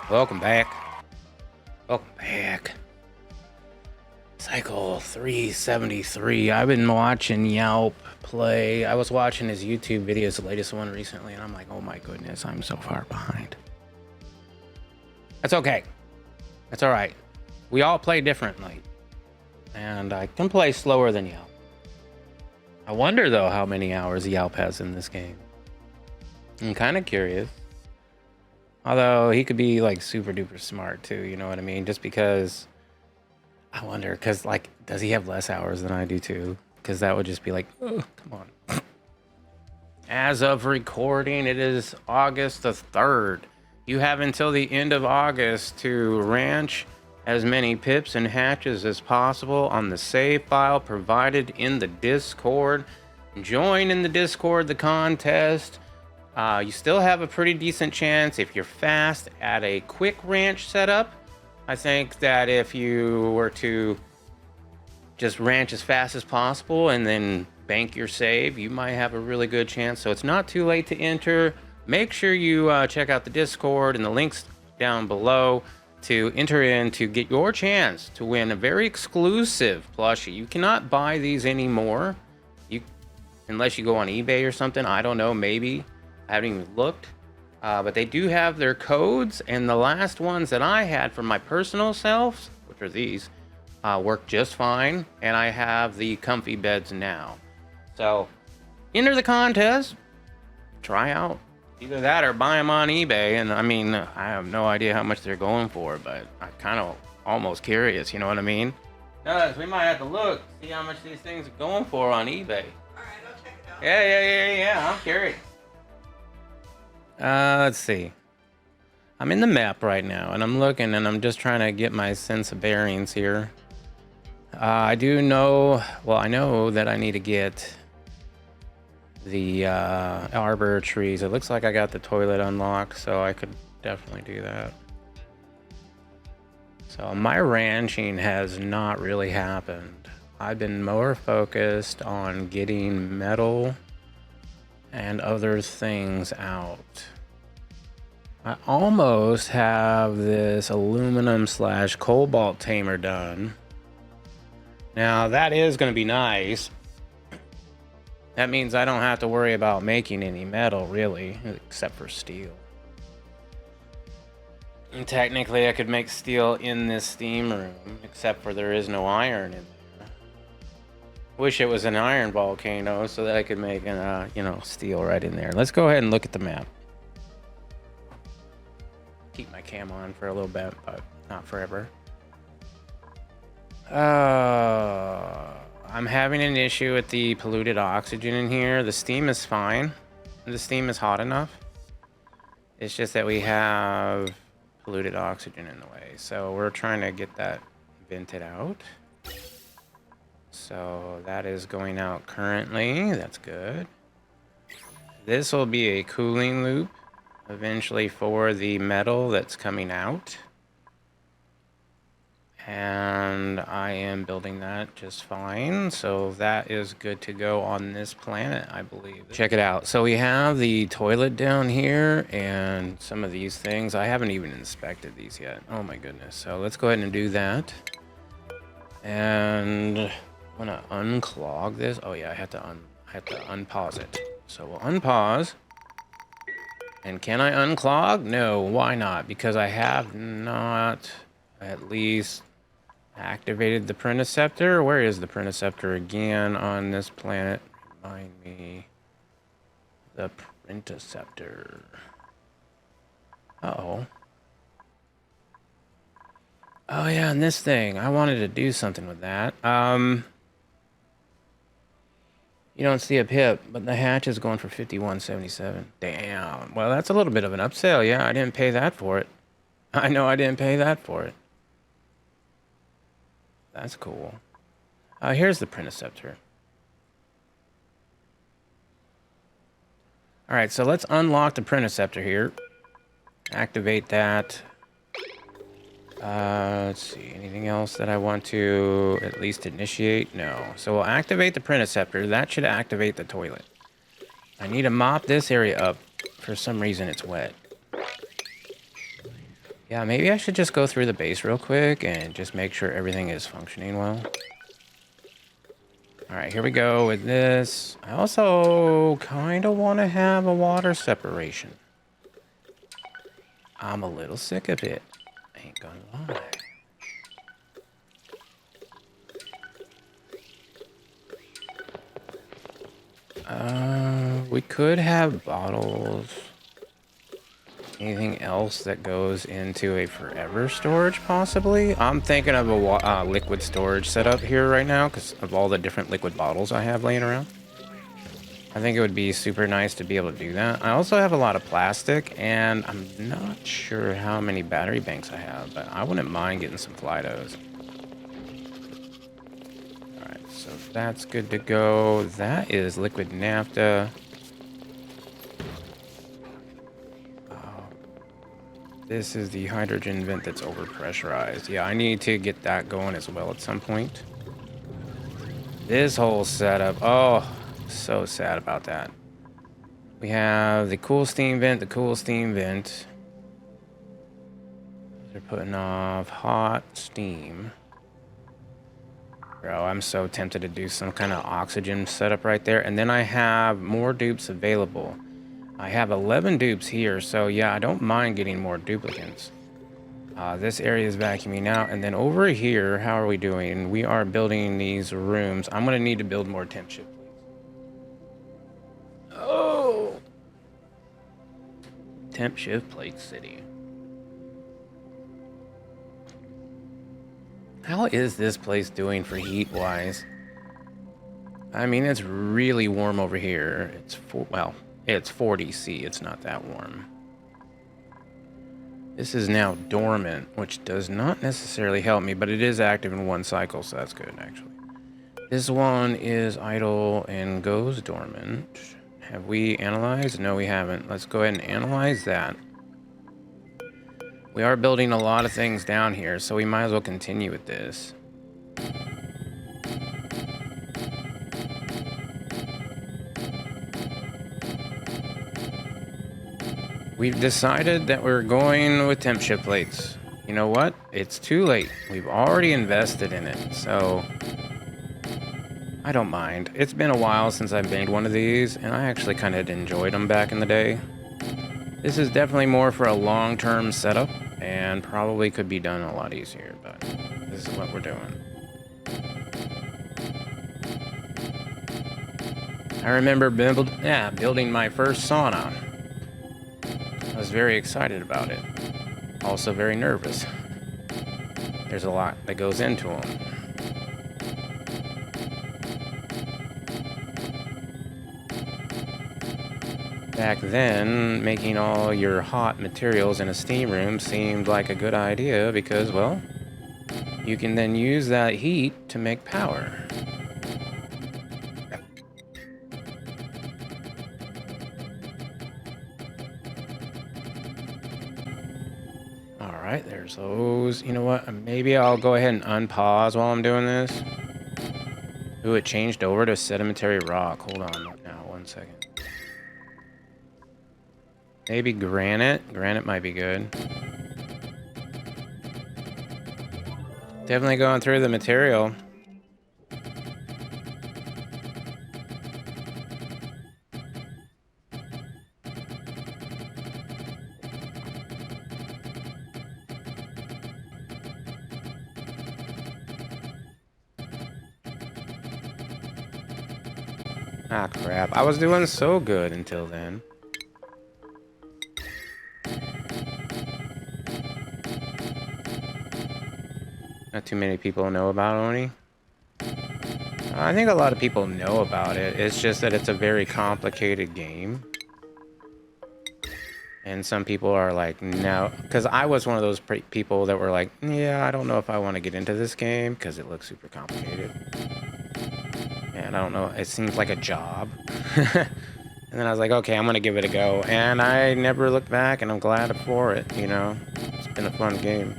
Welcome back. Welcome back. Cycle 373. I've been watching Yelp play. I was watching his YouTube videos, the latest one recently, and I'm like, oh my goodness, I'm so far behind. That's okay. That's all right. We all play differently, and I can play slower than Yelp. I wonder, though, how many hours Yelp has in this game. I'm kind of curious. Although he could be like super duper smart too, you know what I mean? Just because I wonder, because like, does he have less hours than I do too? Because that would just be like, oh, come on. As of recording, it is August the 3rd. You have until the end of August to ranch as many pips and hatches as possible on the save file provided in the Discord. Join in the Discord the contest. You still have a pretty decent chance if you're fast at a quick ranch setup. I think that if you were to just ranch as fast as possible and then bank your save, you might have a really good chance. So it's not too late to enter. Make sure you check out the Discord and the links down below to enter in to get your chance to win a very exclusive plushie. You cannot buy these anymore, unless you go on eBay or something. I don't know, maybe. I haven't even looked, but they do have their codes, and the last ones that I had for my personal selves, which are these, work just fine, and I have the comfy beds now. So enter the contest, try out either that or buy them on eBay. And I mean, I have no idea how much they're going for, but I'm kind of almost curious, you know what I mean? Guys, we might have to look, see how much these things are going for on eBay. All right, I'll check it out. Yeah, I'm curious. Let's see. I'm in the map right now, and I'm looking, and I'm just trying to get my sense of bearings here. I do know, well, I know that I need to get the arbor trees. It looks like I got the toilet unlocked, so I could definitely do that. So my ranching has not really happened. I've been more focused on getting metal and other things out. I almost have this aluminum / cobalt tamer done. Now that is going to be nice. That means I don't have to worry about making any metal really, except for steel. And technically I could make steel in this steam room, except for there is no iron in there. Wish it was an iron volcano so that I could make an, steel right in there. Let's go ahead and look at the map. Keep my cam on for a little bit, but not forever. I'm having an issue with the polluted oxygen in here. The steam is fine. The steam is hot enough. It's just that we have polluted oxygen in the way. So we're trying to get that vented out. So that is going out currently. That's good. This will be a cooling loop eventually for the metal that's coming out. And I am building that just fine. So that is good to go on this planet, I believe. Check it out. So we have the toilet down here and some of these things. I haven't even inspected these yet. Oh my goodness. So let's go ahead and do that. And I'm gonna unclog this. Oh yeah, I have to unpause it. So we'll unpause. And can I unclog? No, why not? Because I have not at least activated the Prenticeptor. Where is the Prenticeptor again on this planet? Remind me. The Prenticeptor. Uh-oh. Oh yeah, and this thing. I wanted to do something with that. You don't see a pip, but the hatch is going for $51.77. Damn. Well, that's a little bit of an upsell. Yeah, I didn't pay that for it. I know I didn't pay that for it. That's cool. Here's the Prenticeptor. All right, so let's unlock the Prenticeptor here. Activate that. Let's see, anything else that I want to at least initiate? No. So we'll activate the Prenticeptor. That should activate the toilet. I need to mop this area up. For some reason, it's wet. Yeah, maybe I should just go through the base real quick and just make sure everything is functioning well. All right, here we go with this. I also kind of want to have a water separation. I'm a little sick of it. Ain't gonna lie. We could have bottles. Anything else that goes into a forever storage, possibly? I'm thinking of a liquid storage setup here right now because of all the different liquid bottles I have laying around. I think it would be super nice to be able to do that. I also have a lot of plastic, and I'm not sure how many battery banks I have, but I wouldn't mind getting some Flydos. Alright, so that's good to go. That is liquid naphtha. This is the hydrogen vent that's overpressurized. Yeah, I need to get that going as well at some point. This whole setup, oh, so sad about that. We have the cool steam vent, They're putting off hot steam. Bro, I'm so tempted to do some kind of oxygen setup right there. And then I have more dupes available. I have 11 dupes here, so yeah, I don't mind getting more duplicants. This area is vacuuming out, and then over here, how are we doing? We are building these rooms. I'm gonna need to build more temp ship. Oh! Temp shift plate city. How is this place doing for heat-wise? I mean, it's really warm over here. It's 40 C. It's not that warm. This is now dormant, which does not necessarily help me, but it is active in one cycle, so that's good, actually. This one is idle and goes dormant. Have we analyzed? No, we haven't. Let's go ahead and analyze that. We are building a lot of things down here, so we might as well continue with this. We've decided that we're going with temp ship plates. You know what? It's too late. We've already invested in it, so I don't mind. It's been a while since I've made one of these, and I actually kind of enjoyed them back in the day. This is definitely more for a long-term setup, and probably could be done a lot easier, but this is what we're doing. I remember building my first sauna. I was very excited about it. Also very nervous. There's a lot that goes into them. Back then, making all your hot materials in a steam room seemed like a good idea because, well, you can then use that heat to make power. Alright, there's those. You know what? Maybe I'll go ahead and unpause while I'm doing this. Ooh, it changed over to sedimentary rock. Hold on now, 1 second. Maybe granite. Granite might be good. Definitely going through the material. Ah, crap. I was doing so good until then. Not too many people know about Oni. I think a lot of people know about it. It's just that it's a very complicated game. And some people are like, no. Because I was one of those people that were like, yeah, I don't know if I want to get into this game because it looks super complicated. And I don't know, it seems like a job. And then I was like, okay, I'm going to give it a go. And I never looked back, and I'm glad for it, you know. It's been a fun game.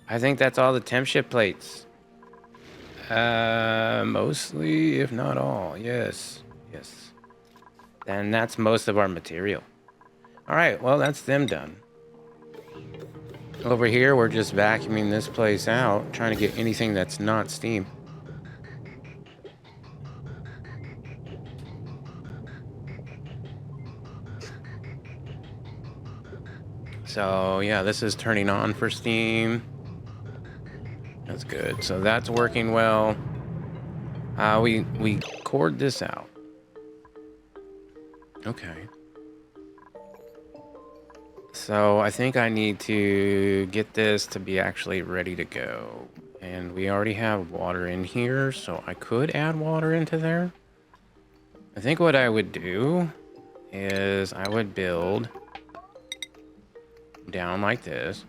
I think that's all the temp ship plates. Mostly, if not all. Yes. Yes. And that's most of our material. All right, well, that's them done. Over here, we're just vacuuming this place out, trying to get anything that's not steam. So, yeah, this is turning on for steam. That's good. So that's working well. We cored this out. Okay. So I think I need to get this to be actually ready to go. And we already have water in here, so I could add water into there. I think what I would do is I would build down like this.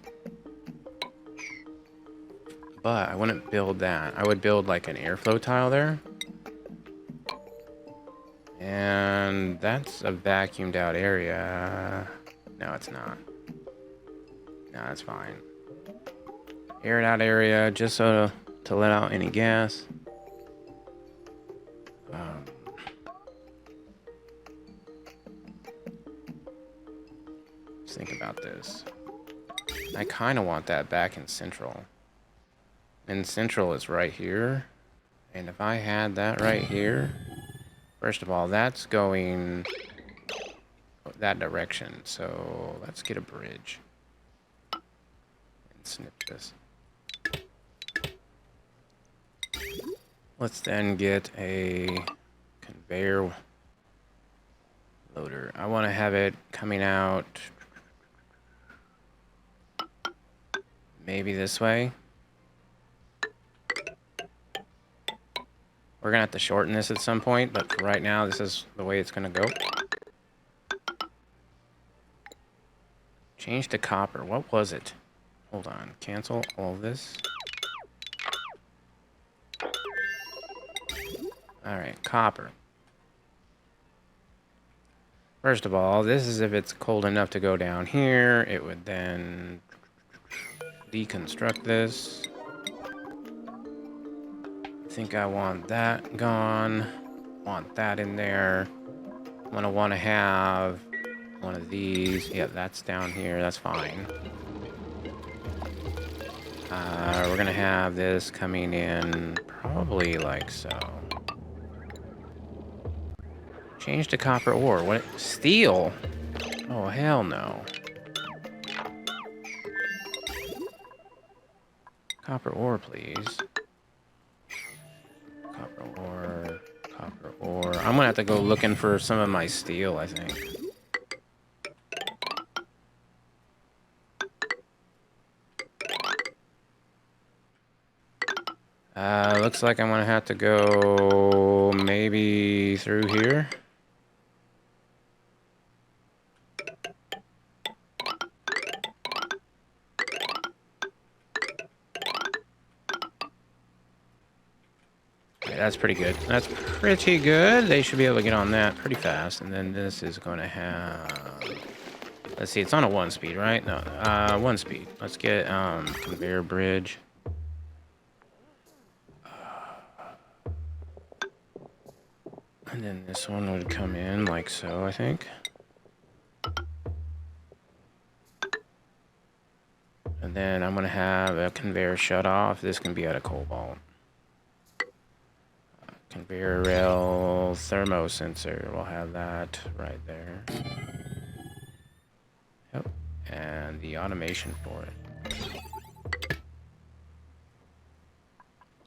But I wouldn't build that. I would build like an airflow tile there. And that's a vacuumed out area. No, it's not. No, that's fine. Aired out area just so to let out any gas. Let's think about this. I kind of want that back in central. And central is right here. And if I had that right here, first of all, that's going that direction. So let's get a bridge and snip this. Let's then get a conveyor loader. I want to have it coming out maybe this way. We're gonna have to shorten this at some point, but for right now, this is the way it's gonna go. Change to copper. What was it? Hold on. Cancel all this. Alright, copper. First of all, this is if it's cold enough to go down here. It would then deconstruct this. I think I want that gone. Want that in there. I'm gonna want to have one of these. Yeah, that's down here. That's fine. We're gonna have this coming in probably like so. Change to copper ore. What? Steel? Oh, hell no. Copper ore, please. Copper ore. Copper ore. I'm gonna have to go looking for some of my steel, I think. Looks like I'm gonna have to go maybe through here. Okay, that's pretty good. That's pretty good. They should be able to get on that pretty fast. And then this is gonna have... Let's see, it's on a 1-speed, right? No, 1-speed. Let's get conveyor bridge. And then this one would come in like so, I think. And then I'm gonna have a conveyor shut off. This can be at a cobalt. Conveyor rail thermo sensor. We'll have that right there. Yep. And the automation for it.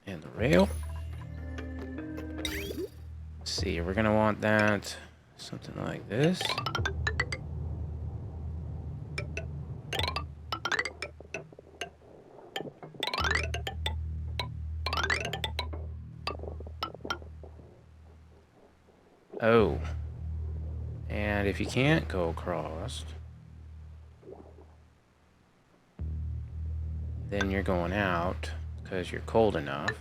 And the rail. Let's see, we're gonna want that something like this. Oh. And if you can't go across, then you're going out because you're cold enough.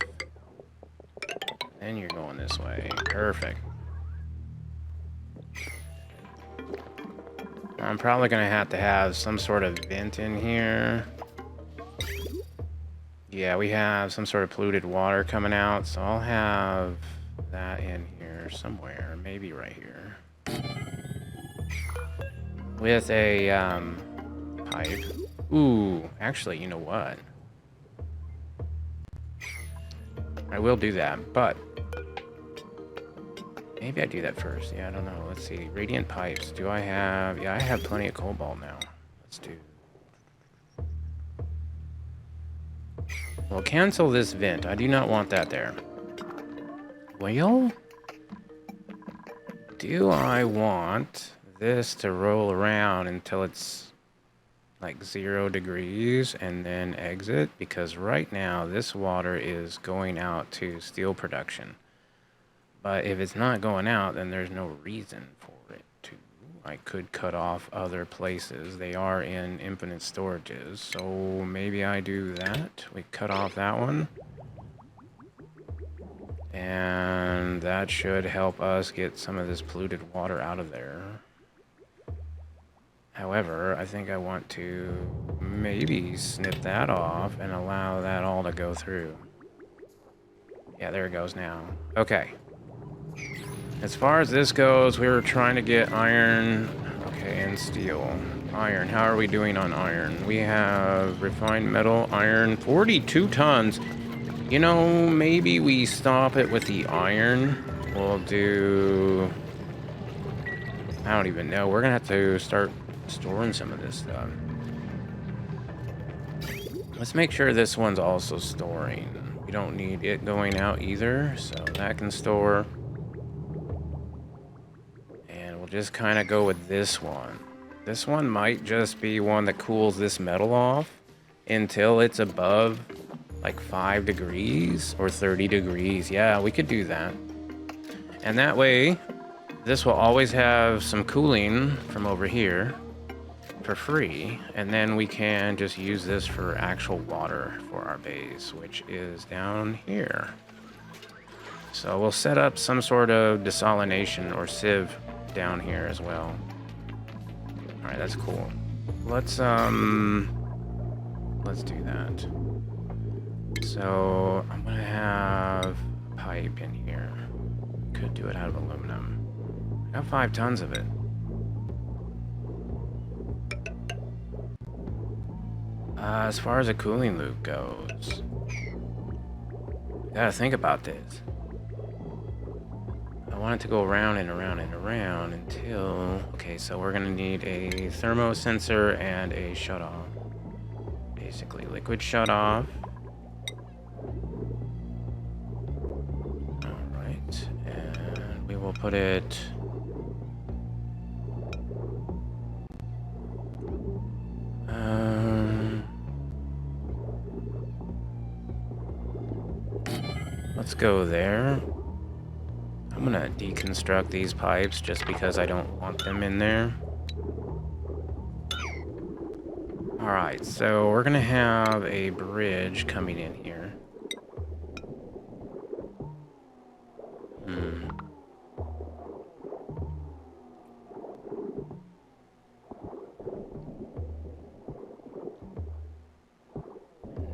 Then you're going this way. Perfect. I'm probably going to have some sort of vent in here. Yeah, we have some sort of polluted water coming out, so I'll have that in here somewhere. Maybe right here. with a pipe. Ooh, actually, you know what? I will do that, but maybe I do that first. Yeah, I don't know. Let's see. Radiant pipes. Do I have... Yeah, I have plenty of cobalt now. Let's do... Well, cancel this vent. I do not want that there. Well, do I want this to roll around until it's like 0 degrees and then exit? Because right now this water is going out to steel production. But if it's not going out, then there's no reason for it to. I could cut off other places. They are in infinite storages, so maybe I do that. We cut off that one. And that should help us get some of this polluted water out of there. However, I think I want to maybe snip that off and allow that all to go through. Yeah, there it goes now. Okay. As far as this goes, we were trying to get iron. Okay, and steel. Iron. How are we doing on iron? We have refined metal, iron, 42 tons. You know, maybe we stop it with the iron. We'll do... I don't even know. We're going to have to start storing some of this stuff. Let's make sure this one's also storing. We don't need it going out either, so that can store. And we'll just kind of go with this one. This one might just be one that cools this metal off until it's above like 5 degrees or 30 degrees. Yeah, we could do that. And that way, this will always have some cooling from over here for free. And then we can just use this for actual water for our base, which is down here. So we'll set up some sort of desalination or sieve down here as well. All right, that's cool. Let's do that. So I'm gonna have a pipe in here. Could do it out of aluminum. I got 5 tons of it. As far as a cooling loop goes, gotta think about this. I want it to go around and around and around until... Okay, so we're gonna need a thermo sensor and a shutoff. Basically, liquid shutoff. Alright, and we will put it... let's go there. I'm gonna deconstruct these pipes just because I don't want them in there. Alright, so we're gonna have a bridge coming in here.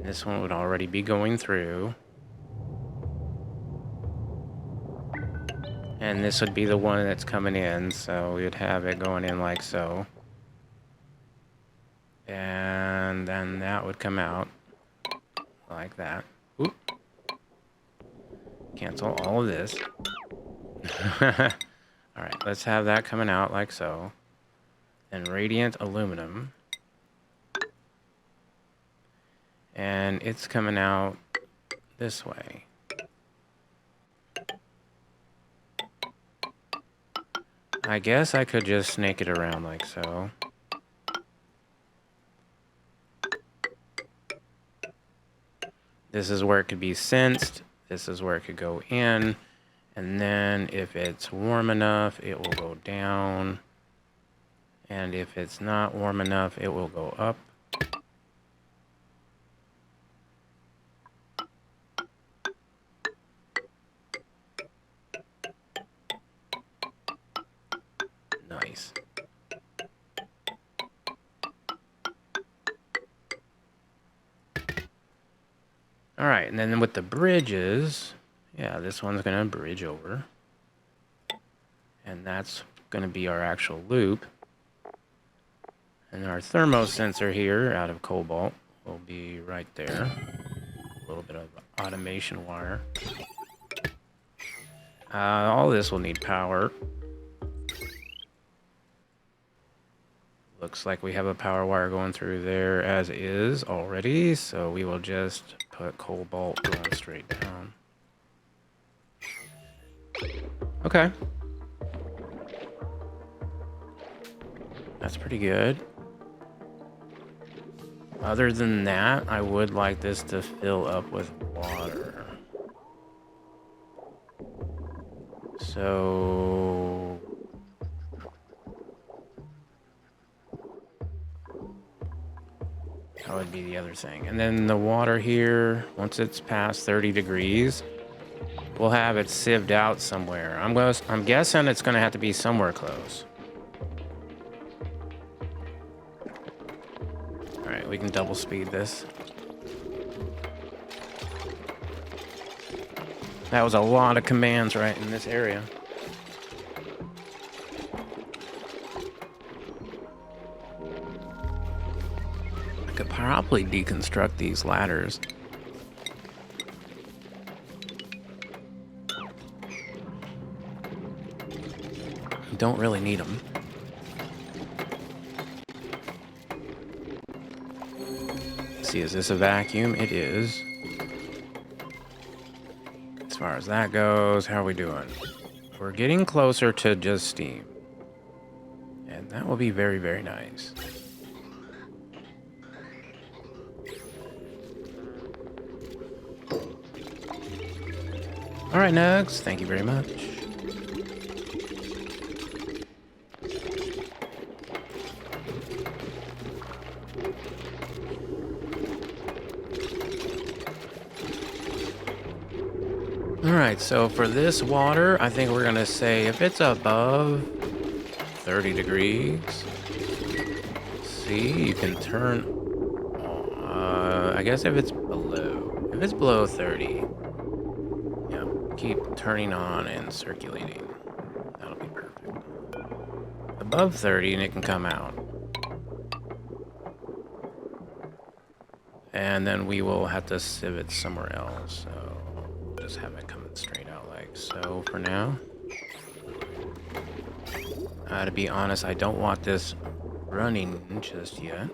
This one would already be going through. And this would be the one that's coming in, so we would have it going in like so. And then that would come out like that. Oop. Cancel all of this. Alright, let's have that coming out like so. And radiant aluminum. And it's coming out this way. I guess I could just snake it around like so. This is where it could be sensed. This is where it could go in. And then if it's warm enough, it will go down. And if it's not warm enough, it will go up. Nice. All right, and then with the bridges, yeah, this one's gonna bridge over. And that's gonna be our actual loop. And our thermo sensor here out of cobalt will be right there. A little bit of automation wire. All this will need power. Looks like we have a power wire going through there as is already, so we will just put cobalt going straight down. Okay. That's pretty good. Other than that, I would like this to fill up with water. So... that would be the other thing. And then the water here, once it's past 30 degrees, we'll have it sieved out somewhere. I'm guessing it's going to have to be somewhere close. All right, we can double speed this. That was a lot of commands right in this area. I could probably deconstruct these ladders. Don't really need them. See, is this a vacuum? It is. As far as that goes, how are we doing? We're getting closer to just steam. And that will be very, very nice. All right, Nugs, thank you very much. Alright, so for this water, I think we're gonna say if it's above 30 degrees, see, you can turn, I guess if it's below 30, yeah, keep turning on and circulating. That'll be perfect. Above 30 and it can come out. And then we will have to sieve it somewhere else, so just have it coming straight out like so for now. To be honest, I don't want this running just yet.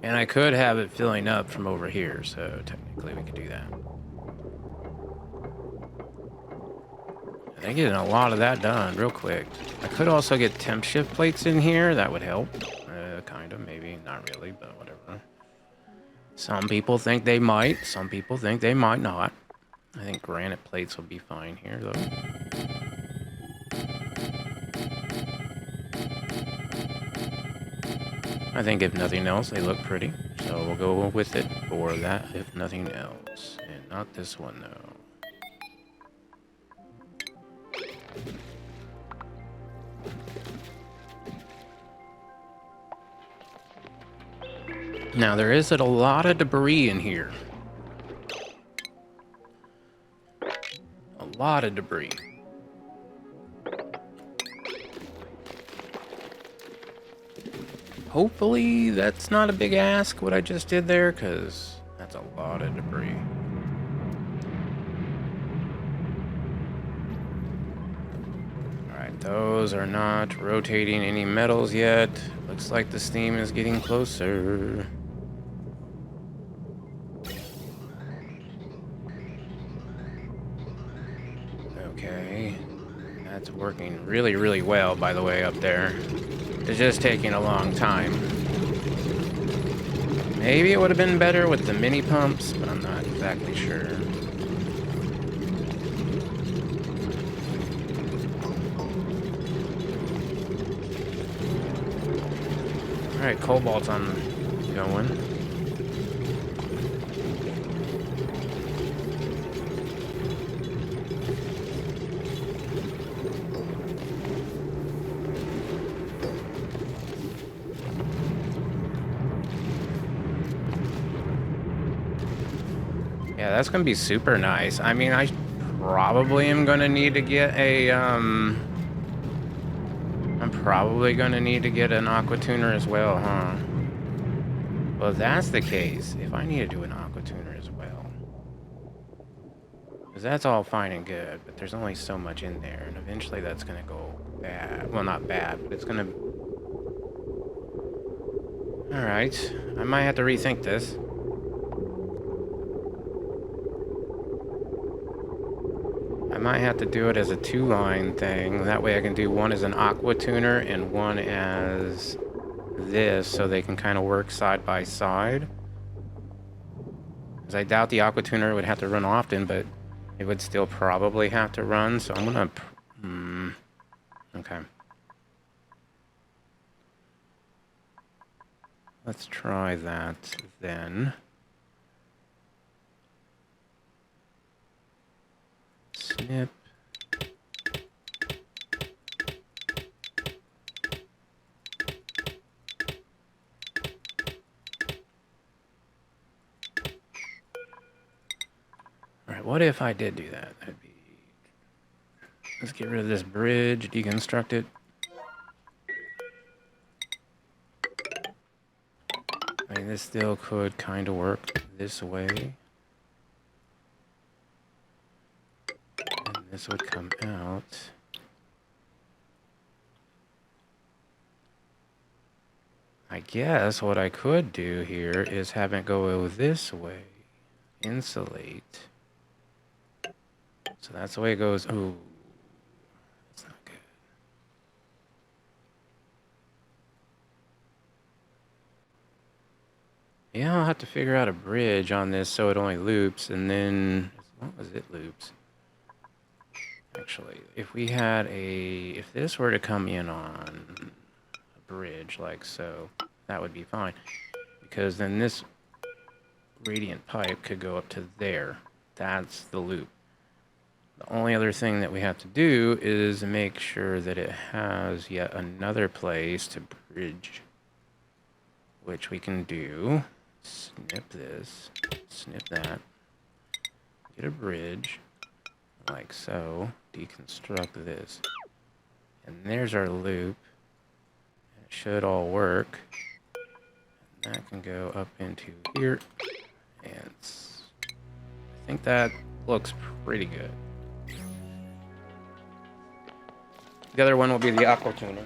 And I could have it filling up from over here, so technically we could do that. I'm getting a lot of that done real quick. I could also get temp shift plates in here. That would help. Kind of, maybe. Not really, but whatever. Some people think they might. Some people think they might not. I think granite plates will be fine here, though. I think if nothing else, they look pretty. So we'll go with it for that, if nothing else. And not this one, though. Now, there is a lot of debris in here. A lot of debris. Hopefully, that's not a big ask, what I just did there, because that's a lot of debris. Alright, those are not rotating any metals yet. Looks like the steam is getting closer. Okay, that's working really, really well, by the way, up there. It's just taking a long time. Maybe it would have been better with the mini pumps, but I'm not exactly sure. Alright, cobalt's on going. Yeah, that's gonna be super nice. I mean, I probably am gonna need to get a, I'm probably gonna need to get an aqua tuner as well, huh? Well, if that's the case, if I need to do an aqua tuner as well, because that's all fine and good, but there's only so much in there, and eventually that's gonna go bad. Well, not bad, but it's gonna... Alright, I might have to rethink this. I might have to do it as a 2-line thing. That way I can do one as an aqua tuner and one as this, so they can kind of work side by side. Because I doubt the aqua tuner would have to run often, but it would still probably have to run, so I'm gonna... Okay. Let's try that then. Snip. Alright, what if I did do that? That'd be... Let's get rid of this bridge, deconstruct it. I mean, this still could kind of work this way. And this would come out. I guess what I could do here is have it go this way. Insulate. So that's the way it goes. Ooh. That's not good. Yeah, I'll have to figure out a bridge on this so it only loops, and then as long as it loops. Actually, if we had if this were to come in on a bridge like so, that would be fine. Because then this radiant pipe could go up to there. That's the loop. The only other thing that we have to do is make sure that it has yet another place to bridge, which we can do. Snip this, snip that, get a bridge, like so, deconstruct this, and there's our loop. It should all work. And that can go up into here, and I think that looks pretty good. The other one will be the aqua tuner.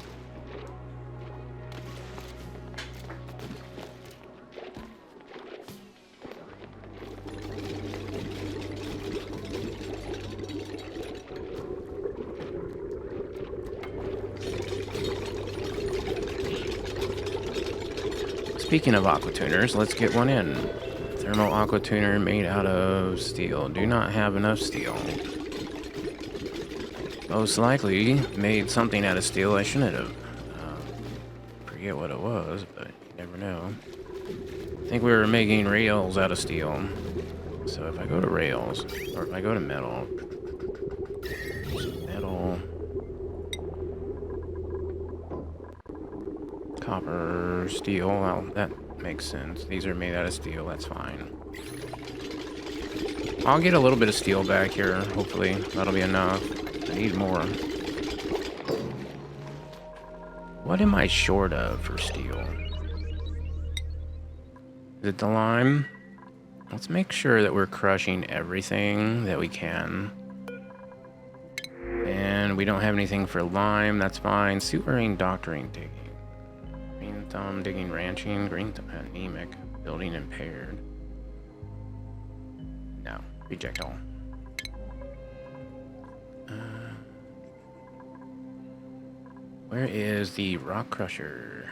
Speaking of aqua tuners, let's get one in. Thermal aqua tuner made out of steel. Do not have enough steel. Most likely made something out of steel I shouldn't have. Forget what it was, but you never know. I think we were making rails out of steel. So if I go to rails, or if I go to metal, copper, steel, well, that makes sense. These are made out of steel, that's fine. I'll get a little bit of steel back here, hopefully. That'll be enough. I need more. What am I short of for steel? Is it the lime? Let's make sure that we're crushing everything that we can. And we don't have anything for lime, that's fine. Sewering, doctoring, digging. Green thumb, digging, ranching. Green thumb, anemic. Building, impaired. No, reject all. Where is the rock crusher?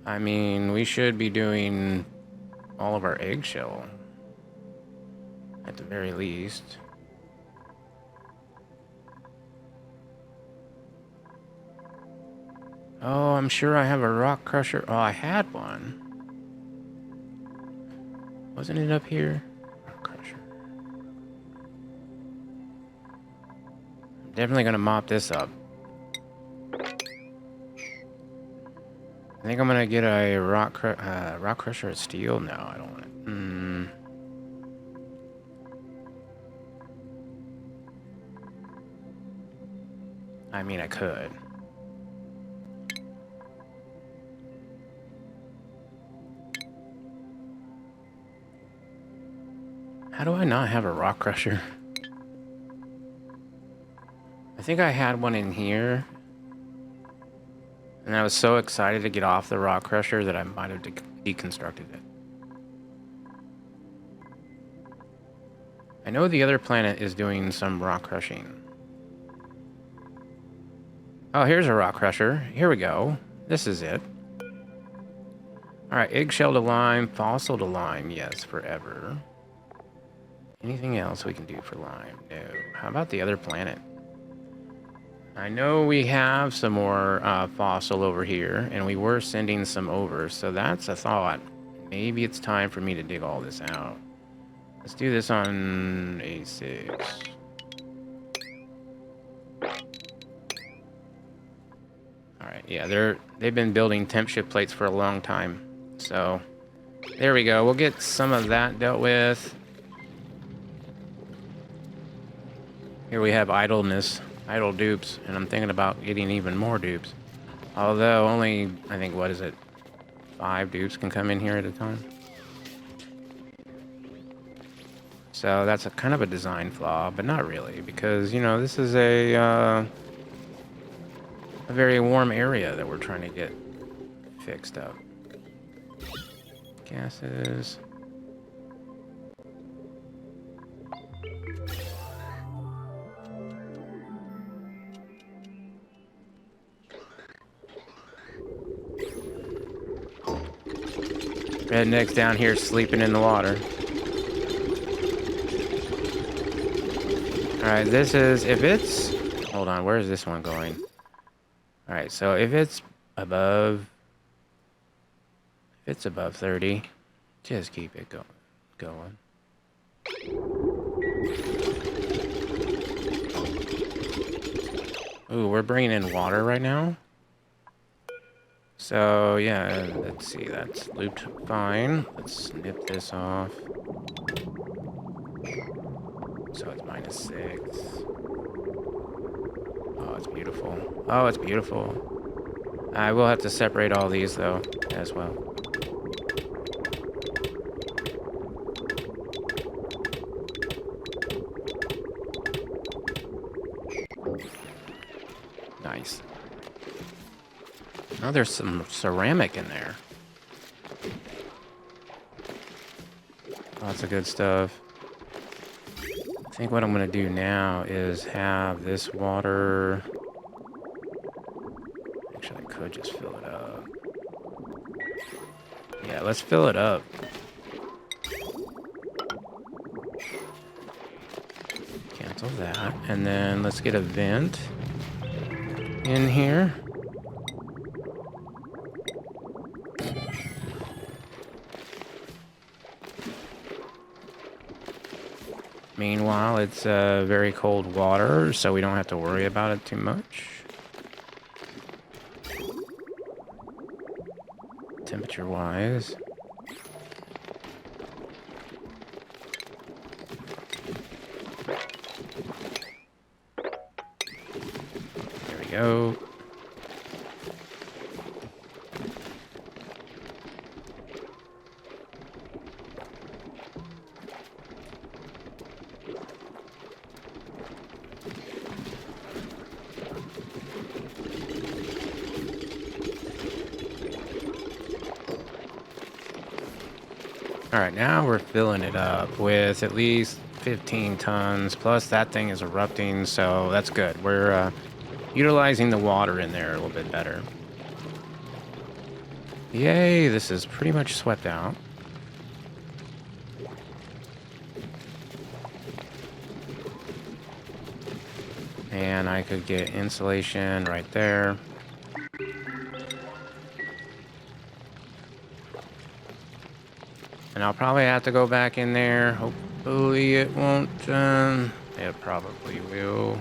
I mean, we should be doing all of our eggshell. At the very least. Oh, I'm sure I have a rock crusher. Oh, I had one. Wasn't it up here? Rock crusher. I'm definitely gonna mop this up. I think I'm gonna get a rock crusher of steel. No, I don't want it. I mean, I could. How do I not have a rock crusher? I think I had one in here. And I was so excited to get off the rock crusher that I might have deconstructed it. I know the other planet is doing some rock crushing. Oh, here's a rock crusher. Here we go. This is it. Alright, eggshell to lime, fossil to lime. Yes, forever. Anything else we can do for lime? No. How about the other planet? I know we have some more fossil over here, and we were sending some over, so that's a thought. Maybe it's time for me to dig all this out. Let's do this on A6. Alright, yeah, they've been building temp ship plates for a long time. So, there we go. We'll get some of that dealt with. Here we have idle dupes, and I'm thinking about getting even more dupes. Although only, I think, what is it? 5 dupes can come in here at a time. So that's kind of a design flaw, but not really, because, you know, this is a very warm area that we're trying to get fixed up. Gases. Redneck's down here sleeping in the water. Alright, this is, if it's, hold on, where is this one going? Alright, so if it's above 30, just keep it going. Ooh, we're bringing in water right now. So, yeah, let's see, that's looped fine. Let's snip this off. So it's -6. Oh, it's beautiful. Oh, it's beautiful. I will have to separate all these, though, as well. Nice. Oh, there's some ceramic in there. Lots of good stuff. I think what I'm going to do now is have this water... Actually, I could just fill it up. Yeah, let's fill it up. Cancel that. And then let's get a vent in here. Meanwhile, it's very cold water, so we don't have to worry about it too much. Temperature-wise. There we go. Alright, now we're filling it up with at least 15 tons, plus that thing is erupting, so that's good. We're utilizing the water in there a little bit better. Yay, this is pretty much swept out. And I could get insulation right there. And I'll probably have to go back in there. Hopefully it won't. It probably will.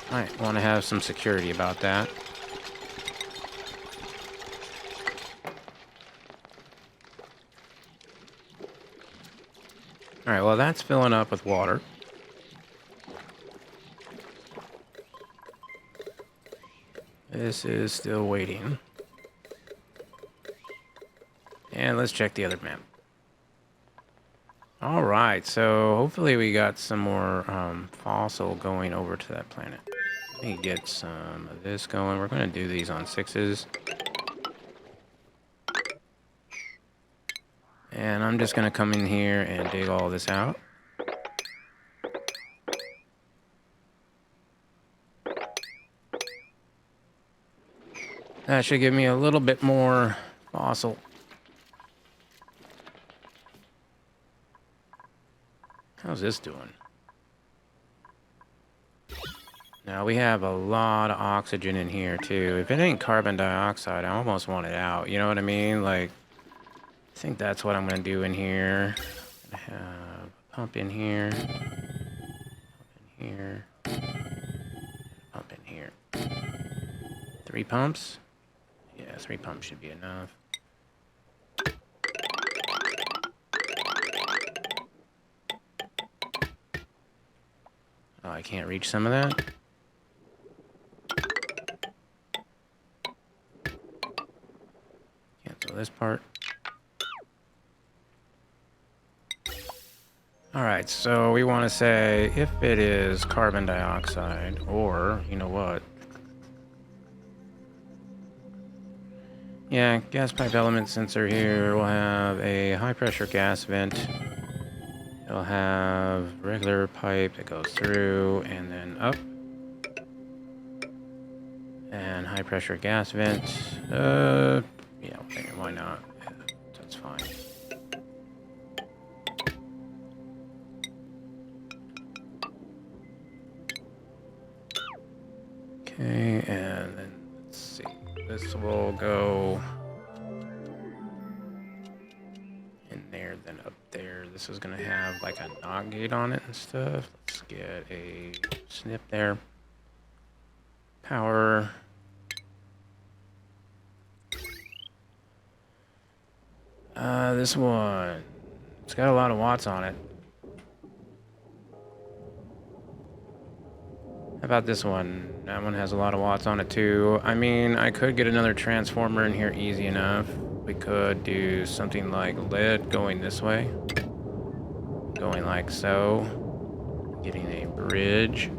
Might want to have some security about that. All right, well, that's filling up with water. This is still waiting. And let's check the other map. All right, so hopefully we got some more fossil going over to that planet. Let me get some of this going. We're going to do these on 6s. And I'm just going to come in here and dig all this out. That should give me a little bit more fossil. How's this doing? Now we have a lot of oxygen in here too. If it ain't carbon dioxide, I almost want it out. You know what I mean? Like, I think that's what I'm gonna do in here. I'm gonna have a pump in here, pump in here, pump in here. 3 pumps? Yeah, 3 pumps should be enough. Oh, I can't reach some of that? Cancel this part. Alright, so we want to say if it is carbon dioxide, or, you know what? Yeah, gas pipe element sensor here will have a high pressure gas vent. It'll have regular pipe that goes through and then up. And high pressure gas vent. Yeah, why not? Yeah, that's fine. Okay, and then let's see. This will go in there, then up there. This is gonna have like a NOT gate on it and stuff. Let's get a snip there. Power. This one. It's got a lot of watts on it. How about this one? That one has a lot of watts on it too. I mean, I could get another transformer in here easy enough. We could do something like lead going this way. Going like so. Getting a bridge.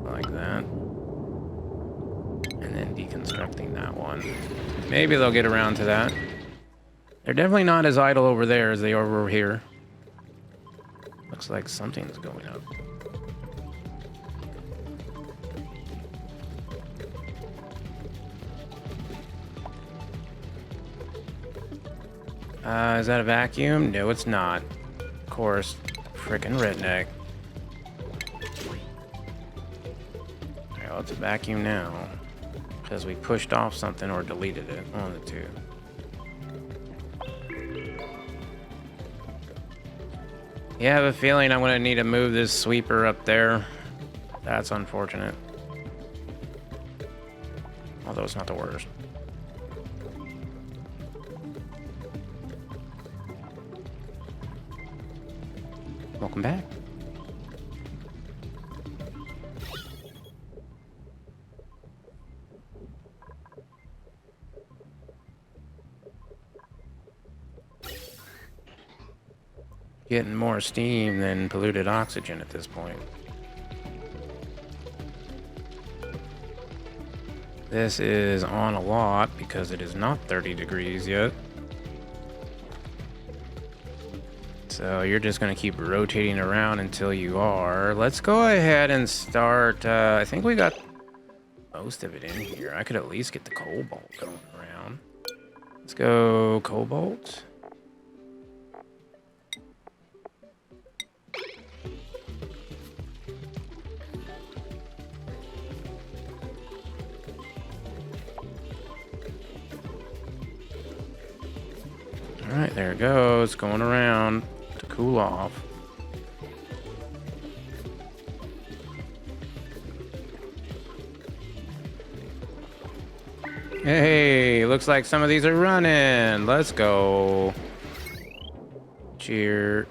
Like that. And then deconstructing that one. Maybe they'll get around to that. They're definitely not as idle over there as they are over here. Looks like something's going up. Is that a vacuum? No, it's not. Of course, frickin' redneck. Alright, well, it's a vacuum now. Because we pushed off something or deleted it. One of the two. Yeah, I have a feeling I'm going to need to move this sweeper up there. That's unfortunate. Although it's not the worst. Welcome back. Getting more steam than polluted oxygen at this point. This is on a lot because it is not 30 degrees yet. So you're just going to keep rotating around until you are. Let's go ahead and start. I think we got most of it in here. I could at least get the cobalt going around. Let's go cobalt. All right, there it goes, going around to cool off. Hey, looks like some of these are running. Let's go. Cheer.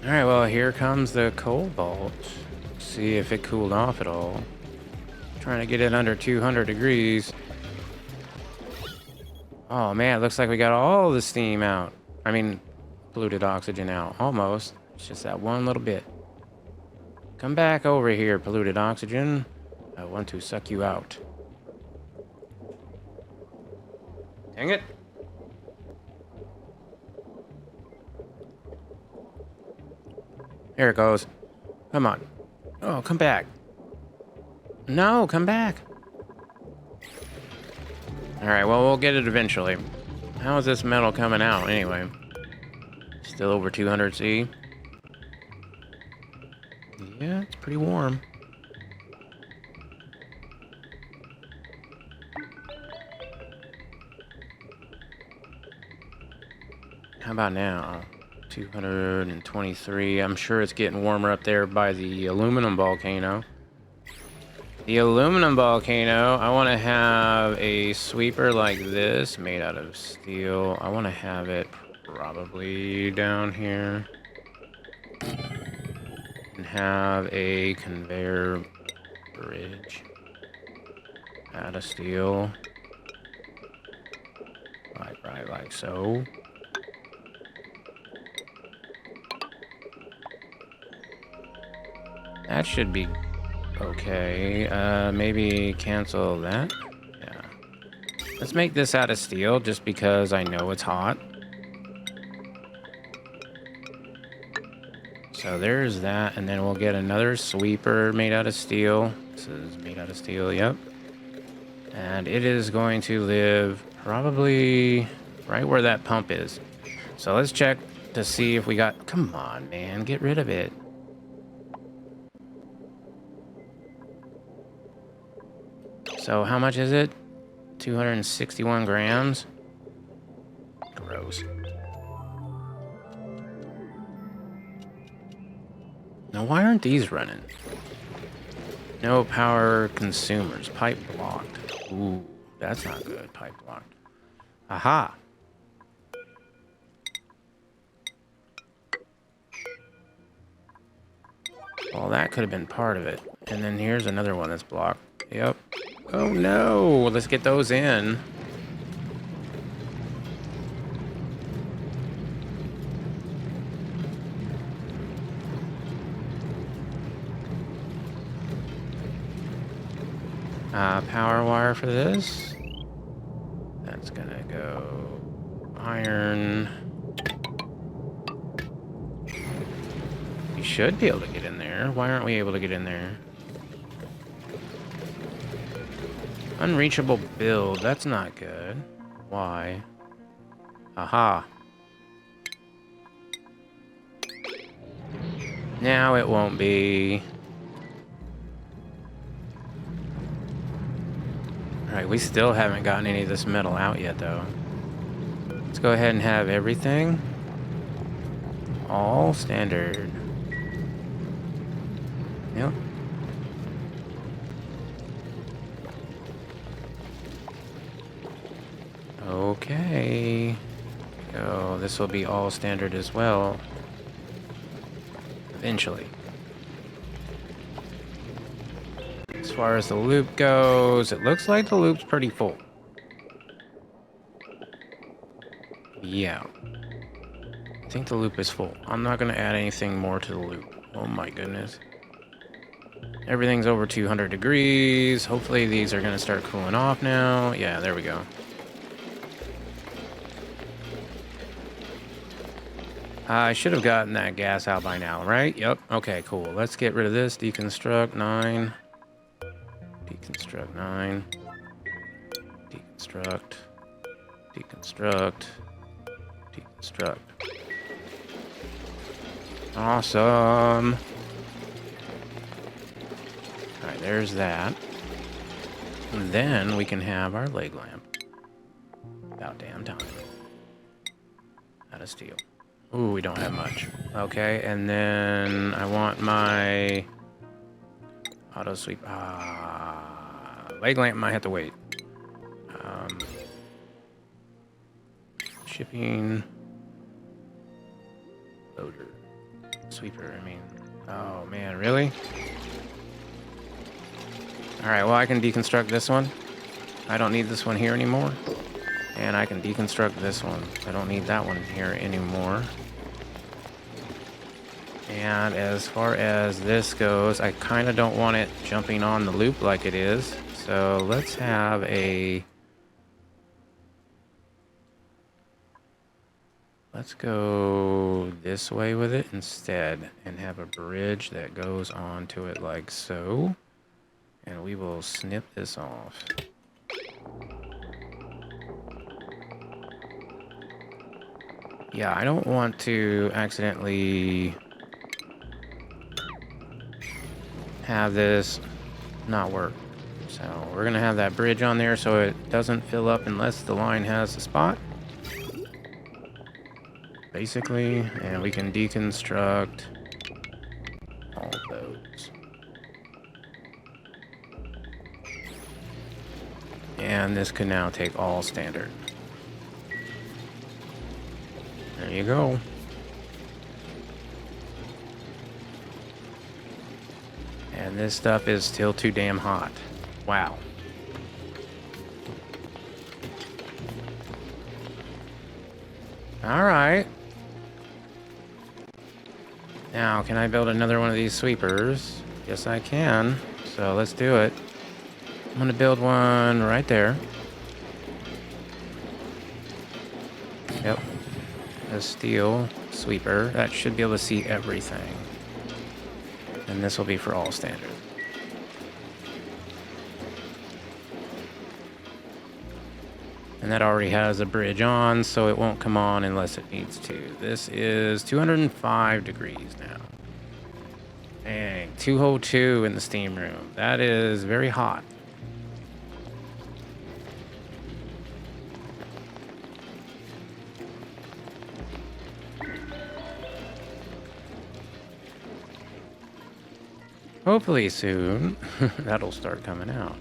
All right, well, here comes the cobalt. See if it cooled off at all. Trying to get it under 200 degrees. Oh man, it looks like we got all the steam out. I mean, polluted oxygen out. Almost. It's just that one little bit. Come back over here, polluted oxygen. I want to suck you out. Dang it. Here it goes. Come on. Oh, come back. No, come back. Alright, well, we'll get it eventually. How is this metal coming out, anyway? Still over 200 C? Yeah, it's pretty warm. How about now? 223. I'm sure it's getting warmer up there by the aluminum volcano. The aluminum volcano, I want to have a sweeper like this made out of steel. I want to have it probably down here. And have a conveyor bridge out of steel. Right, like so. That should be okay. Maybe cancel that. Yeah. Let's make this out of steel just because I know it's hot. So there's that, and then we'll get another sweeper made out of steel. This is made out of steel, yep. And it is going to live probably right where that pump is. So let's check to see if we got... Come on, man, get rid of it. So how much is it? 261 grams. Gross. Now, why aren't these running? No power consumers. Pipe blocked. Ooh, that's not good. Pipe blocked. Aha. Well, that could have been part of it. And then here's another one that's blocked. Yep. Oh no! Let's get those in. Power wire for this. That's gonna go iron. We should be able to get in there. Why aren't we able to get in there? Unreachable build. That's not good. Why? Aha. Now it won't be. Alright, we still haven't gotten any of this metal out yet, though. Let's go ahead and have everything. All standard. Yep. Okay. Oh, this will be all standard as well. Eventually. As far as the loop goes, it looks like the loop's pretty full. Yeah. I think the loop is full. I'm not going to add anything more to the loop. Oh my goodness. Everything's over 200 degrees. Hopefully these are going to start cooling off now. Yeah, there we go. I should have gotten that gas out by now, right? Yep. Okay, cool. Let's get rid of this. Deconstruct 9. Deconstruct 9. Deconstruct. Deconstruct. Deconstruct. Awesome. Alright, there's that. And then we can have our leg lamp. About damn time. Out of steel. Ooh, we don't have much. Okay, and then I want my auto sweep. Leg lamp might have to wait. Shipping. Loader. sweeper, I mean. Oh, man, really? Alright, well, I can deconstruct this one. I don't need this one here anymore. And I can deconstruct this one. I don't need that one here anymore. And as far as this goes, I kind of don't want it jumping on the loop like it is. So let's have a... Let's go this way with it instead and have a bridge that goes onto it like so. And we will snip this off. Yeah, I don't want to accidentally have this not work. So we're going to have that bridge on there so it doesn't fill up unless the line has a spot. Basically, and we can deconstruct all those. And this can now take all standard. There you go. And this stuff is still too damn hot. Wow. All right. Now, can I build another one of these sweepers? Yes, I can. So let's do it. I'm going to build one right there. Yep. A steel sweeper. That should be able to see everything. And this will be for all standard. And that already has a bridge on, so it won't come on unless it needs to. This is 205 degrees now. Dang, 202 in the steam room. That is very hot. Hopefully soon, that'll start coming out.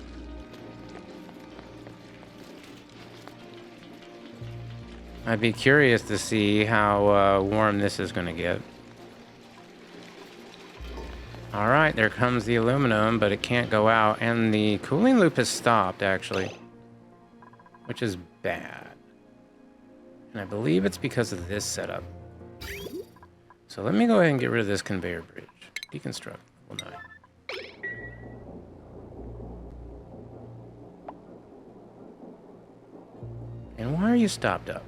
I'd be curious to see how warm this is going to get. All right, there comes the aluminum, but it can't go out. And the cooling loop has stopped, actually, which is bad. And I believe it's because of this setup. So let me go ahead and get rid of this conveyor bridge. Deconstruct. Level 9. And why are you stopped up?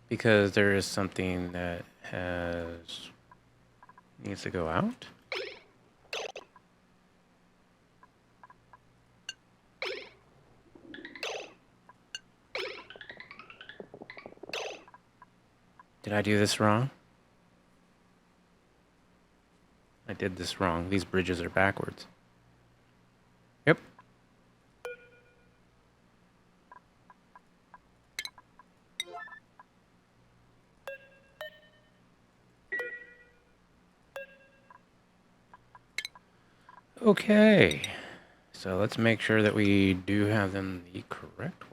Because there is something that needs to go out. Did I do this wrong? I did this wrong. These bridges are backwards. Yep. Okay, so let's make sure that we do have them the correct way.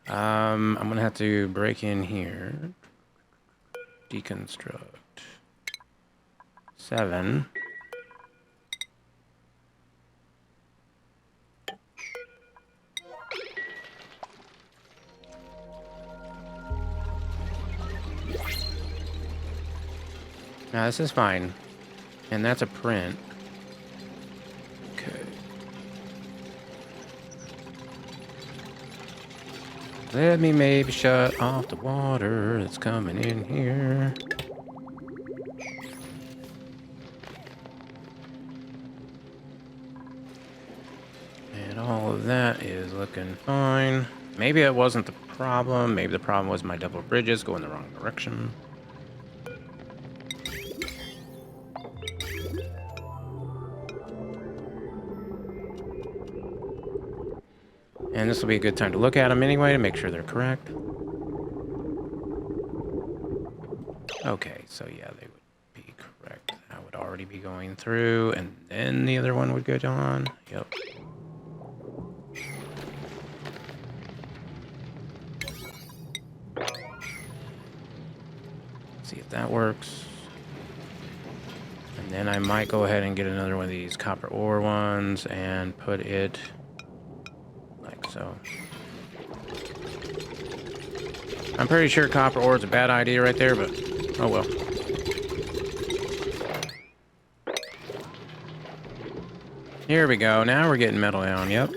I'm gonna have to break in here. Deconstruct. 7. Now this is fine. And that's a print. Okay. Let me maybe shut off the water that's coming in here. And all of that is looking fine. Maybe it wasn't the problem. Maybe the problem was my double bridges going the wrong direction. And this will be a good time to look at them anyway to make sure they're correct. Okay, so yeah, they would be correct. That would already be going through, and then the other one would go on. Yep. See if that works. And then I might go ahead and get another one of these copper ore ones and put it like so. I'm pretty sure copper ore is a bad idea right there, but oh well. Here we go. Now we're getting metal down. Yep.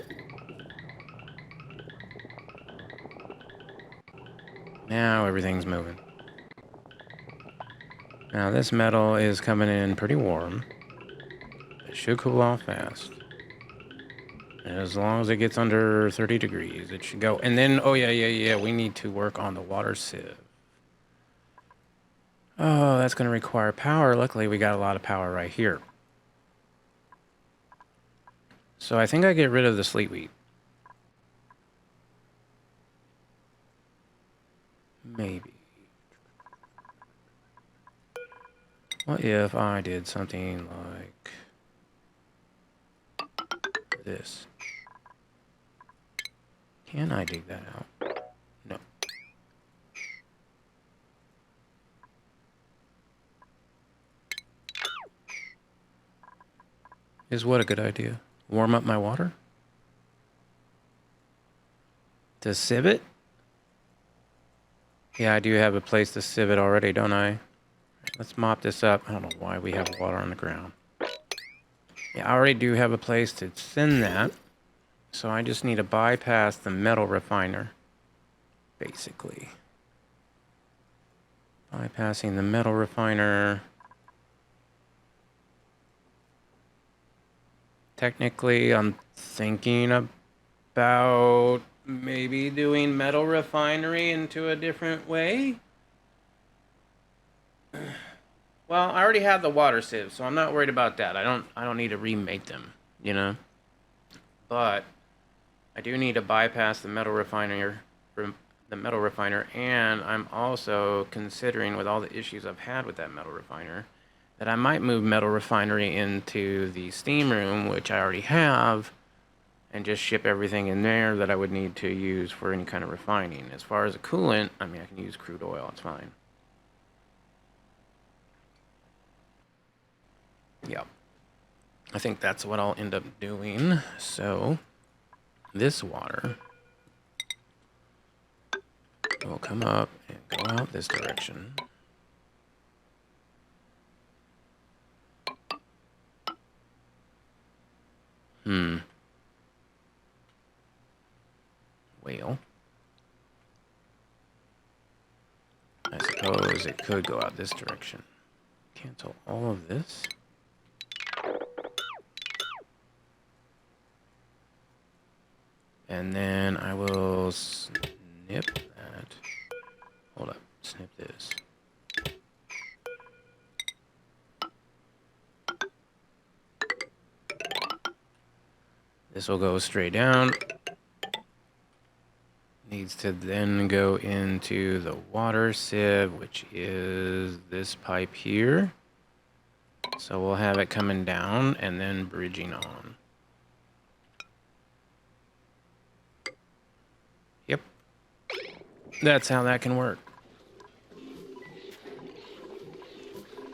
Now everything's moving. Now this metal is coming in pretty warm. It should cool off fast. As long as it gets under 30 degrees, it should go. And then, oh yeah, we need to work on the water sieve. Oh, that's going to require power. Luckily, we got a lot of power right here. So I think I get rid of the sleet wheat. Maybe. What if I did something like this? Can I dig that out? No. Is what a good idea? Warm up my water? To sieve it? Yeah, I do have a place to sieve it already, don't I? Let's mop this up. I don't know why we have water on the ground. Yeah, I already do have a place to send that. So I just need to bypass the metal refiner, basically. Bypassing the metal refiner. Technically, I'm thinking about maybe doing metal refinery into a different way. Well, I already have the water sieve, so I'm not worried about that. I don't need to remake them, you know. But I do need to bypass the metal refiner, and I'm also considering, with all the issues I've had with that metal refiner, that I might move metal refinery into the steam room, which I already have, and just ship everything in there that I would need to use for any kind of refining. As far as a coolant, I mean, I can use crude oil, it's fine. Yeah. I think that's what I'll end up doing. So this water will come up and go out this direction. Well, I suppose it could go out this direction. Cancel all of this. And then I will snip that. Hold up, snip this. This will go straight down. Needs to then go into the water sieve, which is this pipe here. So we'll have it coming down and then bridging on. Yep. That's how that can work.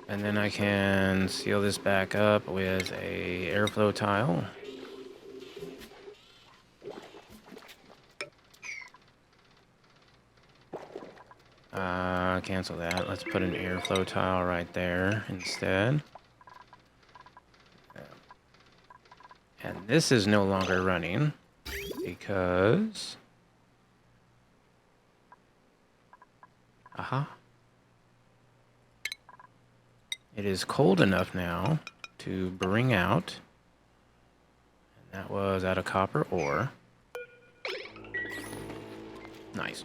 And then I can seal this back up with a airflow tile. Cancel that. Let's put an airflow tile right there instead. And this is no longer running because... It is cold enough now to bring out, and that was out of copper ore. Nice.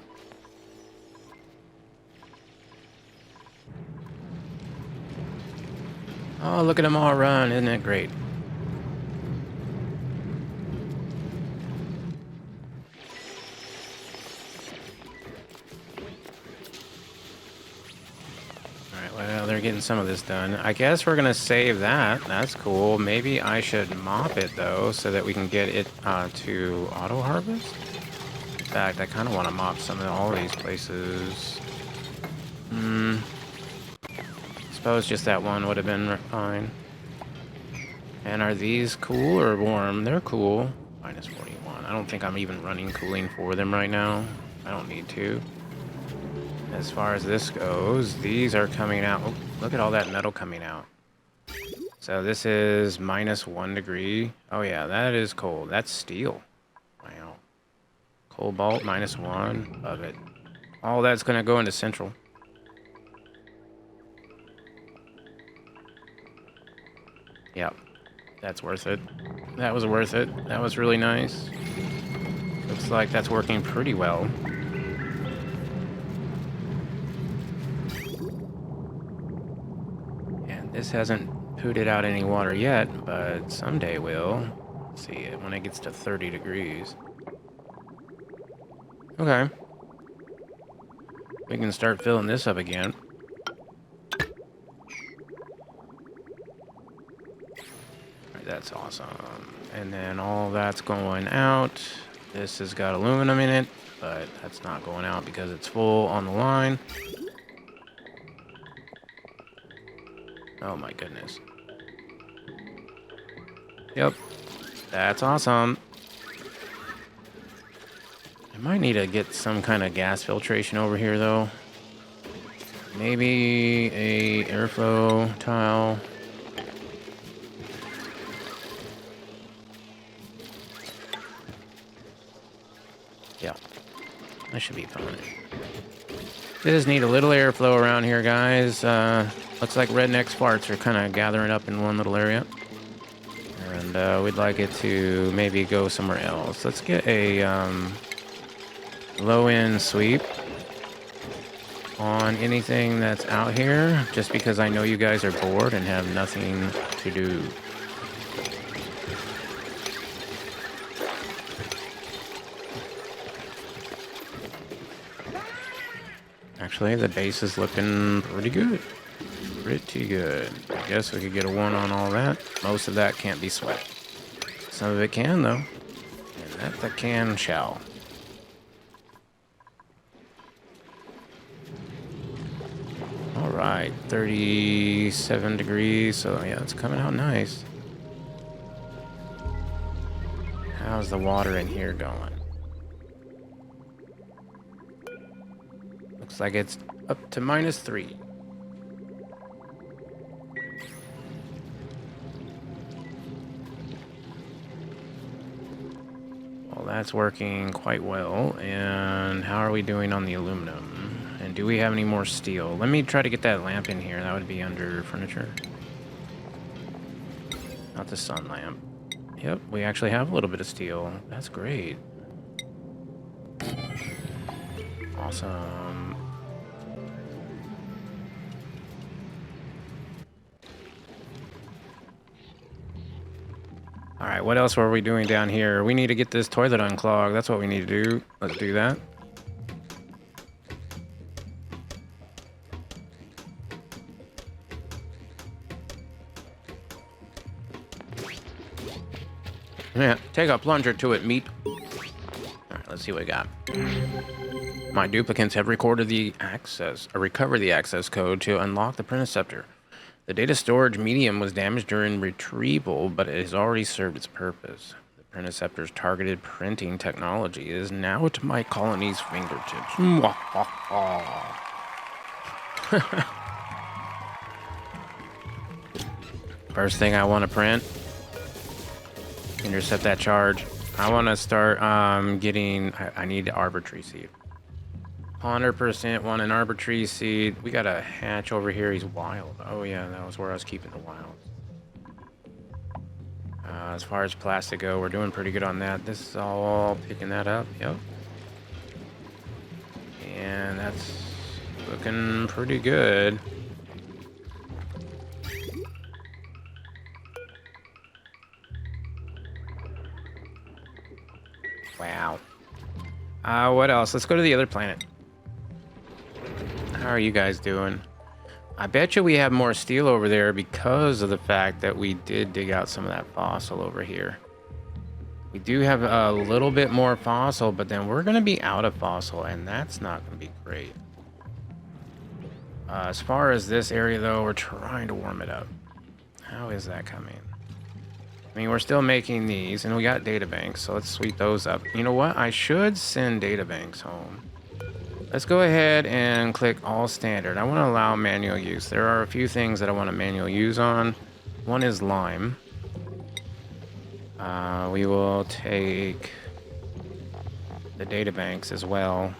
Oh, look at them all run. Isn't it great? Alright, well, they're getting some of this done. I guess we're going to save that. That's cool. Maybe I should mop it, though, so that we can get it to auto-harvest. In fact, I kind of want to mop some of all these places. suppose just that one would have been fine. And are these cool or warm? They're cool. Minus 41. I don't think I'm even running cooling for them right now. I don't need to. As far as this goes, these are coming out. Oh, look at all that metal coming out. So this is minus 1 degree. Oh yeah, that is cold. That's steel. Wow. Cobalt, minus 1. Love it. All that's going to go into central. Yep. That's worth it. That was worth it. That was really nice. Looks like that's working pretty well. And this hasn't pooted out any water yet, but someday will. Let's see it when it gets to 30 degrees. Okay. We can start filling this up again. Alright, that's awesome. And then all that's going out. This has got aluminum in it, but that's not going out because it's full on the line. Oh my goodness. Yep. That's awesome. I might need to get some kind of gas filtration over here though. Maybe a airflow tile. Yeah. That should be fine. Just need a little airflow around here, guys. Looks like redneck's farts are kind of gathering up in one little area. And we'd like it to maybe go somewhere else. Let's get a low-end sweep on anything that's out here, just because I know you guys are bored and have nothing to do. Actually, the base is looking pretty good. Pretty good. I guess we could get a 1 on all that. Most of that can't be swept. Some of it can, though. And that the can shall. Alright, 37 degrees. So, yeah, it's coming out nice. How's the water in here going? Looks like it's up to minus 3. Well, that's working quite well. And how are we doing on the aluminum? And do we have any more steel? Let me try to get that lamp in here. That would be under furniture. Not the sun lamp. Yep, we actually have a little bit of steel. That's great. Awesome. All right, what else were we doing down here? We need to get this toilet unclogged. That's what we need to do. Let's do that. Yeah, take a plunger to it, meat. All right, let's see what we got. My duplicants have recorded the access, or recovered the access code to unlock the Prenticeptor. The data storage medium was damaged during retrieval, but it has already served its purpose. The Prenticeptor's targeted printing technology is now at my colony's fingertips. First thing I want to print. Intercept that charge. I want to start getting... I need arbitrary seed. 100% want an arbitrary seed. We got a hatch over here. He's wild. Oh yeah, that was where I was keeping the wild. As far as plastic go, we're doing pretty good on that. This is all picking that up. Yep. And that's looking pretty good. Wow. What else? Let's go to the other planet. How are you guys doing? I bet you we have more steel over there because of the fact that we did dig out some of that fossil over here. We do have a little bit more fossil, but then we're going to be out of fossil, and that's not going to be great. As far as this area, though, we're trying to warm it up. How is that coming? I mean, we're still making these, and we got databanks, so let's sweep those up. You know what? I should send databanks home. Let's go ahead and click all standard. I want to allow manual use. There are a few things that I want to manual use on. One is lime. We will take the databanks as well.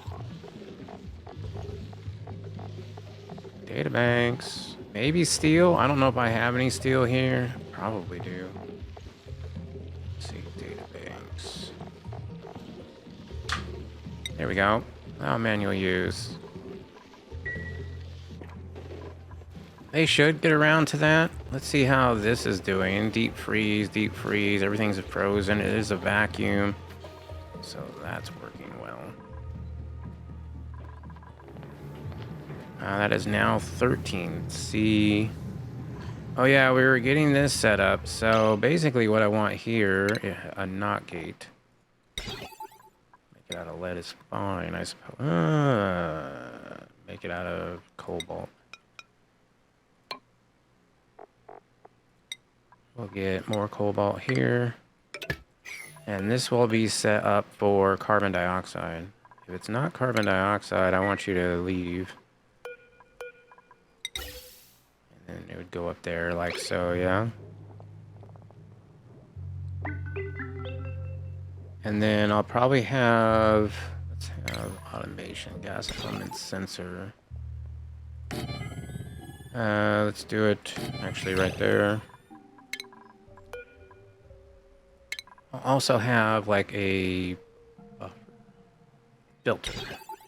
Databanks. Maybe steel. I don't know if I have any steel here. Probably do. Let's see, databanks. There we go. Allow manual use. They should get around to that. Let's see how this is doing. Deep freeze, everything's frozen. It is a vacuum. So that's working well. That is now 13. See. Oh yeah, we were getting this set up. So basically what I want here, a knot gate. Make it out of lead is fine, I suppose. Make it out of cobalt. We'll get more cobalt here. And this will be set up for carbon dioxide. If it's not carbon dioxide, I want you to leave. And then it would go up there like so, yeah. And then I'll probably have, let's have automation, gas element sensor. Let's do it actually right there. I'll also have like a filter.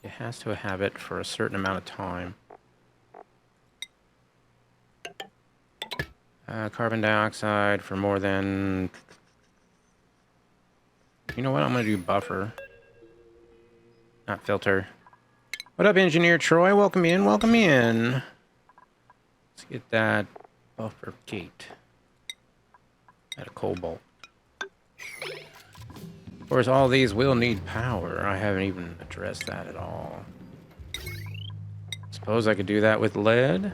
It has to have it for a certain amount of time. Carbon dioxide for more than... You know what? I'm going to do buffer. Not filter. What up, Engineer Troy? Welcome in, welcome in. Let's get that buffer gate. At a cobalt. Of course, all these will need power. I haven't even addressed that at all. Suppose I could do that with lead.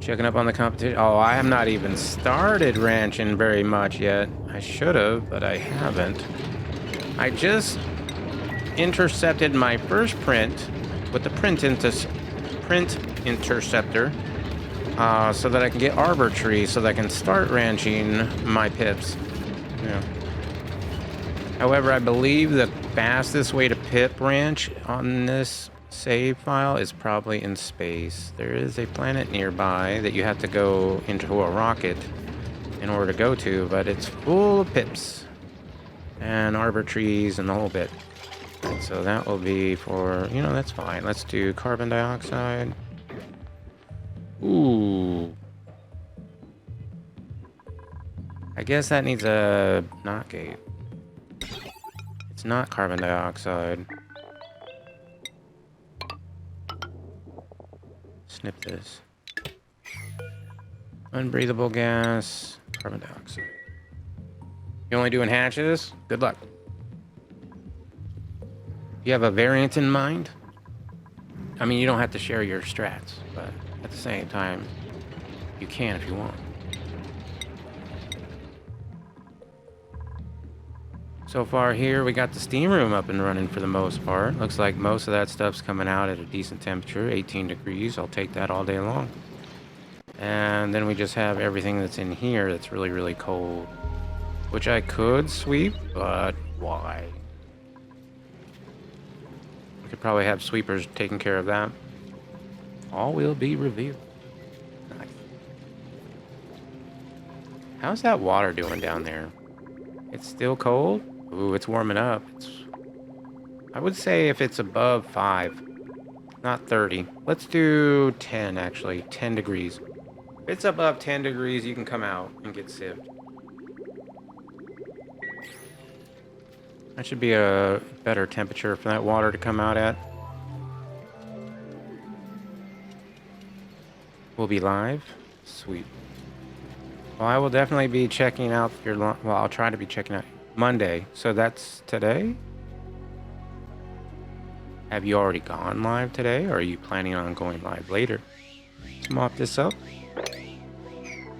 Checking up on the competition. Oh, I have not even started ranching very much yet. I should have, but I haven't. I just intercepted my first print with the print interceptor so that I can get arbor tree so that I can start ranching my pips. Yeah. However, I believe the fastest way to pip ranch on this save file is probably in space. There is a planet nearby that you have to go into a rocket in order to go to, but it's full of pips and arbor trees and the whole bit. And so that will be for, you know, that's fine. Let's do carbon dioxide. Ooh. I guess that needs a knot gate. It's not carbon dioxide. Snip this. Unbreathable gas, carbon dioxide. You only doing hatches? Good luck. You have a variant in mind? I mean, you don't have to share your strats, but at the same time, you can if you want. So far here, we got the steam room up and running for the most part. Looks like most of that stuff's coming out at a decent temperature, 18 degrees. I'll take that all day long. And then we just have everything that's in here that's really, really cold. Which I could sweep, but why? We could probably have sweepers taking care of that. All will be revealed. Nice. How's that water doing down there? It's still cold? Ooh, it's warming up. I would say if it's above 5, not 30. Let's do 10, actually. 10 degrees. If it's above 10 degrees, you can come out and get sieved. That should be a better temperature for that water to come out at. We'll be live. Sweet. Well, I will definitely be checking out your... Well, I'll try to be checking out Monday. So that's today? Have you already gone live today, or are you planning on going live later? Let's mop this up.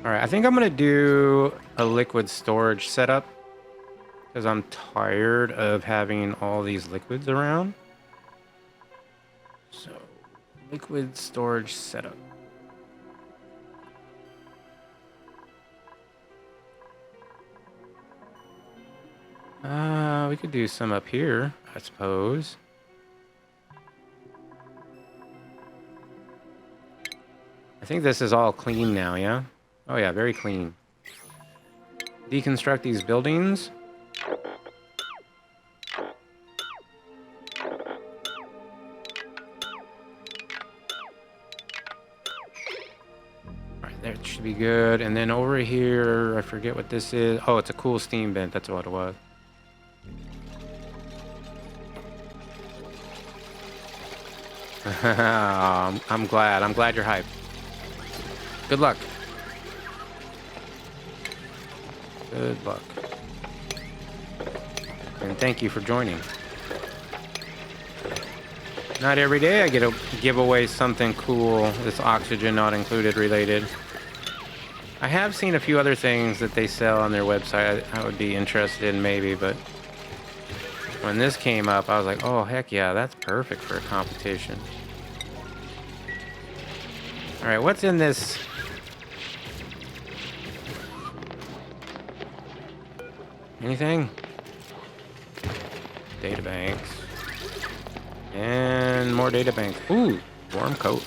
All right, I think I'm gonna do a liquid storage setup because I'm tired of having all these liquids around. So, liquid storage setup. We could do some up here, I suppose. I think this is all clean now, yeah? Oh yeah, very clean. Deconstruct these buildings. Alright, that should be good. And then over here, I forget what this is. Oh, it's a cool steam vent, that's what it was. I'm glad. I'm glad you're hyped. Good luck. Good luck. And thank you for joining. Not every day I get to give away something cool that's oxygen not included related. I have seen a few other things that they sell on their website I would be interested in maybe, but when this came up, I was like, oh, heck yeah, that's perfect for a competition. All right, what's in this? Anything? Databanks. And more databanks. Ooh, warm coat.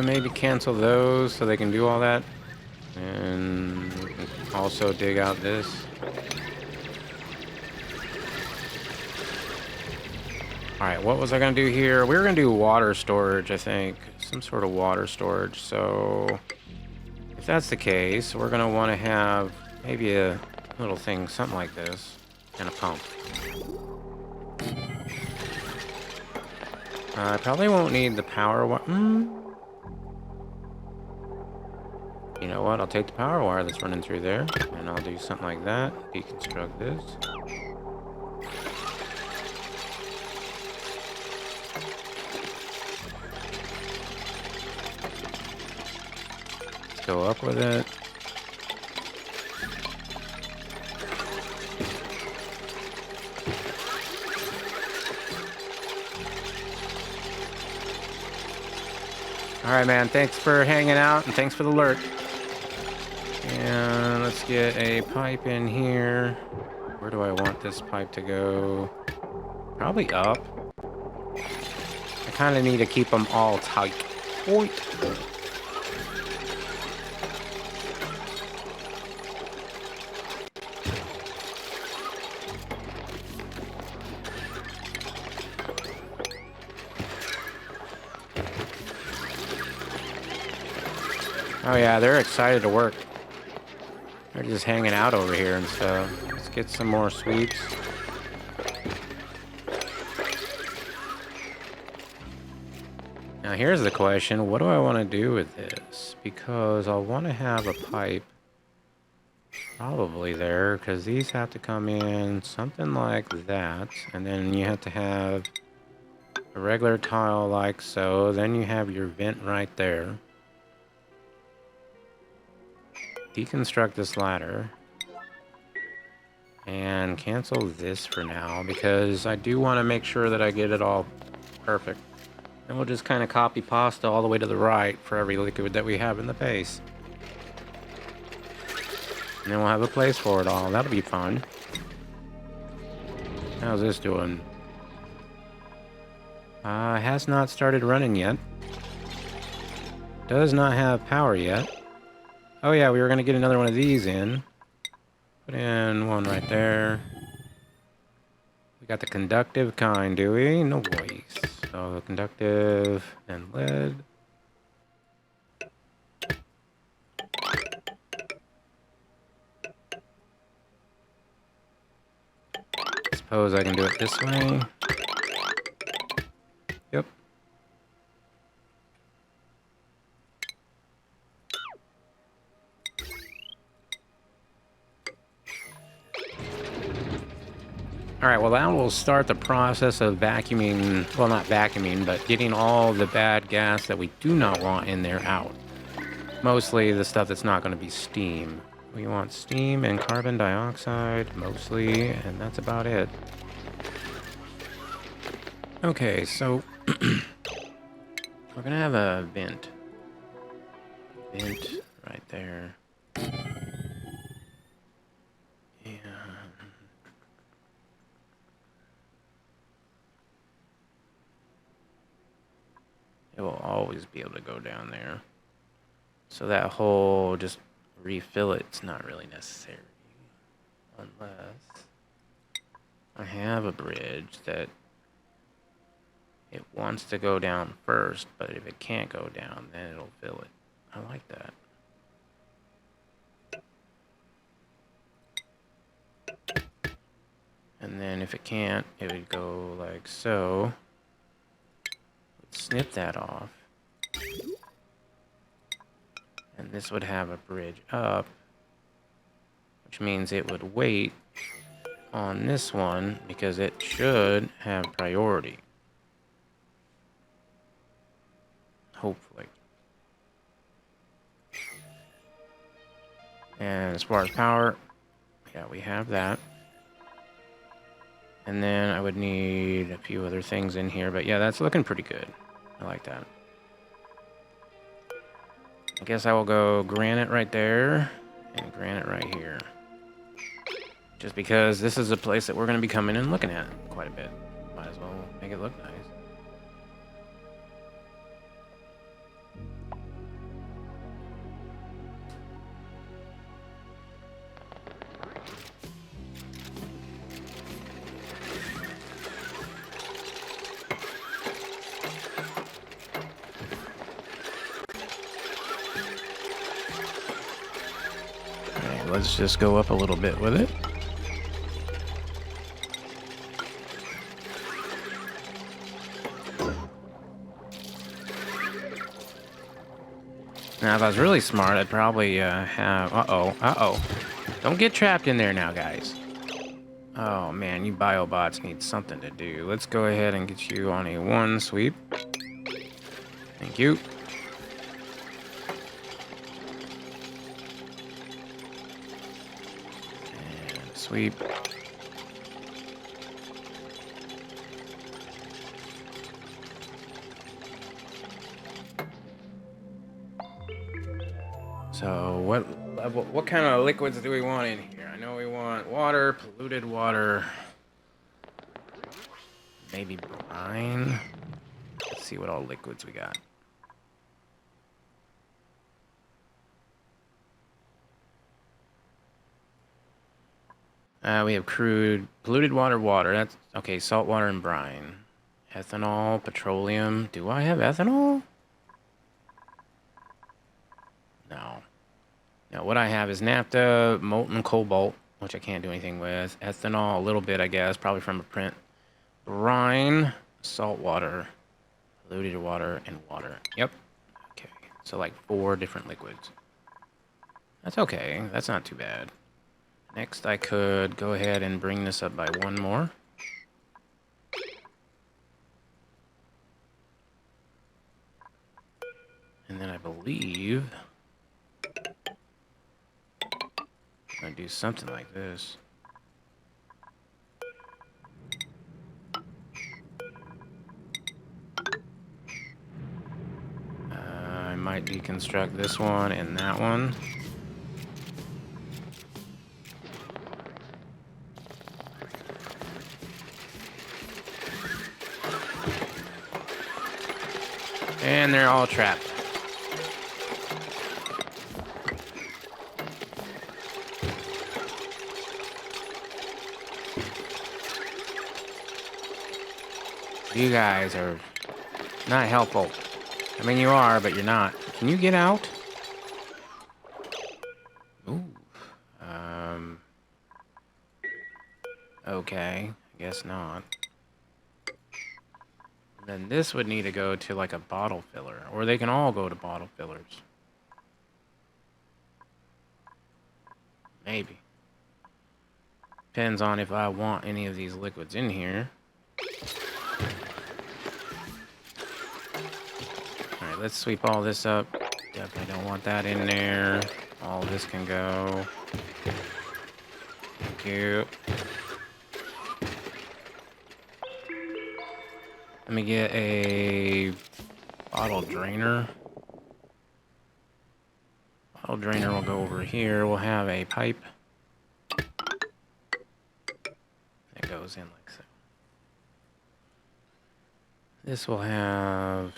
Maybe cancel those so they can do all that. And we can also dig out this. Alright, what was I going to do here? We were going to do water storage, I think. Some sort of water storage. So, if that's the case, we're going to want to have maybe a little thing, something like this. And a pump. I probably won't need the power wire. You know what? I'll take the power wire that's running through there. And I'll do something like that. Deconstruct this. Go up with it. Alright, man. Thanks for hanging out, and thanks for the alert. And let's get a pipe in here. Where do I want this pipe to go? Probably up. I kind of need to keep them all tight. Oit. Oh yeah, they're excited to work. They're just hanging out over here and stuff. Let's get some more sweeps. Now here's the question, what do I want to do with this? Because I'll want to have a pipe probably there, because these have to come in something like that. And then you have to have a regular tile like so. Then you have your vent right there. Deconstruct this ladder and cancel this for now because I do want to make sure that I get it all perfect. And we'll just kind of copy pasta all the way to the right for every liquid that we have in the base. And then we'll have a place for it all. That'll be fun. How's this doing? Has not started running yet. Does not have power yet. Oh yeah, we were going to get another one of these in. Put in one right there. We got the conductive kind, do we? No voice. So conductive and lead. Suppose I can do it this way. Yep. All right, well, that will start the process of vacuuming, well, not vacuuming, but getting all the bad gas that we do not want in there out. Mostly the stuff that's not going to be steam. We want steam and carbon dioxide, mostly, and that's about it. Okay, so we're going to have a vent. Vent right there. And it will always be able to go down there. So that whole just refill it's not really necessary. Unless I have a bridge that it wants to go down first, but if it can't go down, then it'll fill it. I like that. And then if it can't, it would go like so. Snip that off. And this would have a bridge up, which means it would wait on this one because it should have priority. Hopefully. And as far as power, yeah, we have that. And then I would need a few other things in here, but yeah, that's looking pretty good. I like that. I guess I will go granite right there and granite right here. Just because this is a place that we're going to be coming and looking at quite a bit. Might as well make it look nice. Let's just go up a little bit with it. Now, if I was really smart, I'd probably have... Uh-oh. Don't get trapped in there now, guys. Oh, man, you biobots need something to do. Let's go ahead and get you on a one sweep. Thank you. Sweep. So what kind of liquids do we want in here? I know we want water, polluted water, maybe brine. Let's see what all liquids we got. We have crude, polluted water. That's okay. Salt water and brine, ethanol, petroleum. Do I have ethanol? No. Now what I have is naphtha, molten cobalt, which I can't do anything with. Ethanol, a little bit, I guess, probably from a print. Brine, salt water, polluted water, and water. Yep. Okay. So like 4 different liquids. That's okay. That's not too bad. Next, I could go ahead and bring this up by 1 more. And then I believe I'm going to do something like this. I might deconstruct this one and that one. And they're all trapped. You guys are not helpful. I mean, you are, but you're not. Can you get out? Ooh. Okay. I guess not. Then this would need to go to like a bottle filler, or they can all go to bottle fillers. Maybe. Depends on if I want any of these liquids in here. Alright, let's sweep all this up. Definitely don't want that in there. All this can go. Thank you. Let me get a bottle drainer. Bottle drainer will go over here. We'll have a pipe that goes in like so. This will have...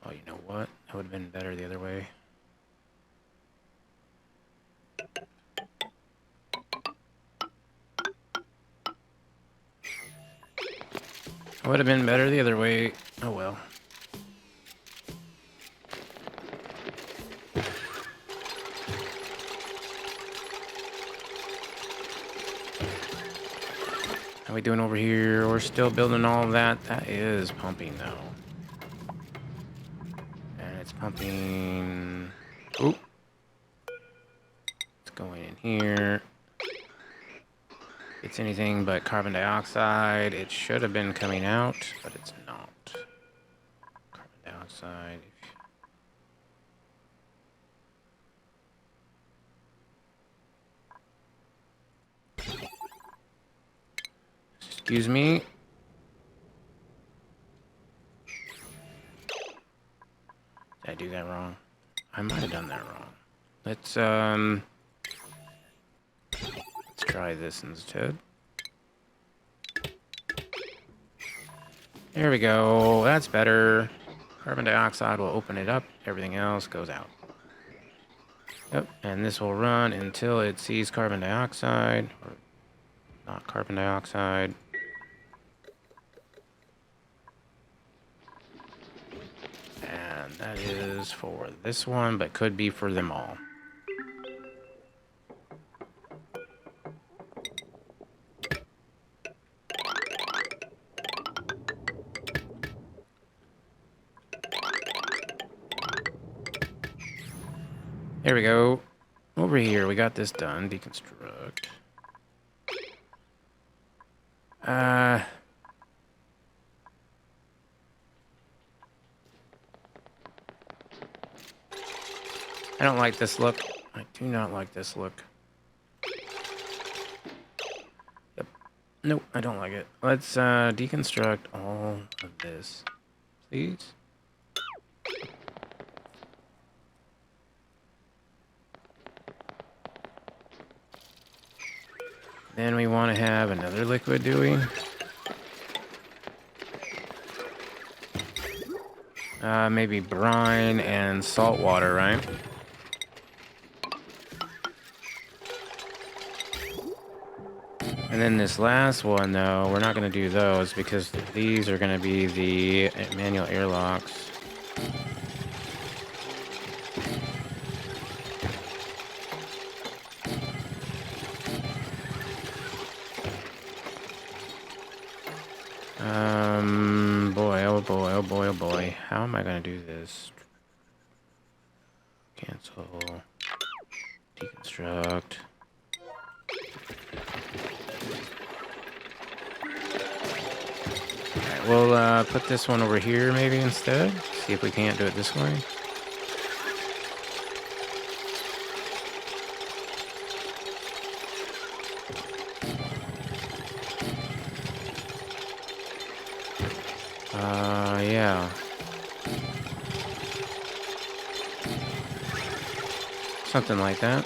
Oh, you know what? That would have been better the other way. Would have been better the other way. Oh well. How we doing over here? We're still building all of that. That is pumping though. And it's pumping. Oop. It's going in here. It's anything but carbon dioxide. It should have been coming out, but it's not. Carbon dioxide. Excuse me. Did I do that wrong? I might have done that wrong. Let's try this instead. There we go. That's better. Carbon dioxide will open it up. Everything else goes out. Yep. And this will run until it sees carbon dioxide. Or not carbon dioxide. And that is for this one, but could be for them all. There we go. Over here, we got this done. Deconstruct. I don't like this look. I do not like this look. Yep. Nope, I don't like it. Let's deconstruct all of this, please. Then we want to have another liquid, do we? Maybe brine and salt water, right? And then this last one, though, we're not going to do those because these are going to be the manual airlocks. Oh boy. How am I going to do this? Cancel. Deconstruct. Alright, we'll put this one over here maybe instead. See if we can't do it this way. Yeah. Something like that.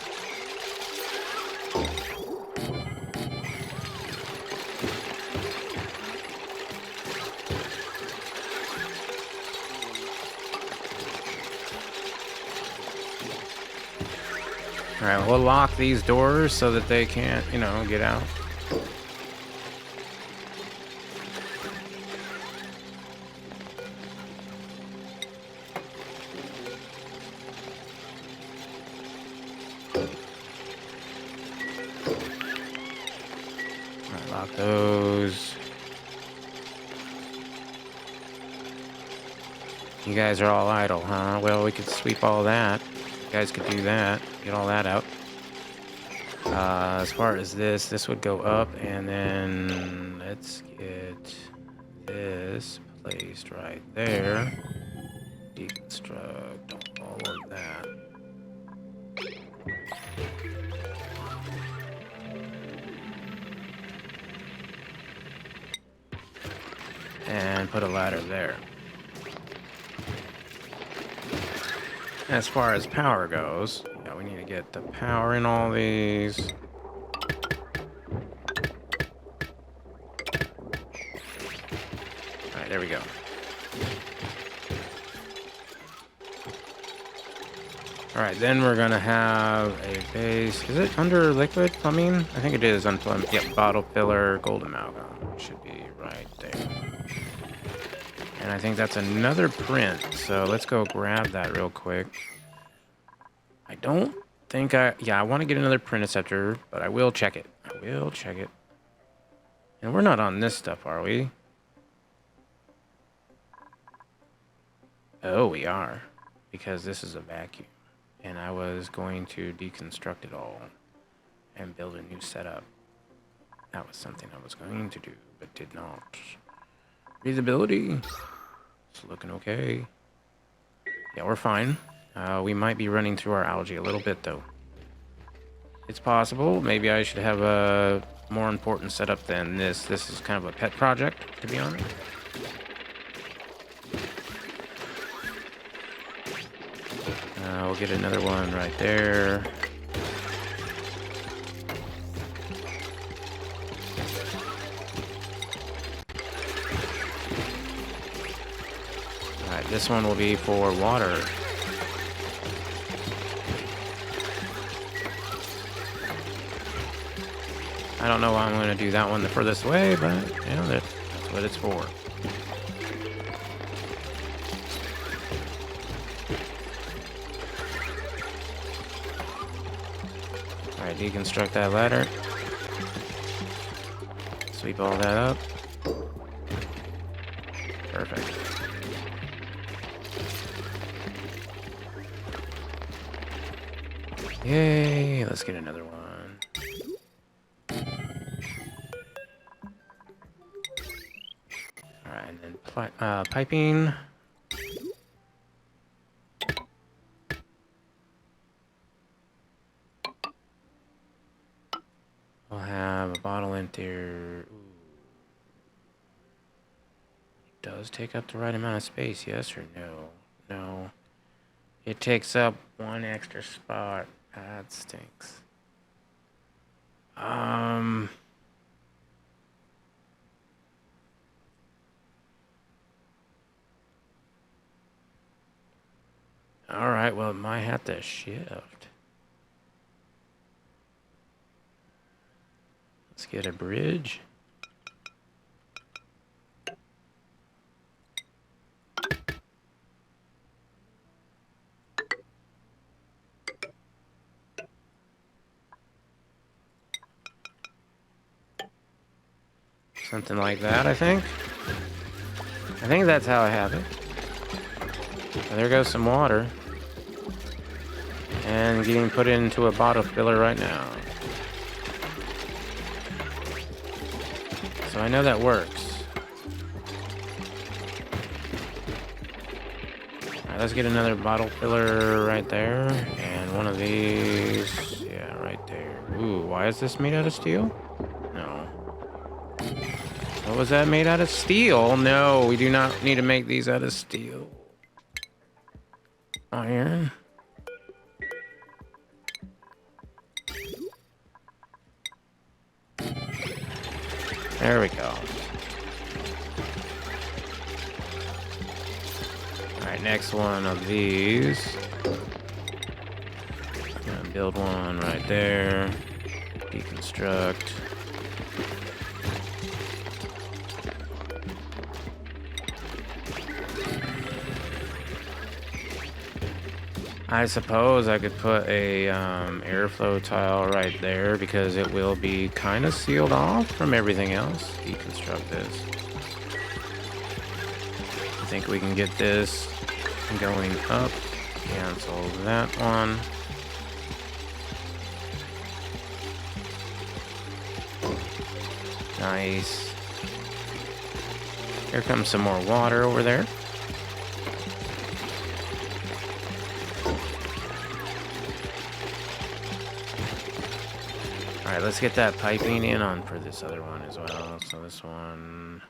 Alright, we'll lock these doors so that they can't, you know, get out. Alright, lock those. You guys are all idle, huh? Well, we could sweep all that. You guys could do that. Get all that out. As far as this would go up, and then let's get this placed right there. Deconstruct all of that. And put a ladder there. As far as power goes, yeah, we need to get the power in all these. Alright, there we go. Alright, then we're gonna have a base. Is it under liquid plumbing? I think it is on plumbing. Yep, bottle filler, gold amalgam. Should be right there. And I think that's another print, so let's go grab that real quick. I don't think yeah, I want to get another print acceptor, but I will check it. I will check it. And we're not on this stuff, are we? Oh, we are. Because this is a vacuum. And I was going to deconstruct it all and build a new setup. That was something I was going to do, but did not. Readability. It's looking okay. Yeah, we're fine. We might be running through our algae a little bit, though. It's possible. Maybe I should have a more important setup than this. This is kind of a pet project, to be honest. We'll get another one right there. Alright, this one will be for water. I don't know why I'm going to do that one the furthest way, but, you know, that's what it's for. Alright, deconstruct that ladder. Sweep all that up. Perfect. Yay, let's get another one. Alright, and then piping. We'll have a bottle in there. Ooh. It does take up the right amount of space, yes or no? No. It takes up one extra spot. That stinks. Alright, well, it might have to shift. Let's get a bridge. Something like that, I think. I think that's how I have it. Well, there goes some water. And getting put into a bottle filler right now. So I know that works. Alright, let's get another bottle filler right there. And one of these. Yeah, right there. Ooh, why is this made out of steel? No. What was that made out of steel? No, we do not need to make these out of steel. Iron. There we go. Alright, next one of these. Gonna build one right there. Deconstruct. I suppose I could put a airflow tile right there because it will be kind of sealed off from everything else. Deconstruct this. I think we can get this going up. Cancel that one. Nice. Here comes some more water over there. Alright, let's get that piping in on for this other one as well. So this one,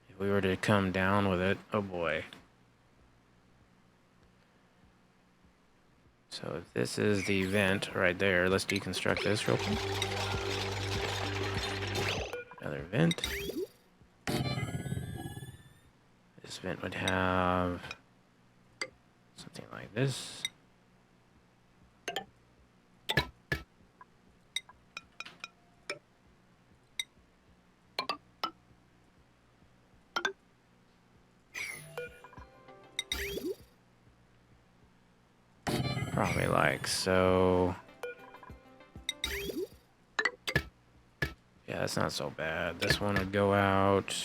if we were to come down with it, oh boy. So if this is the vent right there, let's deconstruct this real quick. Another vent. This vent would have something like this. Probably like so. Yeah, that's not so bad. This one would go out.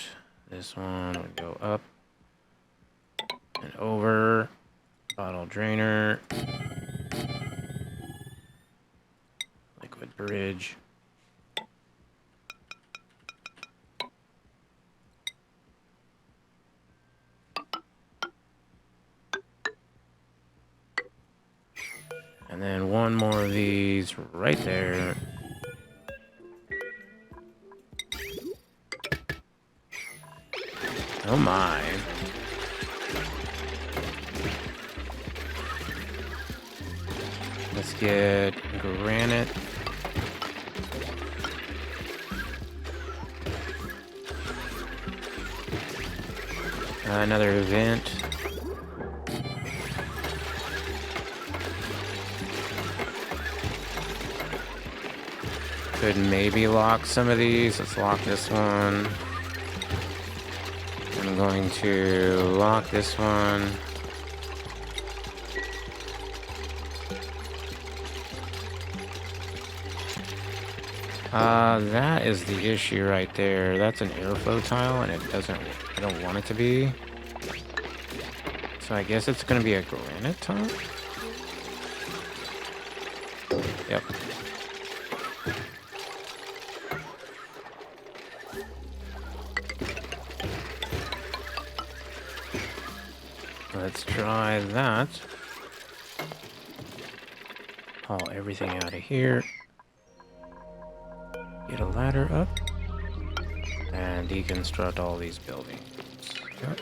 This one would go up and over. Bottle drainer. Liquid bridge. And then one more of these right there. Oh my. Let's get granite. Another vent. Could maybe lock some of these. Let's lock this one. I'm going to lock this one. That is the issue right there. That's an airflow tile, and I don't want it to be. So I guess it's gonna be a granite tile? Yep. Let's try that. Haul everything out of here. Get a ladder up. And deconstruct all these buildings. Yep.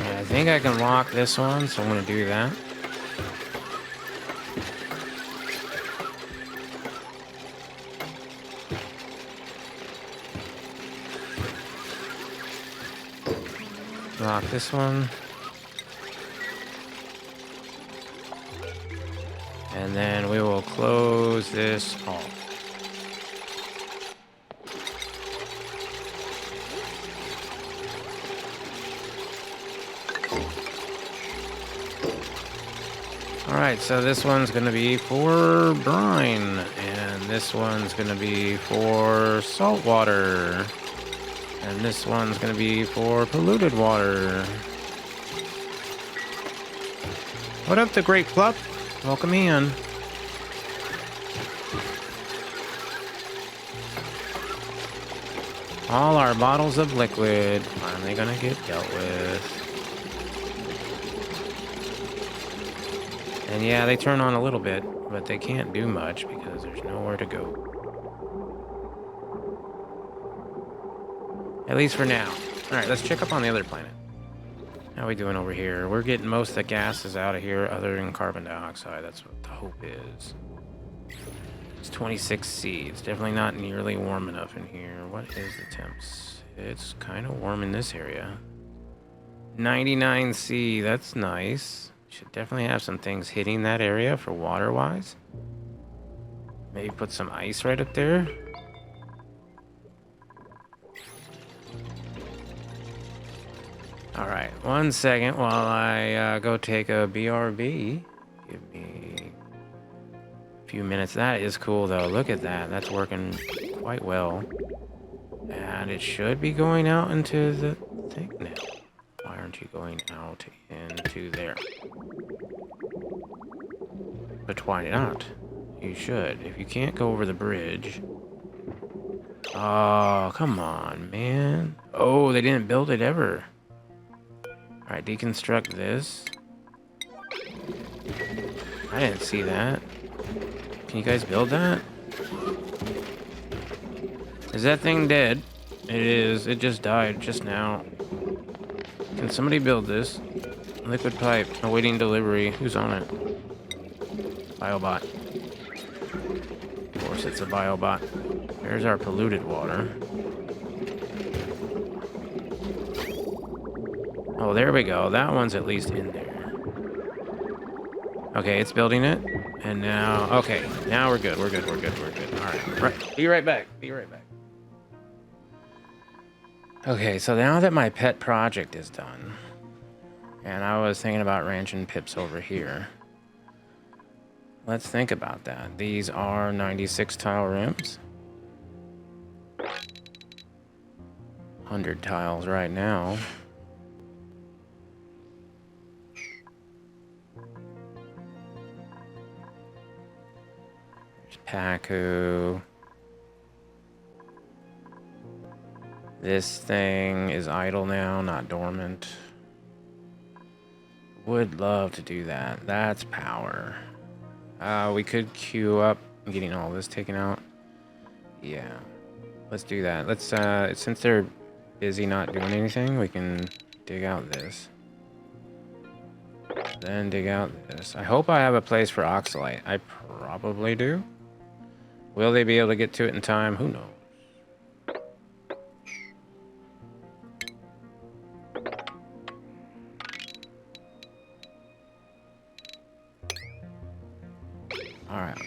I think I can lock this one, so I'm going to do that. Lock this one. And then we will close this off. Alright, so this one's going to be for brine, and this one's going to be for salt water, and this one's going to be for polluted water. What up, the Great Plup? Welcome in. All our bottles of liquid finally going to get dealt with. And yeah, they turn on a little bit, but they can't do much because there's nowhere to go. At least for now. Alright, let's check up on the other planet. How are we doing over here? We're getting most of the gases out of here other than carbon dioxide. That's what the hope is. It's 26C. It's definitely not nearly warm enough in here. What is the temps? It's kind of warm in this area. 99C. That's nice. Should definitely have some things hitting that area for water-wise. Maybe put some ice right up there. Alright, 1 second while I go take a BRB. Give me a few minutes. That is cool, though. Look at that. That's working quite well. And it should be going out into the thing now. Wire aren't you going out into there? But why not? You should. If you can't go over the bridge... Oh, come on, man. Oh, they didn't build it ever. Alright, deconstruct this. I didn't see that. Can you guys build that? Is that thing dead? It is. It just died just now. Can somebody build this? Liquid pipe. Awaiting delivery. Who's on it? Biobot. Of course it's a biobot. There's our polluted water. Oh, there we go. That one's at least in there. Okay, it's building it. And now... Okay, now we're good. We're good. We're good. We're good. Alright. Right. Be right back. Be right back. Okay, so now that my pet project is done, and I was thinking about ranching pips over here, let's think about that. These are 96 tile rims. 100 tiles right now. There's Paku. This thing is idle now, not dormant. Would love to do that. That's power. We could queue up getting all this taken out. Yeah. Let's do that. Let's, since they're busy not doing anything, we can dig out this. Then dig out this. I hope I have a place for oxalite. I probably do. Will they be able to get to it in time? Who knows? Alright.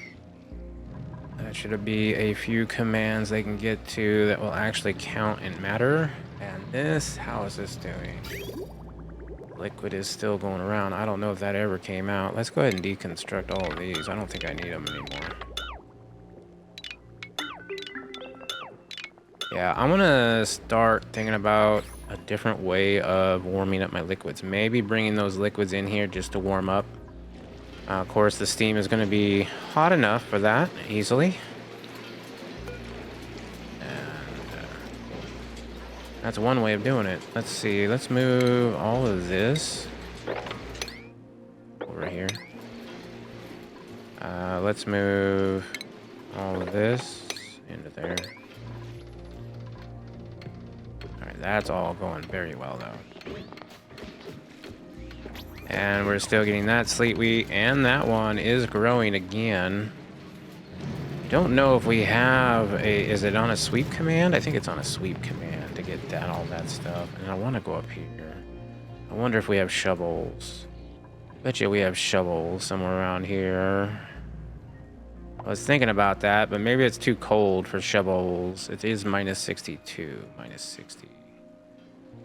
That should be a few commands they can get to that will actually count and matter. And this, how is this doing? Liquid is still going around. I don't know if that ever came out. Let's go ahead and deconstruct all of these. I don't think I need them anymore. Yeah, I'm gonna start thinking about a different way of warming up my liquids. Maybe bringing those liquids in here just to warm up. Of course, the steam is going to be hot enough for that, easily. And that's one way of doing it. Let's see. Let's move all of this over here. Let's move all of this into there. Alright, that's all going very well, though. And we're still getting that sleet wheat, and that one is growing again. Don't know if we have a... Is it on a sweep command? I think it's on a sweep command to get that, all that stuff. And I want to go up here. I wonder if we have shovels. Bet you we have shovels somewhere around here. I was thinking about that, but maybe it's too cold for shovels. It is minus 62. Minus 60.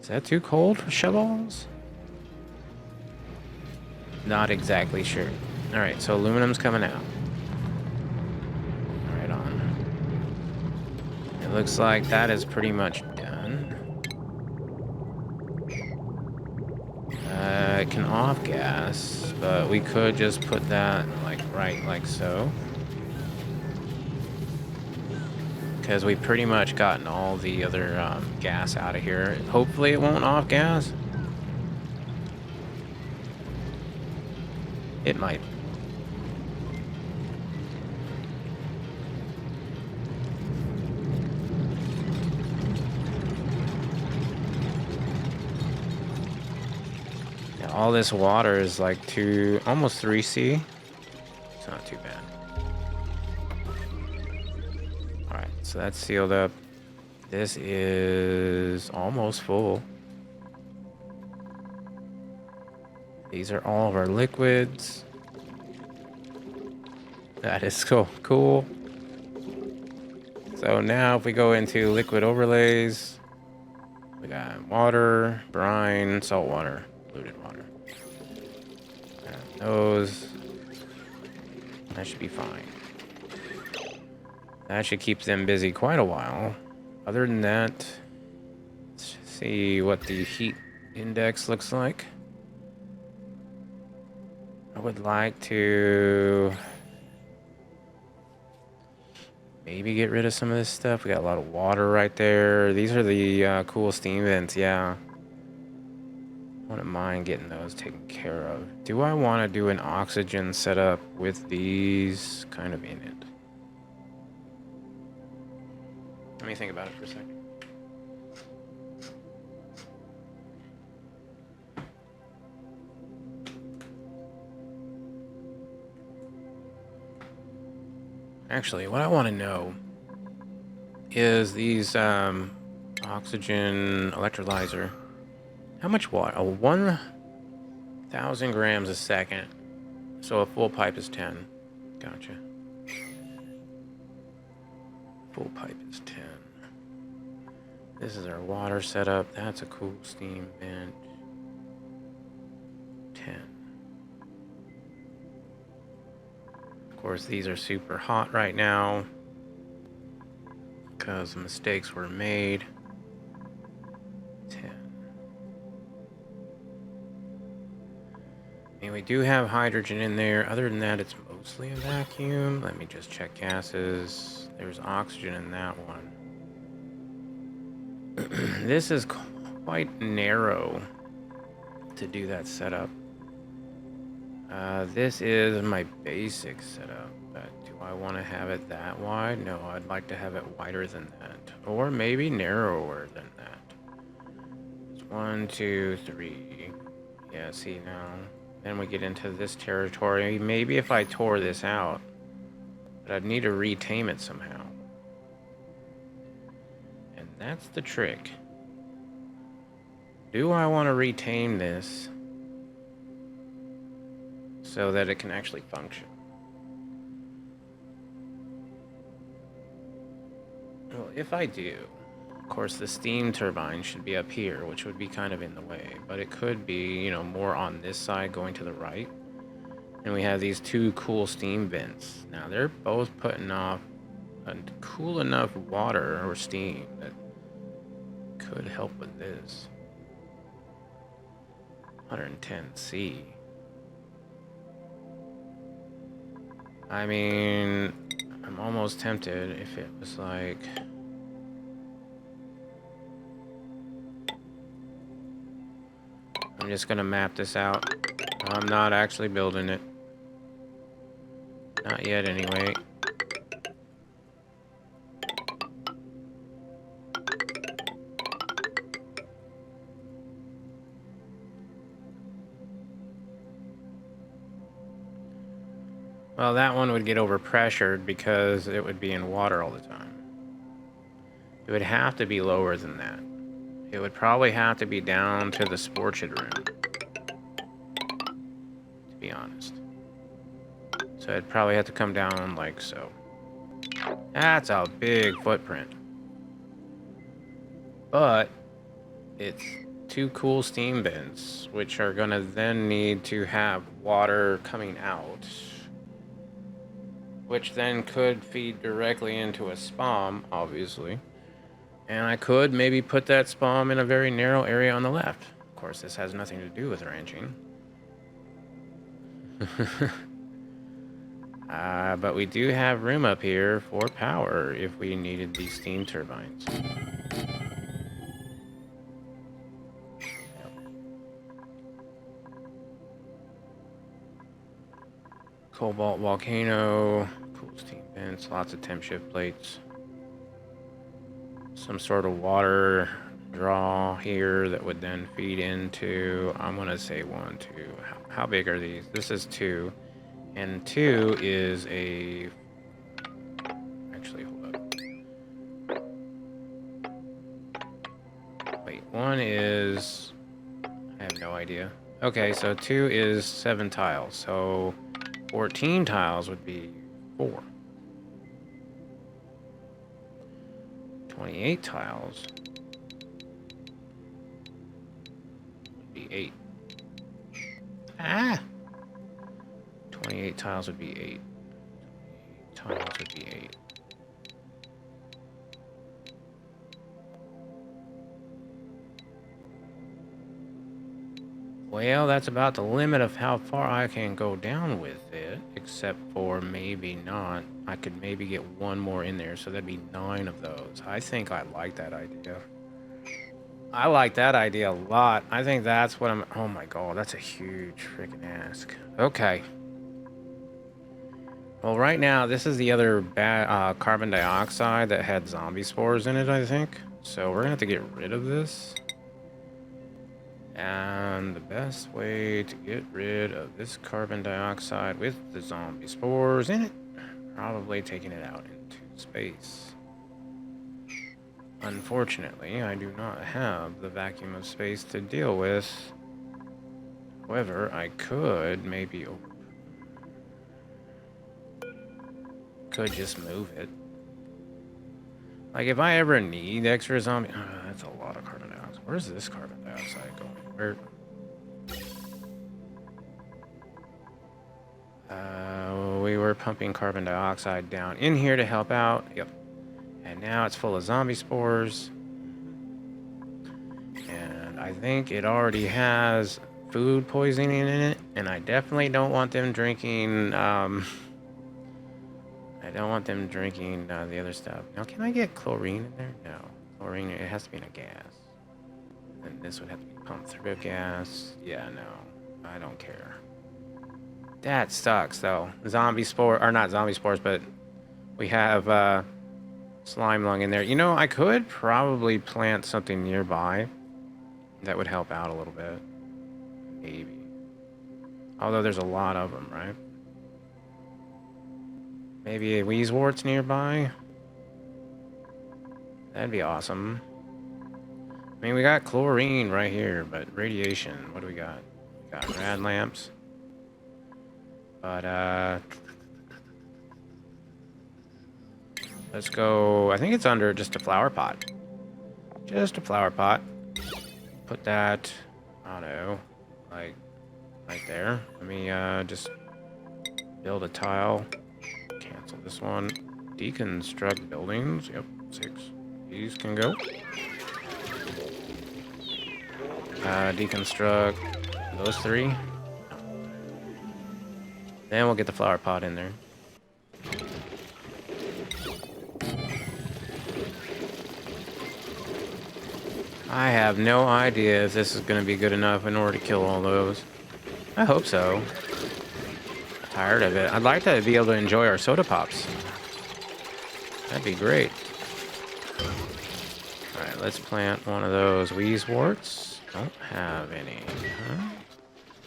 Is that too cold for shovels? Not exactly sure. Alright, so aluminum's coming out. Right on. It looks like that is pretty much done. It can off gas, but we could just put that right like so. Because we've pretty much gotten all the other gas out of here. Hopefully it won't off gas. It might. Yeah, all this water is like almost 3C. It's not too bad. Alright, so that's sealed up. This is almost full. These are all of our liquids. That is so cool. So now if we go into liquid overlays, we got water, brine, salt water, polluted water. And those, that should be fine. That should keep them busy quite a while. Other than that, let's see what the heat index looks like. I would like to maybe get rid of some of this stuff. We got a lot of water right there. These are the cool steam vents, yeah. Wouldn't mind getting those taken care of. Do I want to do an oxygen setup with these kind of in it? Let me think about it for a second. Actually, what I want to know is these oxygen electrolyzer. How much water? Oh, 1,000 grams a second. So a full pipe is 10. Gotcha. Full pipe is 10. This is our water setup. That's a cool steam vent. 10. Of course, these are super hot right now because mistakes were made. 10. And we do have hydrogen in there. Other than that, it's mostly a vacuum. Let me just check gases. There's oxygen in that one. This is quite narrow to do that setup. This is my basic setup, but do I want to have it that wide? No, I'd like to have it wider than that, or maybe narrower than that. It's 1, 2, 3. Yeah, see now. Then we get into this territory. Maybe if I tore this out, but I'd need to retame it somehow. And that's the trick. Do I want to retame this so that it can actually function? Well, if I do, of course the steam turbine should be up here, which would be kind of in the way, but it could be, you know, more on this side going to the right. And we have these two cool steam vents. Now they're both putting off a cool enough water or steam that could help with this. 110C. I mean, I'm almost tempted if it was like... I'm just gonna map this out. I'm not actually building it. Not yet, anyway. Well, that one would get overpressured because it would be in water all the time. It would have to be lower than that. It would probably have to be down to the sported room, to be honest. So it'd probably have to come down like so. That's a big footprint. But it's two cool steam vents, which are gonna then need to have water coming out, which then could feed directly into a spom, obviously. And I could maybe put that spom in a very narrow area on the left. Of course, this has nothing to do with ranching. But we do have room up here for power if we needed these steam turbines. Cobalt volcano, cool steam vents, lots of temp shift plates. Some sort of water draw here that would then feed into, I'm gonna say 1, 2. How big are these? This is 2, and 2 is a, actually hold up. Wait, 1 is, I have no idea. Okay, so 2 is 7 tiles, so 14 tiles would be 4. 28 tiles would be 8. 28 tiles would be 8. 28 tiles would be 8. Well, that's about the limit of how far I can go down with it, except for maybe not. I could maybe get one more in there, so that'd be 9 of those. I think I like that idea. I like that idea a lot. I think that's what I'm... Oh my god, that's a huge freaking ask. Okay. Well, right now, this is the other carbon dioxide that had zombie spores in it, I think. So we're gonna have to get rid of this. And the best way to get rid of this carbon dioxide with the zombie spores in it, probably taking it out into space. Unfortunately, I do not have the vacuum of space to deal with. However, I could maybe could just move it. Like if I ever need extra zombie, that's a lot of carbon dioxide. Where's this carbon dioxide going? Where? We were pumping carbon dioxide down in here to help out. Yep. And now it's full of zombie spores. And I think it already has food poisoning in it. And I definitely don't want them drinking... I don't want them drinking the other stuff. Now, can I get chlorine in there? No. Chlorine, it has to be in a gas. And this would have to be pumped through a gas. Yeah, no. I don't care. That sucks, though. Zombie spore... Or not zombie spores, but... We have slime lung in there. You know, I could probably plant something nearby. That would help out a little bit. Maybe. Although there's a lot of them, right? Maybe a Weezeworts nearby. That'd be awesome. I mean, we got chlorine right here, but radiation, what do we got? We got rad lamps. But, let's go... I think it's under just a flower pot. Just a flower pot. Put that... I don't know. Like, right there. Let me, just... build a tile. Cancel this one. Deconstruct buildings. Yep, 6. These can go. Deconstruct those 3. Then we'll get the flower pot in there. I have no idea if this is going to be good enough in order to kill all those. I hope so. Tired of it. I'd like to be able to enjoy our soda pops. That'd be great. Alright, let's plant one of those Weezeworts. Don't have any, huh?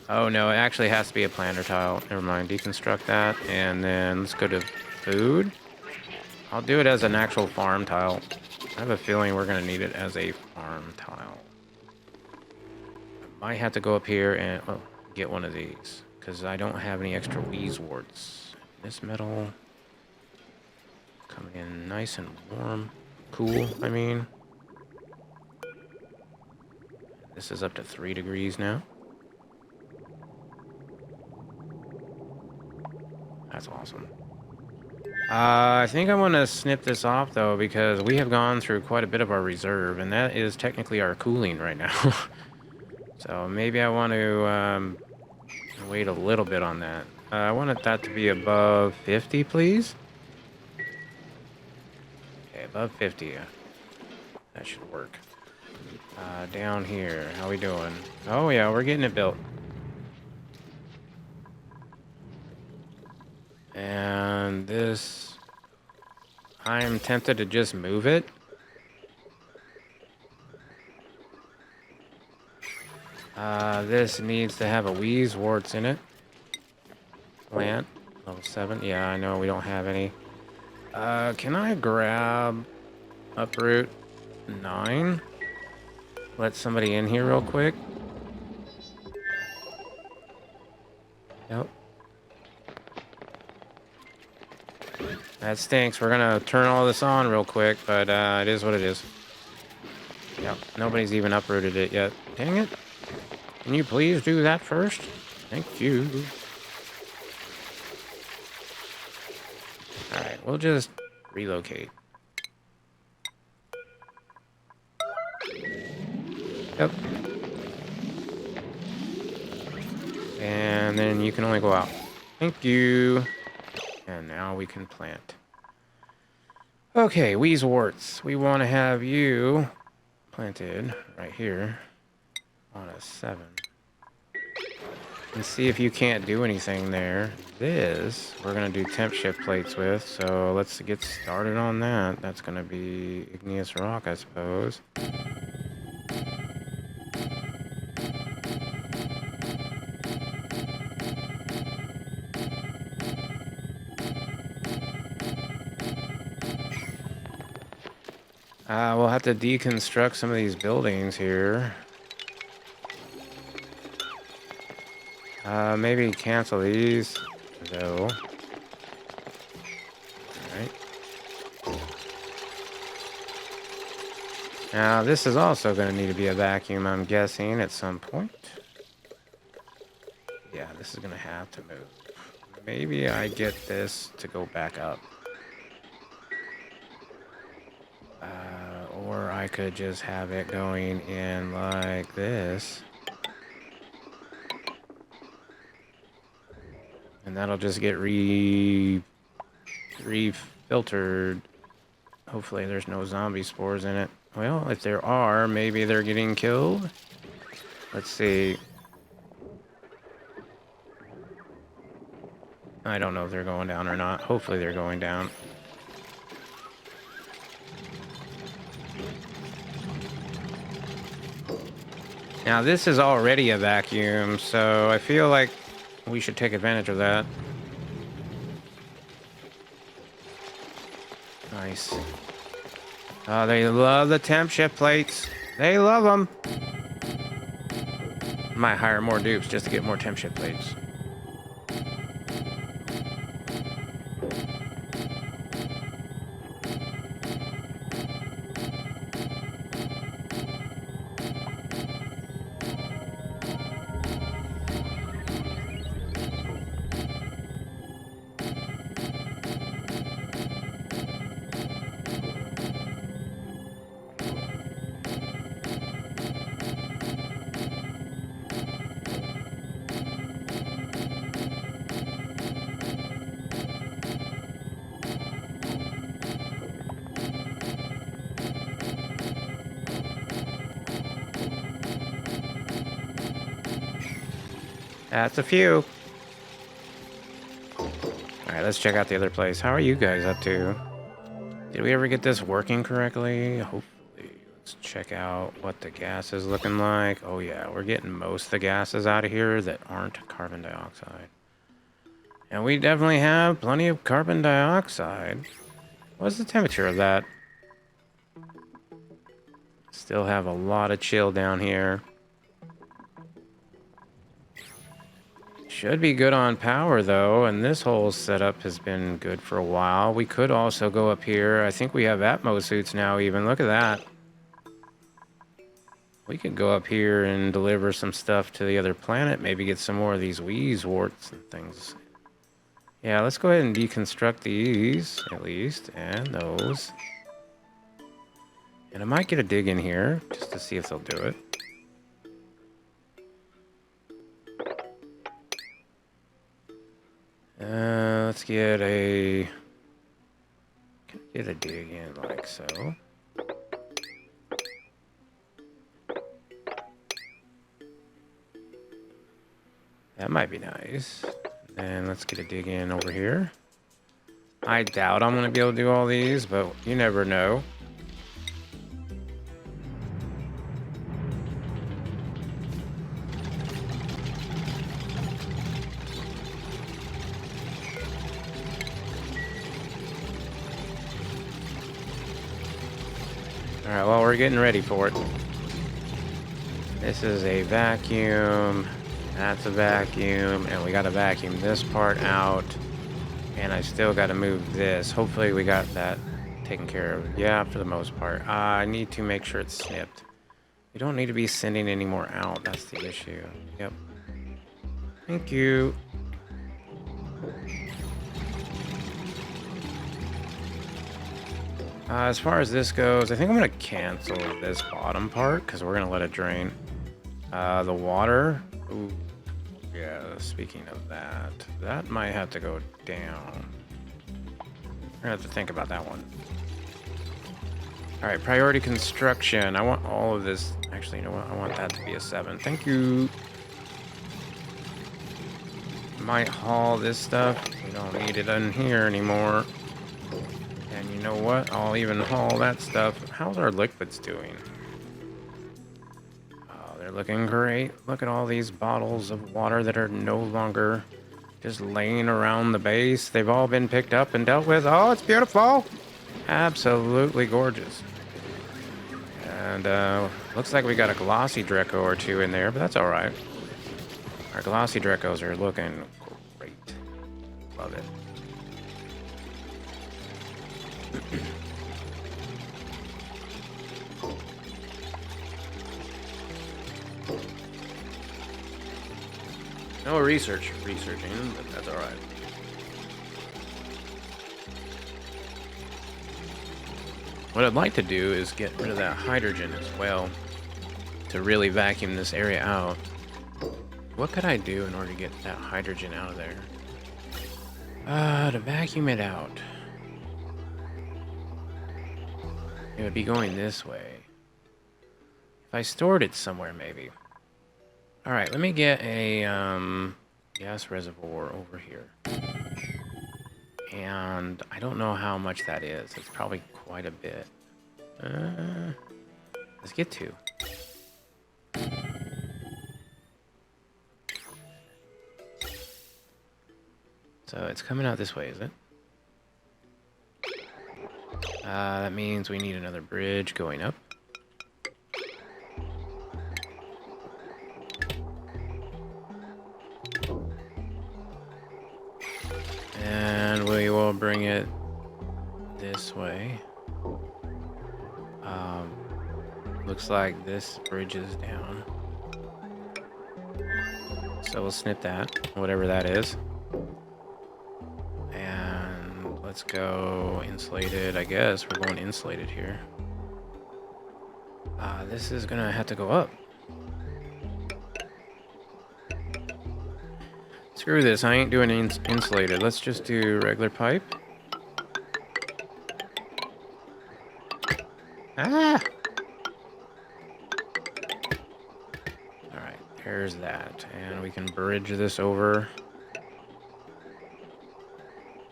Oh no, it actually has to be a planter tile. Never mind, deconstruct that. And then let's go to food. I'll do it as an actual farm tile. I have a feeling we're going to need it as a farm tile. I might have to go up here and get one of these. Because I don't have any extra Weezeworts. This metal... coming in nice and warm. Cool, I mean. This is up to 3 degrees now. That's awesome. I think I want to snip this off, though, because we have gone through quite a bit of our reserve, and that is technically our cooling right now. So maybe I want to wait a little bit on that. I wanted that to be above 50, please. Okay, above 50. That should work. Down here, how we doing? Oh yeah, we're getting it built. And this... I'm tempted to just move it. This needs to have a Weezeworts in it. Plant. Level 7. Yeah, I know we don't have any. Can I grab uproot 9? Let somebody in here real quick. Yep. That stinks. We're gonna turn all this on real quick, but it is what it is. Yep. Nobody's even uprooted it yet. Dang it. Can you please do that first? Thank you. Alright, we'll just relocate. Yep. And then you can only go out. Thank you. And now we can plant. Okay, Weezeworts. We want to have you planted right here on a 7. And see if you can't do anything there. This, we're going to do temp shift plates with, so let's get started on that. That's going to be igneous rock, I suppose. We'll have to deconstruct some of these buildings here. Maybe cancel these, though. Alright. Now, this is also going to need to be a vacuum, I'm guessing, at some point. Yeah, this is going to have to move. Maybe I get this to go back up. Or I could just have it going in like this. And that'll just get re-filtered. Hopefully there's no zombie spores in it. Well, if there are, maybe they're getting killed. Let's see. I don't know if they're going down or not. Hopefully they're going down. Now this is already a vacuum, so I feel like we should take advantage of that. Nice. Oh, they love the temp shift plates. They love them. Might hire more dupes just to get more temp shift plates. That's a few. Alright, let's check out the other place. How are you guys up to? Did we ever get this working correctly? Hopefully. Let's check out what the gas is looking like. Oh yeah, we're getting most of the gases out of here that aren't carbon dioxide. And we definitely have plenty of carbon dioxide. What's the temperature of that? Still have a lot of chill down here. Should be good on power though, and this whole setup has been good for a while. We could also go up here. I think we have Atmo suits now even. Look at that. We could go up here and deliver some stuff to the other planet. Maybe get some more of these Weezeworts and things. Yeah, let's go ahead and deconstruct these at least, and those. And I might get a dig in here just to see if they'll do it. Let's get a dig in like so. That might be nice. And let's get a dig in over here. I doubt I'm gonna be able to do all these, but you never know. Alright, well, we're getting ready for it. This is a vacuum. That's a vacuum. And we got to vacuum this part out. And I still got to move this. Hopefully we got that taken care of. Yeah, for the most part. I need to make sure it's snipped. You don't need to be sending any more out. That's the issue. Yep. Thank you. As far as this goes, I think I'm going to cancel this bottom part because we're going to let it drain. The water. Ooh. Yeah, speaking of that, that might have to go down. I have to think about that one. All right, priority construction. I want all of this. Actually, you know what? I want that to be a 7. Thank you. Might haul this stuff. We don't need it in here anymore. And you know what? I'll even haul that stuff. How's our liquids doing? Oh, they're looking great. Look at all these bottles of water that are no longer just laying around the base. They've all been picked up and dealt with. Oh, it's beautiful. Absolutely gorgeous. And looks like we got a glossy Dreco or 2 in there, but that's all right. Our glossy Drecos are looking great. Love it. No researching, but that's all right. What I'd like to do is get rid of that hydrogen as well to really vacuum this area out. What could I do in order to get that hydrogen out of there? To vacuum it out. It would be going this way. If I stored it somewhere, maybe. All right, let me get a gas reservoir over here. And I don't know how much that is. It's probably quite a bit. Let's get 2. So it's coming out this way, is it? That means we need another bridge going up. And we will bring it this way. Looks like this bridge is down. So we'll snip that, whatever that is. And let's go insulated, I guess. We're going insulated here. This is gonna have to go up. Screw this, I ain't doing insulated. Let's just do regular pipe. Ah! Alright, there's that. And we can bridge this over.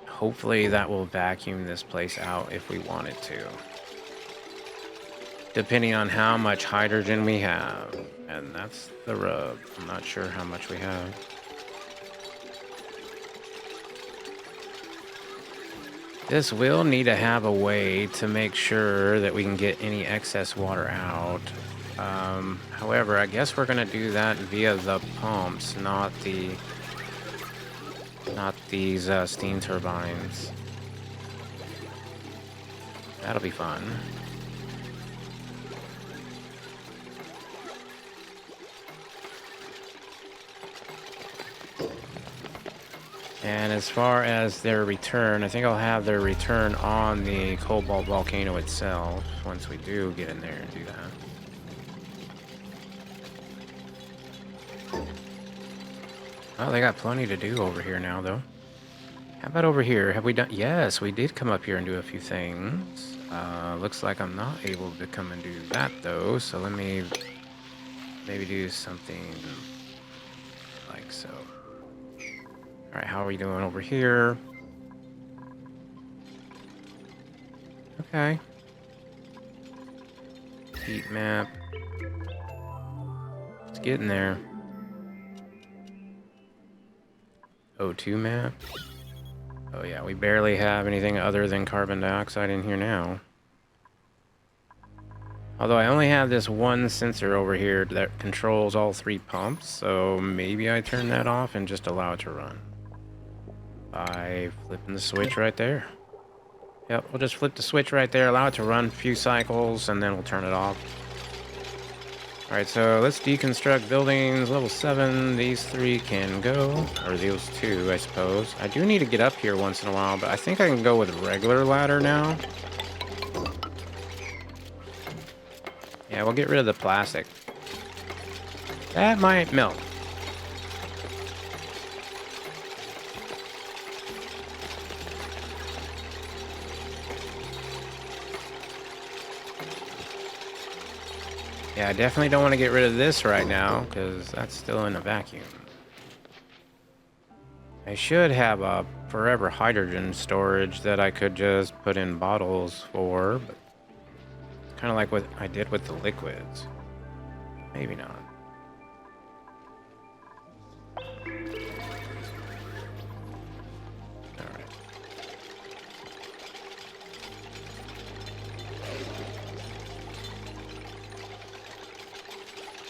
Hopefully that will vacuum this place out if we want it to. Depending on how much hydrogen we have. And that's the rub. I'm not sure how much we have. This will need to have a way to make sure that we can get any excess water out. However, I guess we're going to do that via the pumps, not these steam turbines. That'll be fun. And as far as their return, I think I'll have their return on the Cobalt Volcano itself once we do get in there and do that. Well, they got plenty to do over here now, though. How about over here? Have we done? Yes, we did come up here and do a few things. Looks like I'm not able to come and do that, though. So let me maybe do something like so. All right, how are we doing over here? Okay. Heat map. It's getting there. O2 map. Oh yeah, we barely have anything other than carbon dioxide in here now. Although I only have this one sensor over here that controls all 3 pumps, so maybe I turn that off and just allow it to run. By flipping the switch right there. Yep, we'll just flip the switch right there, allow it to run a few cycles, and then we'll turn it off. Alright, so let's deconstruct buildings. Level 7, these 3 can go. Or those 2, I suppose. I do need to get up here once in a while, but I think I can go with regular ladder now. Yeah, we'll get rid of the plastic. That might melt. Yeah, I definitely don't want to get rid of this right now, because that's still in a vacuum. I should have a forever hydrogen storage that I could just put in bottles for, but it's kind of like what I did with the liquids. Maybe not.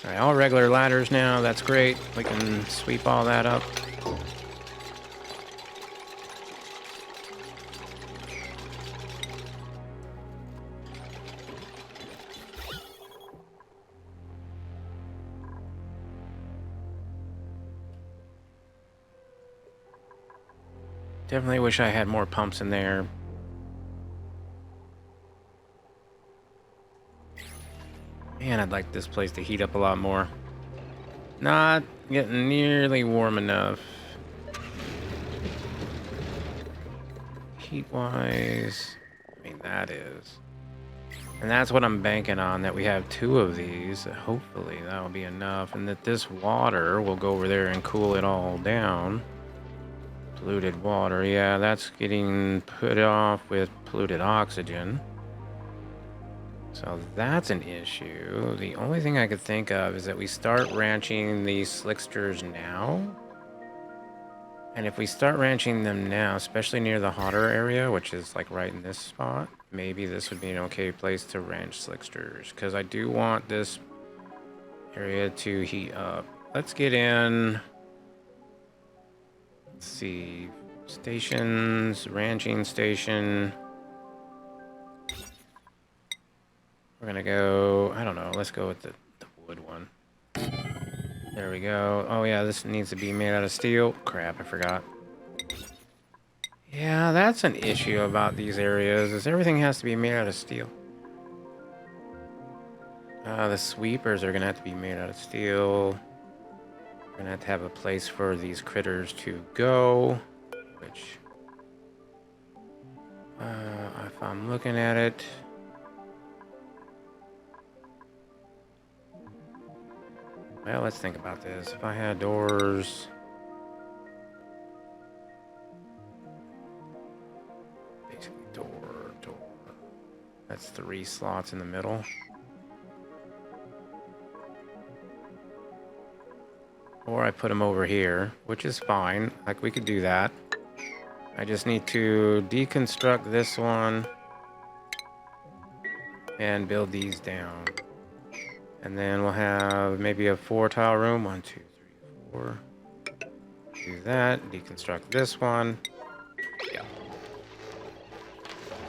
Alright, all regular ladders now. That's great. We can sweep all that up. Definitely wish I had more pumps in there. Man, I'd like this place to heat up a lot more. Not getting nearly warm enough. Heat-wise, I mean, that is. And that's what I'm banking on, that we have 2 of these. Hopefully that will be enough, and that this water will go over there and cool it all down. Polluted water, yeah, that's getting put off with polluted oxygen. So that's an issue. The only thing I could think of is that we start ranching these slicksters now. And if we start ranching them now, especially near the hotter area, which is like right in this spot, maybe this would be an okay place to ranch slicksters, because I do want this area to heat up. Let's get in. Let's see. Stations, ranching station. We're gonna go, I don't know, let's go with the wood one. There we go. Oh yeah, this needs to be made out of steel. Crap, I forgot. Yeah, that's an issue about these areas, is everything has to be made out of steel. The sweepers are gonna have to be made out of steel. We're gonna have a place for these critters to go, which, if I'm looking at it, well, let's think about this. If I had doors, basically door. That's 3 slots in the middle. Or I put them over here, which is fine. Like, we could do that. I just need to deconstruct this one and build these down. And then we'll have maybe a 4-tile room. 1, 2, 3, 4. Do that. Deconstruct this one. Yeah.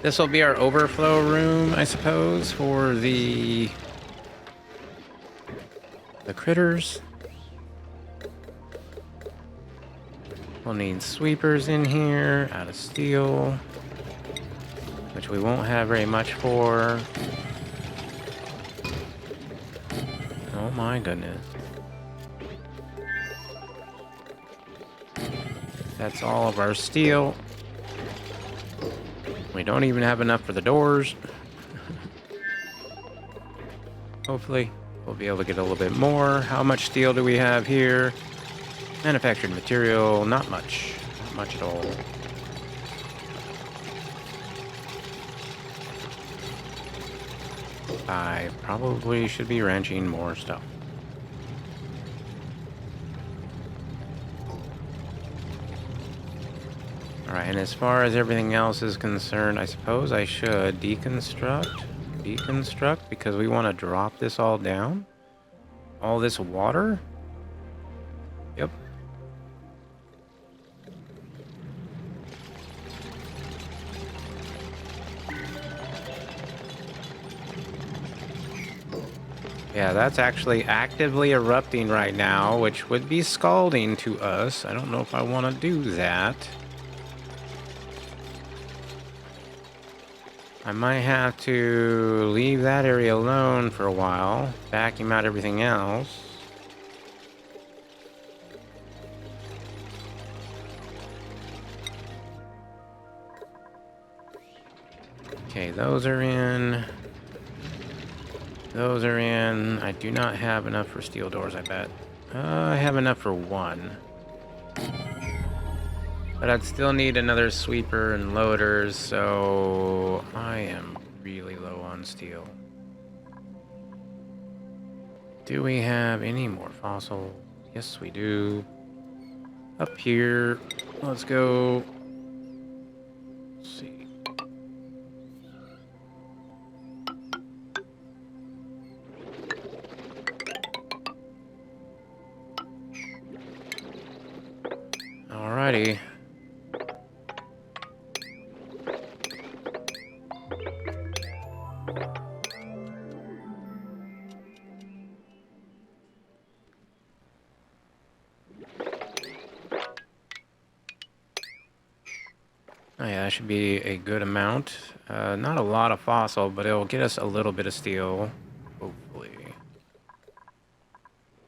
This will be our overflow room, I suppose, for the critters. We'll need sweepers in here out of steel, which we won't have very much for. Oh my goodness. That's all of our steel. We don't even have enough for the doors. Hopefully, we'll be able to get a little bit more. How much steel do we have here? Manufactured material, not much. Not much at all. I probably should be ranching more stuff. Alright, and as far as everything else is concerned, I suppose I should deconstruct, because we want to drop this all down. All this water? Yep. Yeah, that's actually actively erupting right now, which would be scalding to us. I don't know if I want to do that. I might have to leave that area alone for a while, vacuum out everything else. Okay, those are in. Those are in. I do not have enough for steel doors, I bet. I have enough for one. But I'd still need another sweeper and loaders, so I am really low on steel. Do we have any more fossil? Yes, we do. Up here, let's go. Let's see. Alrighty. Oh yeah, that should be a good amount. Not a lot of fossil, but it'll get us a little bit of steel, hopefully.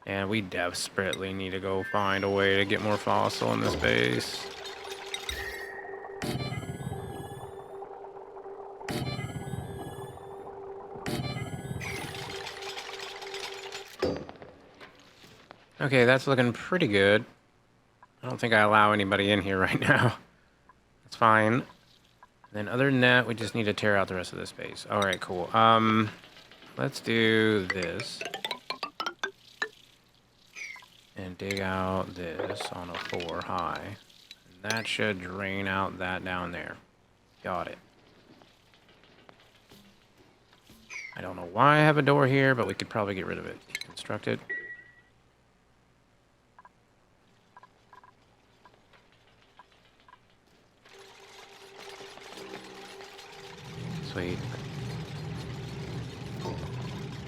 And we desperately need to go find a way to get more fossil in this base. Okay, that's looking pretty good. I don't think I allow anybody in here right now. That's fine. Then other than that, we just need to tear out the rest of this base. All right, cool. Let's do this. And dig out this on a 4 high. And that should drain out that down there. Got it. I don't know why I have a door here, but we could probably get rid of it. Construct it. Sweet.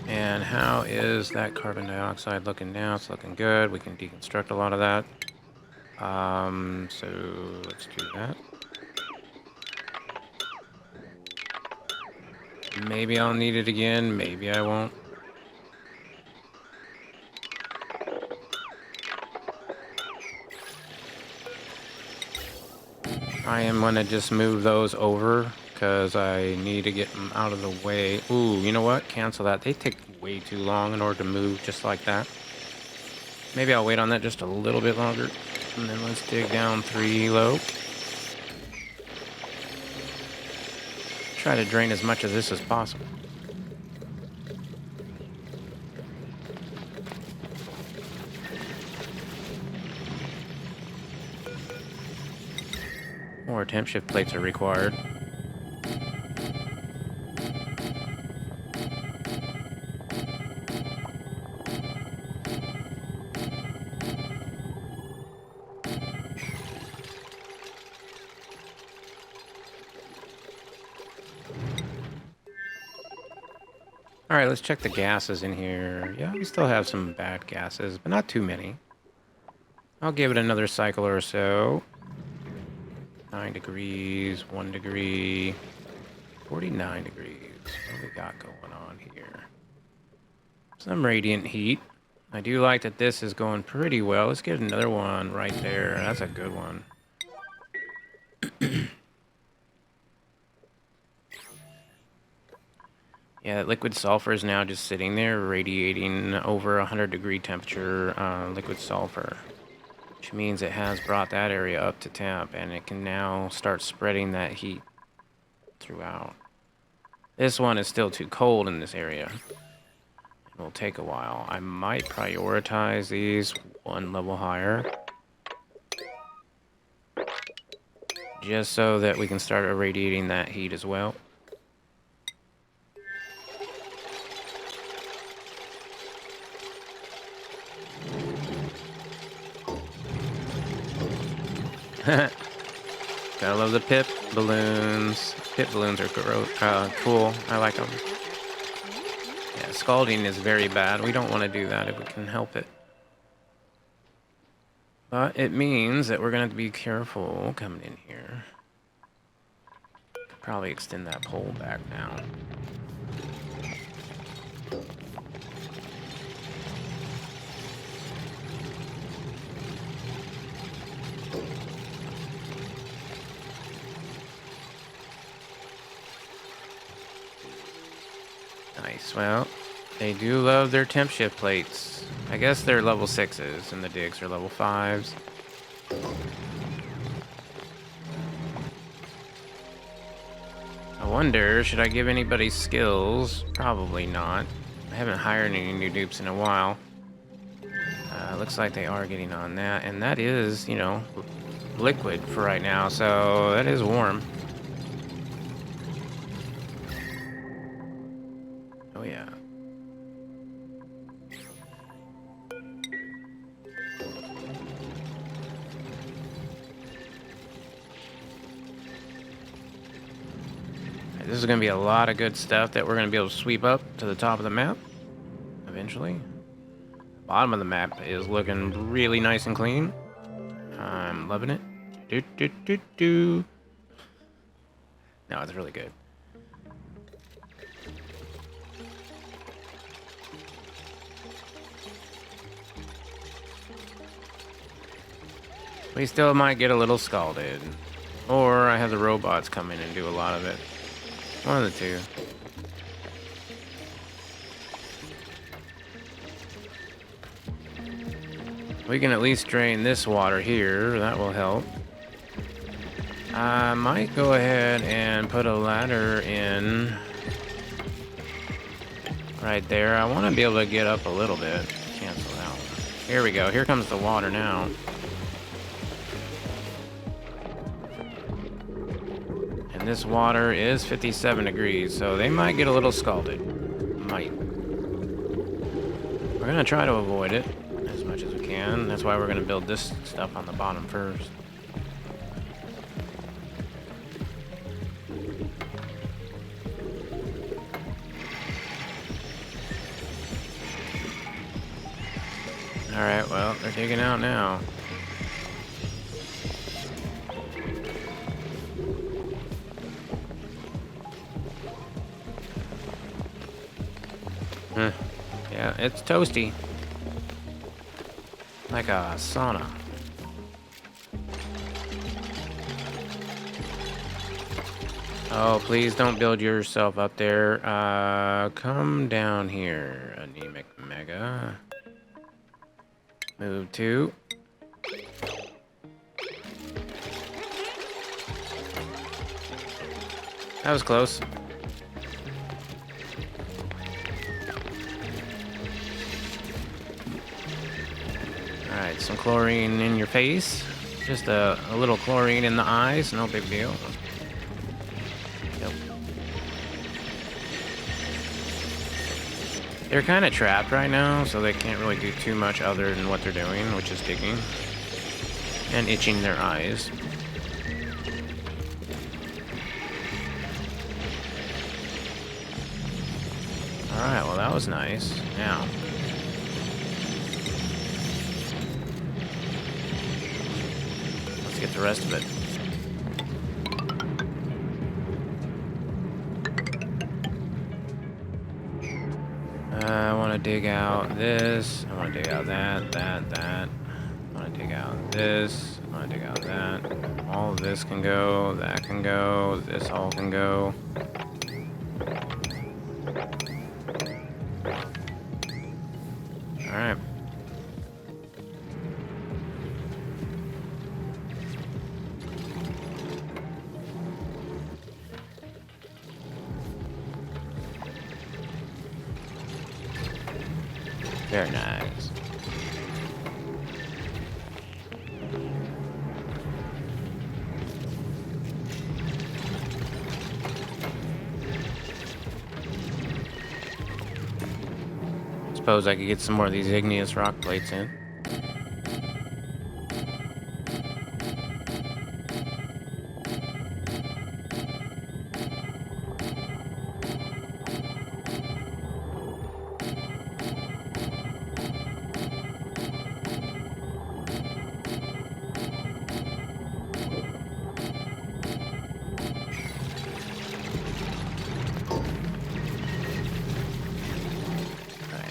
And how is that carbon dioxide looking now? It's looking good. We can deconstruct a lot of that. So let's do that. Maybe I'll need it again. Maybe I won't. I am going to just move those over because I need to get them out of the way. Ooh, you know what? Cancel that. They take way too long in order to move just like that. Maybe I'll wait on that just a little bit longer. And then let's dig down 3 low. Try to drain as much of this as possible. More temp shift plates are required. Alright, let's check the gases in here. Yeah, we still have some bad gases, but not too many. I'll give it another cycle or so. 9 degrees, 1 degree, 49 degrees. What do we got going on here? Some radiant heat. I do like that this is going pretty well. Let's get another one right there. That's a good one. Yeah, that liquid sulfur is now just sitting there radiating over 100-degree temperature liquid sulfur, which means it has brought that area up to temp, and it can now start spreading that heat throughout. This one is still too cold in this area. It will take a while. I might prioritize these 1 level higher, just so that we can start irradiating that heat as well. Gotta love the pip balloons. Pip balloons are cool. I like them. Yeah, scalding is very bad. We don't want to do that if we can help it. But it means that we're going to have to be careful coming in here. Could probably extend that pole back now. Nice. Well, They do love their temp shift plates. I guess they're level 6s and the digs are level 5s. I wonder, should I give anybody skills? Probably not. I haven't hired any new dupes in a while. Looks like they are getting on that, and that is, you know, liquid for right now, so that is warm. Oh yeah. This is going to be a lot of good stuff that we're going to be able to sweep up to the top of the map eventually. Bottom of the map is looking really nice and clean. I'm loving it. No, it's really good. We still might get a little scalded. Or I have the robots come in and do a lot of it. One of the two. We can at least drain this water here. That will help. I might go ahead and put a ladder in right there. I want to be able to get up a little bit. Cancel that one. Here we go. Here comes the water now. And this water is 57 degrees, so they might get a little scalded. Might. We're going to try to avoid it as much as we can. That's why we're going to build this stuff on the bottom first. Alright, well, they're digging out now. Yeah, it's toasty. Like a sauna. Oh, please don't build yourself up there. Come down here, Anemic Mega. Move 2. That was close. Alright, some chlorine in your face. Just a little chlorine in the eyes, no big deal. Nope. They're kind of trapped right now, so they can't really do too much other than what they're doing, which is digging. And itching their eyes. Alright, well that was nice. Now. Let's get the rest of it. I want to dig out this. I want to dig out that. I want to dig out this. I want to dig out that. All of this can go. That can go. This all can go. Alright. Very nice. Suppose I could get some more of these igneous rock plates in.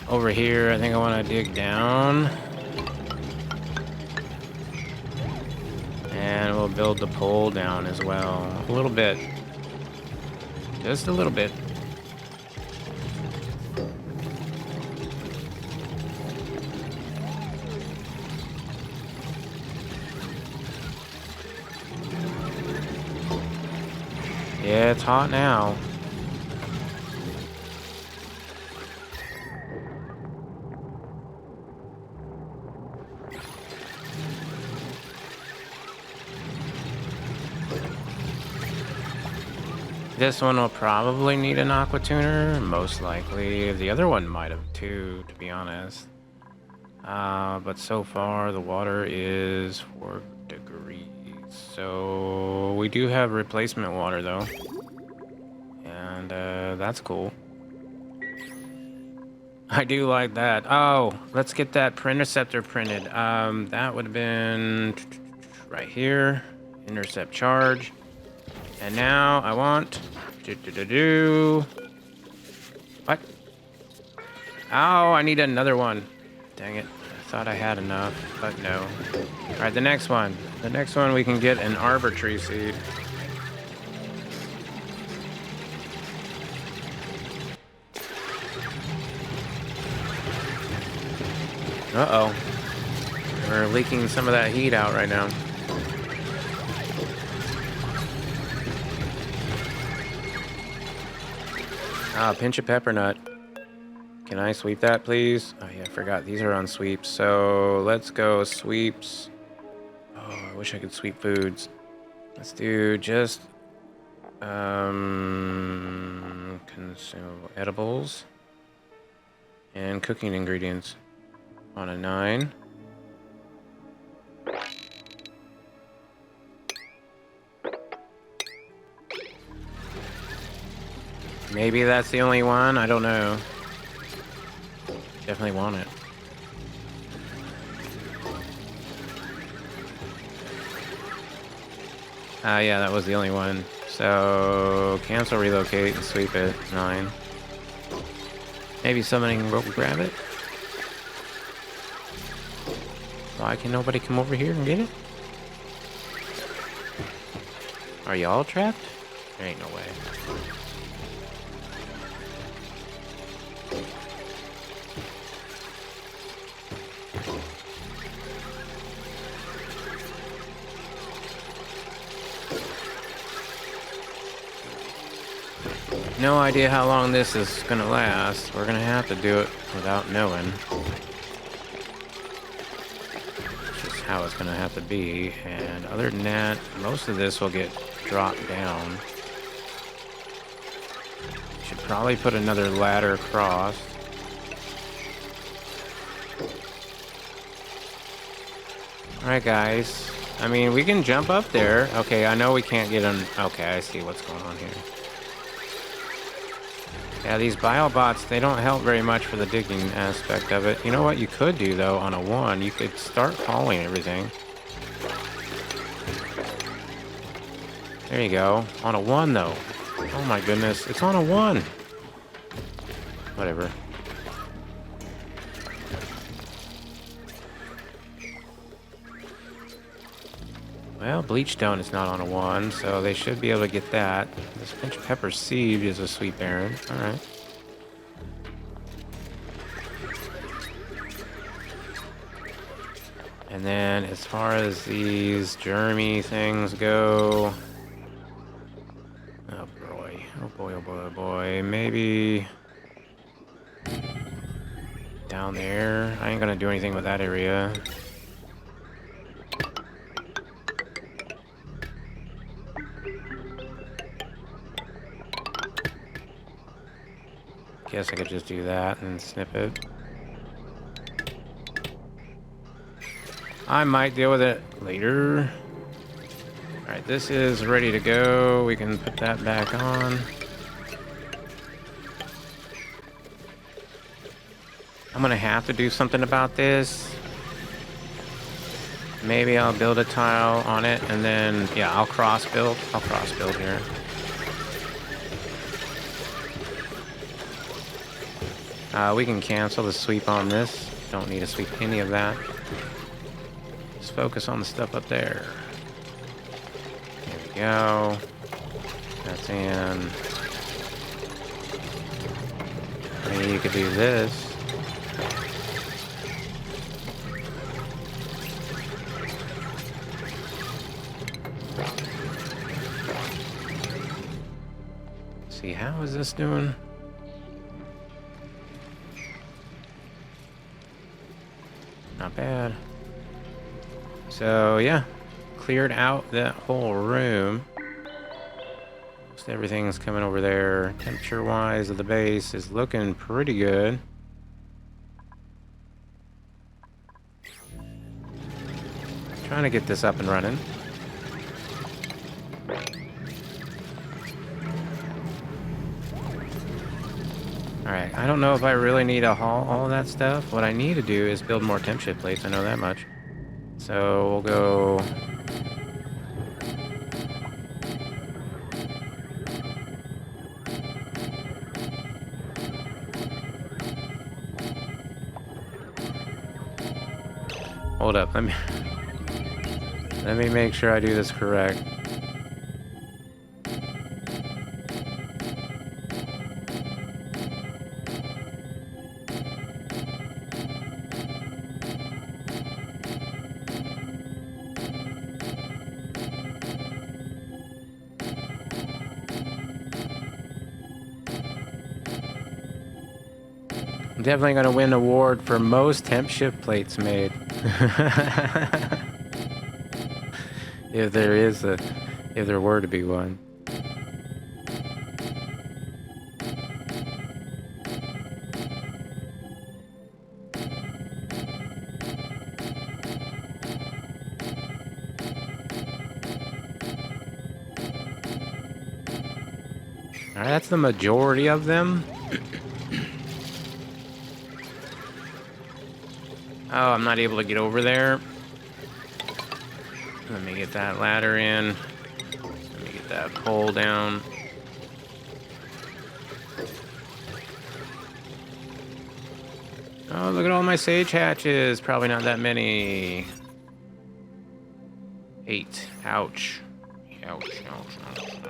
Over here, I think I want to dig down. And we'll build the pole down as well. A little bit. Just a little bit. Yeah, it's hot now. This one will probably need an aqua tuner, most likely. The other one might have too, to be honest. But so far the water is 4 degrees. So we do have replacement water though. And that's cool. I do like that. Oh, let's get that interceptor printed. That would have been right here. Intercept charge. And now I want what? Oh, I need another one. Dang it. I thought I had enough, but no. All right, the next one. The next one we can get an arbor tree seed. Uh-oh. We're leaking some of that heat out right now. Ah, pinch of pepper nut. Can I sweep that, please? Oh, yeah, I forgot. These are on sweeps. So let's go sweeps. Oh, I wish I could sweep foods. Let's do just consumable edibles and cooking ingredients on a 9. Maybe that's the only one. I don't know. Definitely want it. Yeah, that was the only one. So cancel, relocate, and sweep it. 9. Maybe somebody can go grab it. Why can nobody come over here and get it? Are y'all trapped? There ain't no way. No idea how long this is gonna last. We're gonna have to do it without knowing. Just how it's gonna have to be. And other than that, most of this will get dropped down. Should probably put another ladder across. Alright guys. I mean, we can jump up there. Okay, I know we can't get on. Okay, I see what's going on here. Yeah, these biobots, they don't help very much for the digging aspect of it. You know what you could do, though, on a 1? You could start hauling everything. There you go. On a 1, though. Oh my goodness, it's on a 1. Whatever. Well, bleachstone is not on a 1, so they should be able to get that. This pinch of pepper seed is a sweet errand. Alright. And then as far as these germy things go... Oh boy. Oh boy, oh boy, oh boy. Maybe... down there. I ain't gonna do anything with that area. Guess I could just do that and snip it. I might deal with it later. Alright, this is ready to go. We can put that back on. I'm gonna have to do something about this. Maybe I'll build a tile on it and then, yeah, I'll cross build. I'll cross build here. We can cancel the sweep on this. Don't need to sweep any of that. Just focus on the stuff up there. There we go. That's in. I mean, you could do this. see, how is this doing? Not bad. So, yeah. Cleared out that whole room. Most everything's coming over there. Temperature-wise of the base is looking pretty good. Trying to get this up and running. Alright, I don't know if I really need to haul all of that stuff. What I need to do is build more temp shift plates, I know that much. So we'll go... Hold up, let me make sure I do this correct. I'm definitely gonna win an award for most temp shift plates made. If there were to be one. Alright, that's the majority of them. Oh, I'm not able to get over there. Let me get that ladder in. Let me get that pole down. Oh, look at all my sage hatches. Probably not that many. 8. Ouch. Ouch, ouch, ouch, ouch,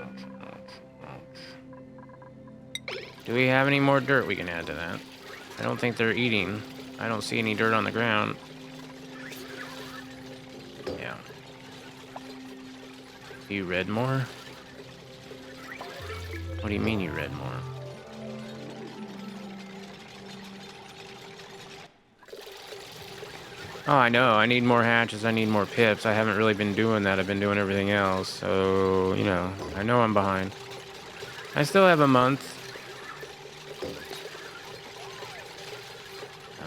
ouch, ouch. Do we have any more dirt we can add to that? I don't think they're eating. I don't see any dirt on the ground. Yeah. You read more? What do you mean you read more? Oh, I know. I need more hatches. I need more pips. I haven't really been doing that. I've been doing everything else. So, you know, I know I'm behind. I still have a month.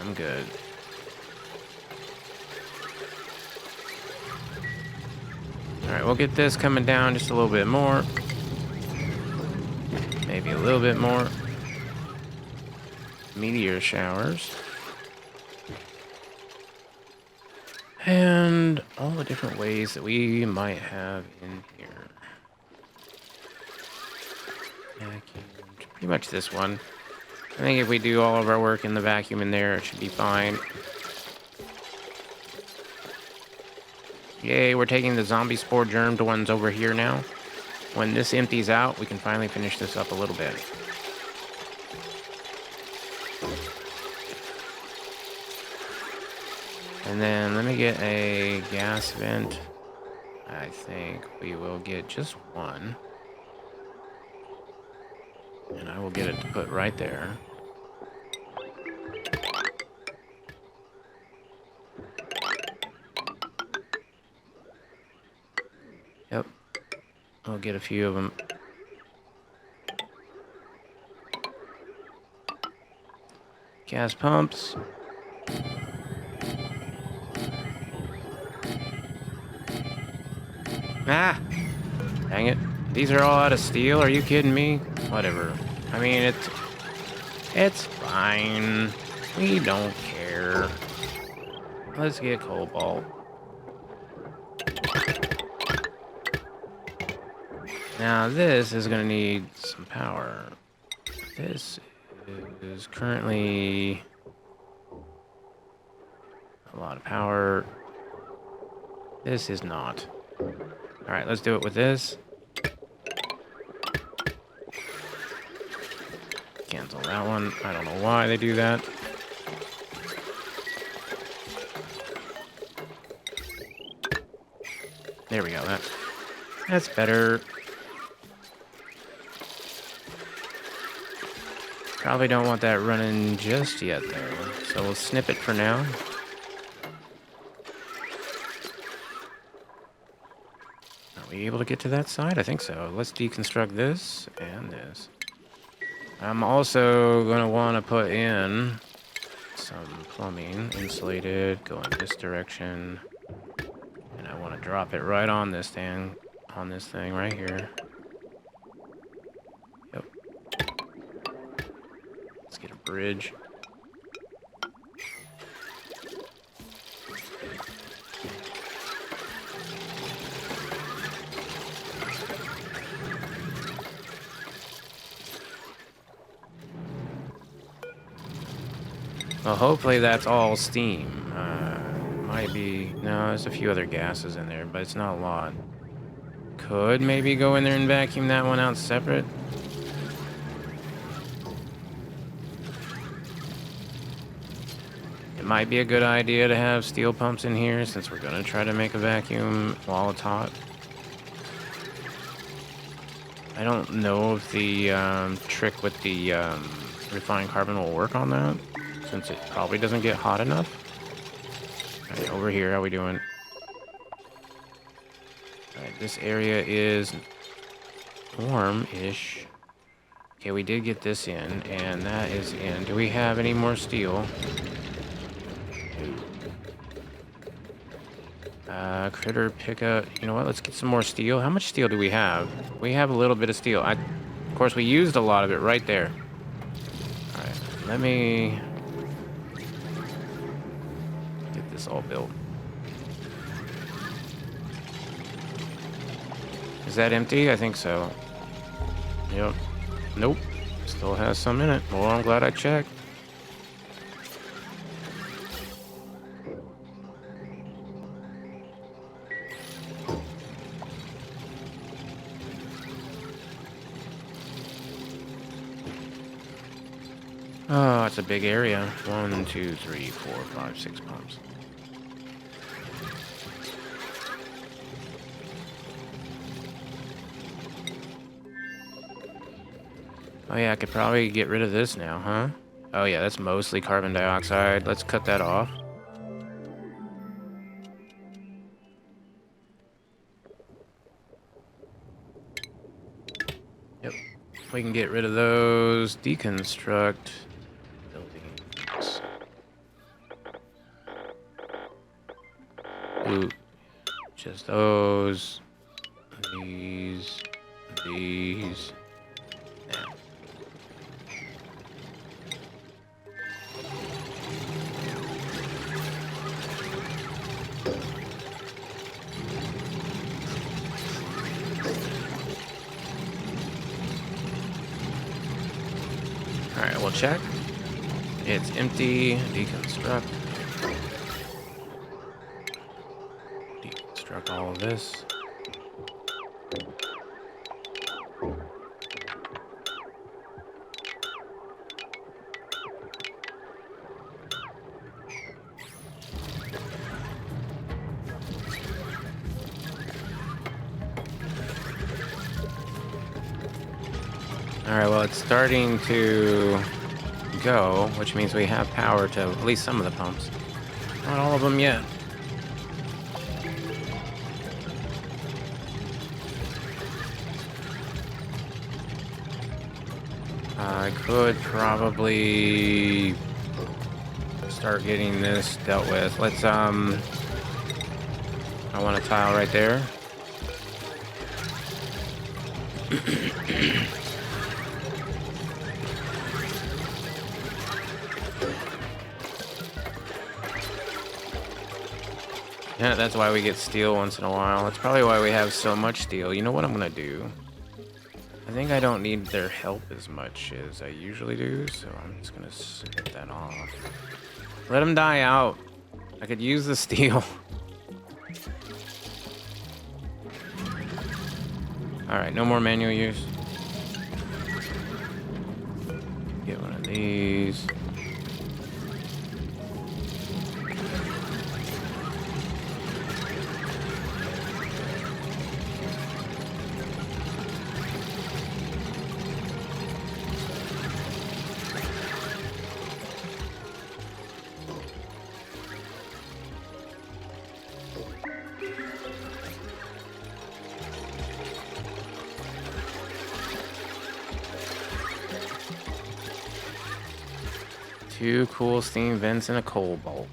I'm good. Alright, we'll get this coming down just a little bit more. Maybe a little bit more. Meteor showers. And all the different ways that we might have in here. Vacuum. Pretty much this one. I think if we do all of our work in the vacuum in there, it should be fine. Yay, we're taking the zombie spore germed ones over here now. When this empties out, we can finally finish this up a little bit. And then let me get a gas vent. I think we will get just one. And I will get it to put right there. Yep. I'll get a few of them. Gas pumps. Ah! Dang it. These are all out of steel? Are you kidding me? Whatever. I mean, it's fine. We don't care. Let's get cobalt. Now this is going to need some power. This is currently a lot of power. This is not. Alright, let's do it with this. Cancel that one. I don't know why they do that. There we go. That's better. Probably don't want that running just yet, though. So we'll snip it for now. Are we able to get to that side? I think so. Let's deconstruct this and this. I'm also going to want to put in some plumbing, insulated, go in this direction. And I want to drop it right on this thing right here. Yep. Let's get a bridge. Well, hopefully that's all steam. Might be... No, there's a few other gases in there, but it's not a lot. Could maybe go in there and vacuum that one out separate. It might be a good idea to have steel pumps in here since we're going to try to make a vacuum while it's hot. I don't know if the trick with the refined carbon will work on that, since it probably doesn't get hot enough. Alright, over here, how we doing? Alright, this area is warm-ish. Okay, we did get this in, and that is in. Do we have any more steel? Critter pickup. You know what? Let's get some more steel. How much steel do we have? We have a little bit of steel. Of course, we used a lot of it right there. Alright, let me get this all built. Is that empty? I think so. Yep. Nope. Still has some in it. Well, I'm glad I checked. Oh, it's a big area. 1, 2, 3, 4, 5, 6 pumps. Oh yeah, I could probably get rid of this now, huh? Oh yeah, that's mostly carbon dioxide. Let's cut that off. Yep. We can get rid of those. Deconstruct. Buildings. Ooh. Just those. These. These. Alright, we'll check. It's empty. Deconstruct. Deconstruct all of this. Alright, well, it's starting to go, which means we have power to at least some of the pumps. Not all of them yet. I could probably start getting this dealt with. Let's, I want a tile right there. Yeah, that's why we get steel once in a while. That's probably why we have so much steel. You know what I'm gonna do? I think I don't need their help as much as I usually do, so I'm just gonna snip that off. Let them die out. I could use the steel. Alright, no more manual use. Get one of these. 2 cool steam vents and a coal bolt.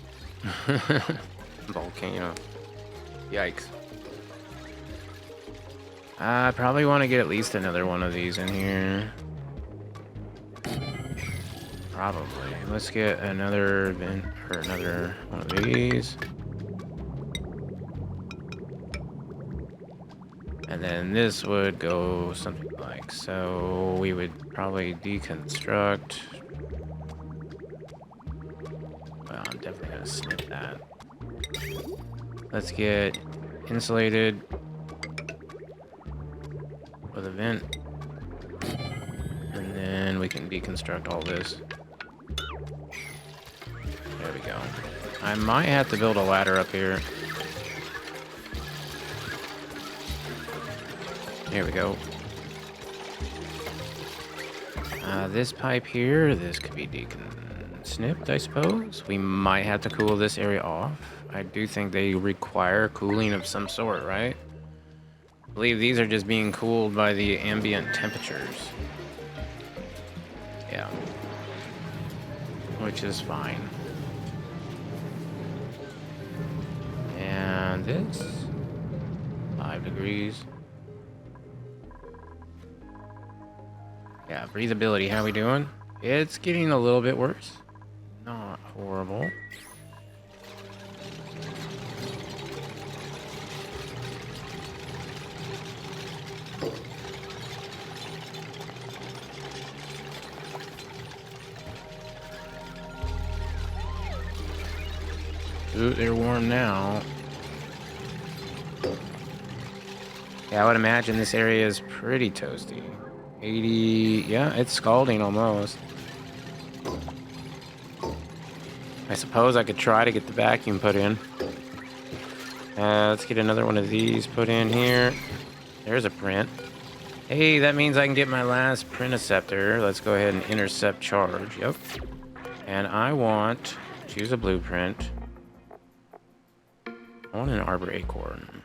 Volcano. Yikes. I probably want to get at least another one of these in here. Probably. Let's get another vent or another one of these. And then this would go something like so. We would probably deconstruct. Well, I'm definitely gonna snip that. Let's get insulated with a vent. And then we can deconstruct all this. There we go. I might have to build a ladder up here. There we go. This pipe here, this could be snipped, I suppose. We might have to cool this area off. I do think they require cooling of some sort, right? I believe these are just being cooled by the ambient temperatures. Yeah. Which is fine. And this, 5 degrees. Yeah, breathability, how we doing? It's getting a little bit worse. Not horrible. Ooh, they're warm now. Yeah, I would imagine this area is pretty toasty. 80, yeah, it's scalding almost. I suppose I could try to get the vacuum put in. Let's get another one of these put in here. There's a print. Hey, that means I can get my last printiceptor. Let's go ahead and intercept charge. Yep. And I want, choose a blueprint. I want an arbor acorn.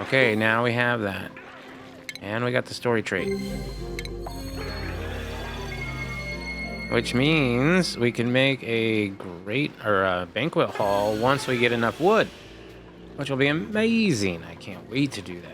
Okay, now we have that. And we got the story trait. Which means we can make a banquet hall once we get enough wood. Which will be amazing. I can't wait to do that.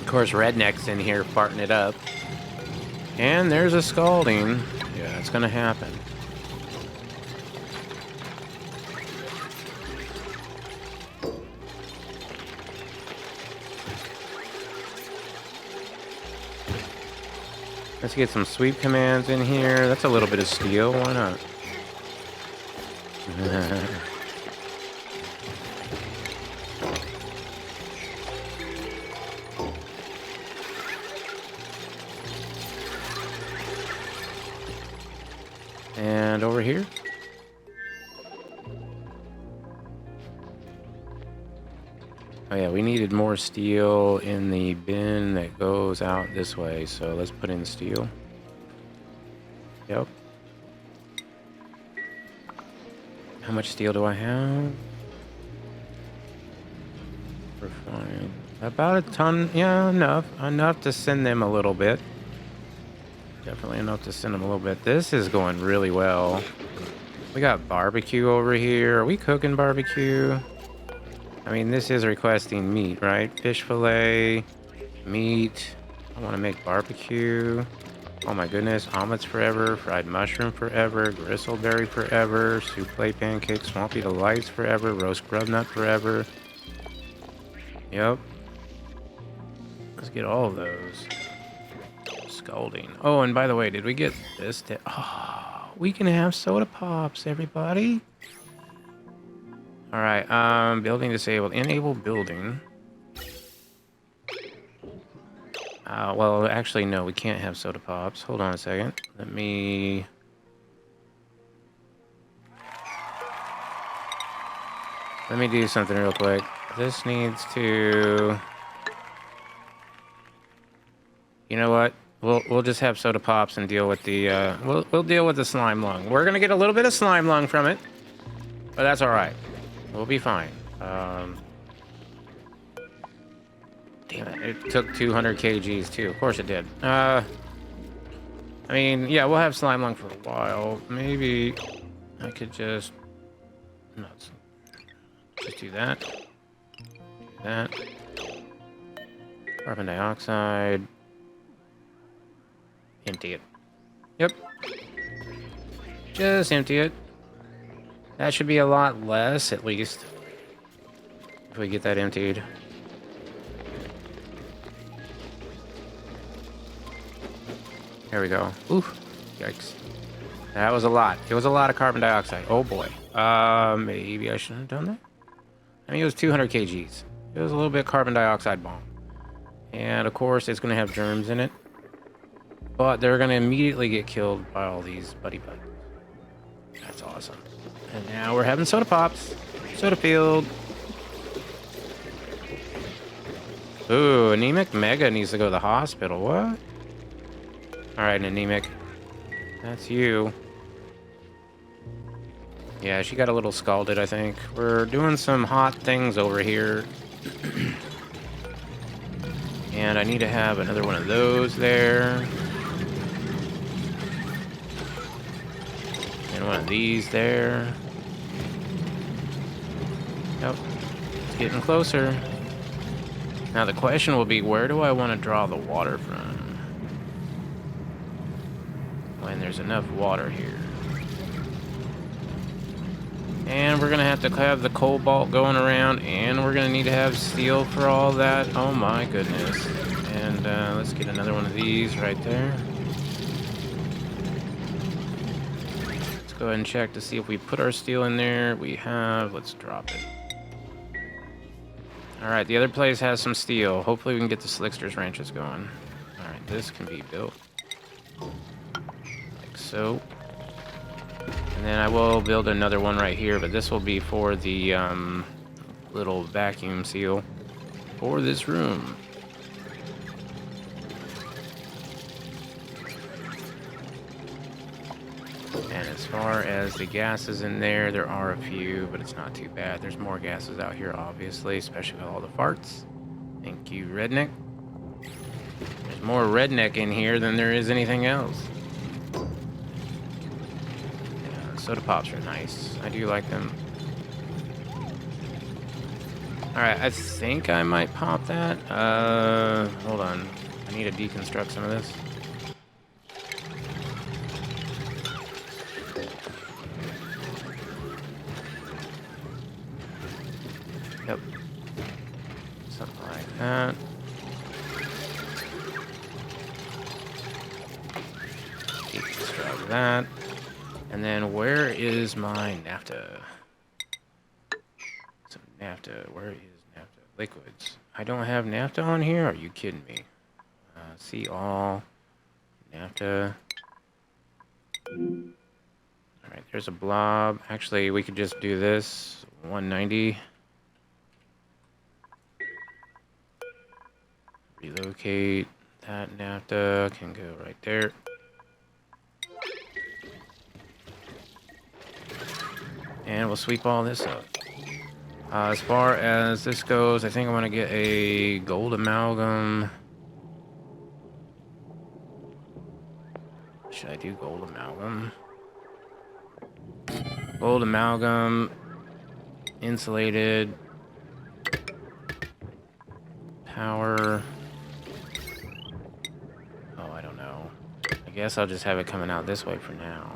Of course, Redneck's in here farting it up. And there's a scalding. Yeah, it's gonna happen. Let's get some sweep commands in here. That's a little bit of steel. Why not? And over here. Oh yeah, we needed more steel in the bin that goes out this way, so let's put in steel. Yep. How much steel do I have? Refined. About a ton. Yeah, enough to send them a little bit. Definitely enough to send them a little bit. This is going really well. We got barbecue over here. Are we cooking barbecue? I mean, this is requesting meat, right? Fish fillet, meat. I want to make barbecue. Oh my goodness. Omelets forever. Fried mushroom forever. Gristleberry forever. Souffle pancakes. Swampy delights forever. Roast grub nut forever. Yep. Let's get all of those. Scalding. Oh, and by the way, did we get this? Oh, we can have soda pops, everybody. All right, building disabled. Enable building. Well, actually, no, we can't have soda pops. Hold on a second. Let me do something real quick. This needs to... You know what? We'll just have soda pops and deal with the we'll deal with the slime lung. We're gonna get a little bit of slime lung from it, but that's all right. We'll be fine. Damn it! It took 200 kgs too. Of course it did. I mean, yeah, we'll have slime lung for a while. Maybe I could just do that. Do that. Carbon dioxide. Empty it. Yep. Just empty it. That should be a lot less, at least, if we get that emptied. There we go. Oof. Yikes. That was a lot. It was a lot of carbon dioxide. Oh boy. Maybe I shouldn't have done that. I mean, it was 200 kgs. It was a little bit carbon dioxide bomb. And of course, it's going to have germs in it. But they're going to immediately get killed by all these buddy bugs. That's awesome. And now we're having soda pops. Soda field. Ooh, Anemic Mega needs to go to the hospital. What? Alright, Anemic. That's you. Yeah, she got a little scalded, I think. We're doing some hot things over here. And I need to have another one of those there. And one of these there. Yep. It's getting closer. Now the question will be, where do I want to draw the water from? When there's enough water here. And we're going to have the cobalt going around, and we're going to need to have steel for all that. Oh my goodness. And let's get another one of these right there. Let's go ahead and check to see if we put our steel in there. We have. Let's drop it. Alright, the other place has some steel. Hopefully we can get the Slickster's Ranches going. Alright, this can be built. Like so. And then I will build another one right here, but this will be for the little vacuum seal for this room. And as far as the gases in there, there are a few, but it's not too bad. There's more gases out here, obviously, especially with all the farts. Thank you, Redneck. There's more redneck in here than there is anything else. Yeah, soda pops are nice. I do like them. Alright, I think I might pop that. Hold on. I need to deconstruct some of this. Yep. Something like that. Deconstruct that. And then where is my naphtha? Some naphtha. Where is naphtha? Liquids. I don't have naphtha on here? Are you kidding me? See all. Naphtha. Alright, there's a blob. Actually, we could just do this. 190. Relocate. That naphtha can go right there. And we'll sweep all this up. As far as this goes, I think I want to get a gold amalgam. Should I do gold amalgam? Gold amalgam. Insulated. Power. Oh, I don't know. I guess I'll just have it coming out this way for now.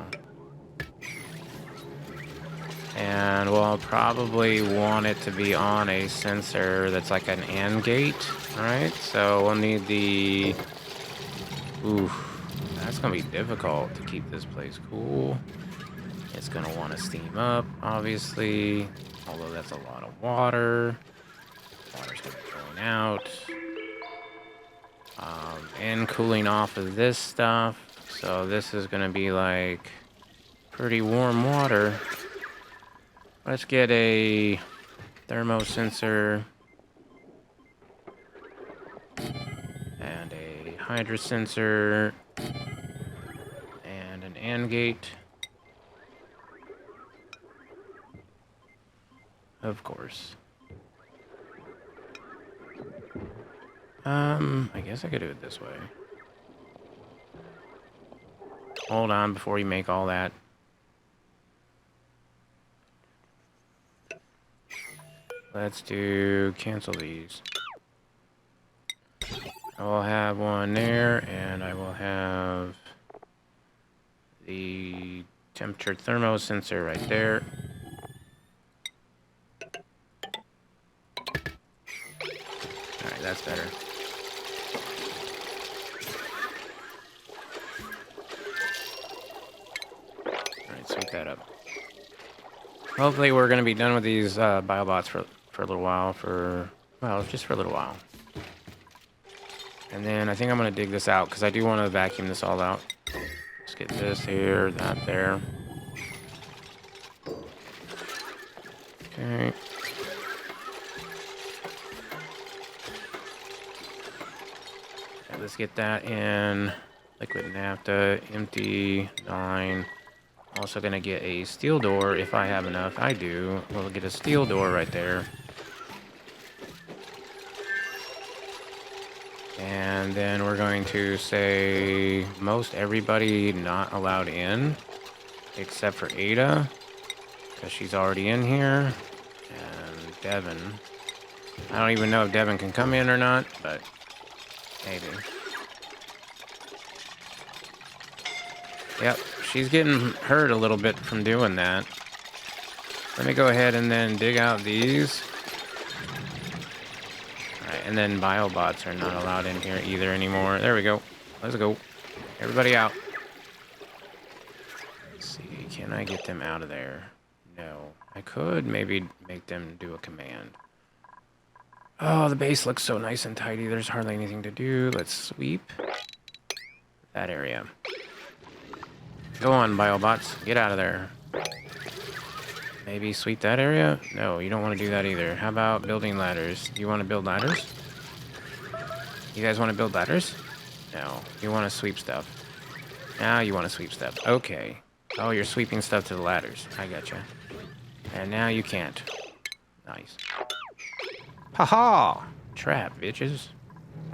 And we'll probably want it to be on a sensor that's like an AND gate. Alright, so we'll need the... Oof, that's going to be difficult to keep this place cool. It's going to want to steam up, obviously. although that's a lot of water. Water's gonna be going out. And cooling off of this stuff. So this is gonna be like pretty warm water. Let's get a thermosensor and a hydrosensor and an AND gate. Of course. I guess I could do it this way. Hold on before you make all that. Let's cancel these. I will have one there, and I will have the temperature thermosensor right there. Alright, that's better. Alright, sweep that up. Hopefully we're going to be done with these biobots for a little while, well, just for a little while. And then I think I'm going to dig this out, because I do want to vacuum this all out. Let's get this here, that there. Okay. Let's get that in. Liquid naphtha, empty, 9. Also gonna get a steel door if I have enough. I do. We'll get a steel door right there. And then we're going to say most everybody not allowed in, except for Ada, because she's already in here. And Devin. I don't even know if Devin can come in or not, but maybe. Yep, she's getting hurt a little bit from doing that. Let me go ahead and then dig out these. Alright, and then biobots are not allowed in here either anymore. There we go. Let's go. Everybody out. Let's see, can I get them out of there? No. I could maybe make them do a command. Oh, the base looks so nice and tidy. There's hardly anything to do. Let's sweep that area. Go on, biobots. Get out of there. Maybe sweep that area? No, you don't want to do that either. How about building ladders? Do you want to build ladders? You guys want to build ladders? No. You want to sweep stuff. Now you want to sweep stuff. Okay. Oh, you're sweeping stuff to the ladders. I gotcha. And now you can't. Nice. Haha! Trap, bitches.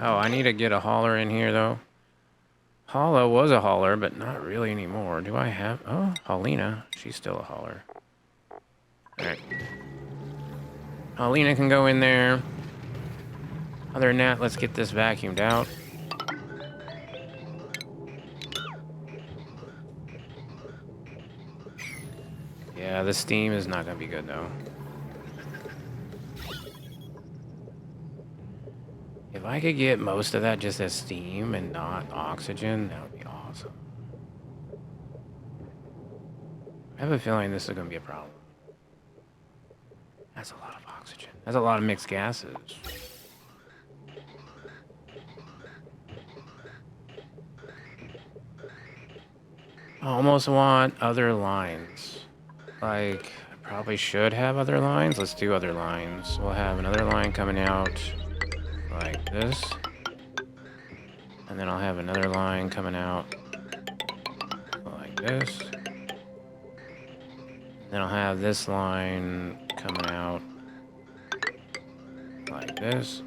Oh, I need to get a hauler in here, though. Hollow was a hauler, but not really anymore. Do I have... Oh, Paulina. She's still a hauler. Alright. Paulina can go in there. Other than that, let's get this vacuumed out. Yeah, the steam is not going to be good, though. If I could get most of that just as steam and not oxygen, that would be awesome. I have a feeling this is going to be a problem. That's a lot of oxygen. That's a lot of mixed gases. I almost want other lines. Like, I probably should have other lines. Let's do other lines. We'll have another line coming out like this. And then I'll have another line coming out like this. Then I'll have this line coming out like this.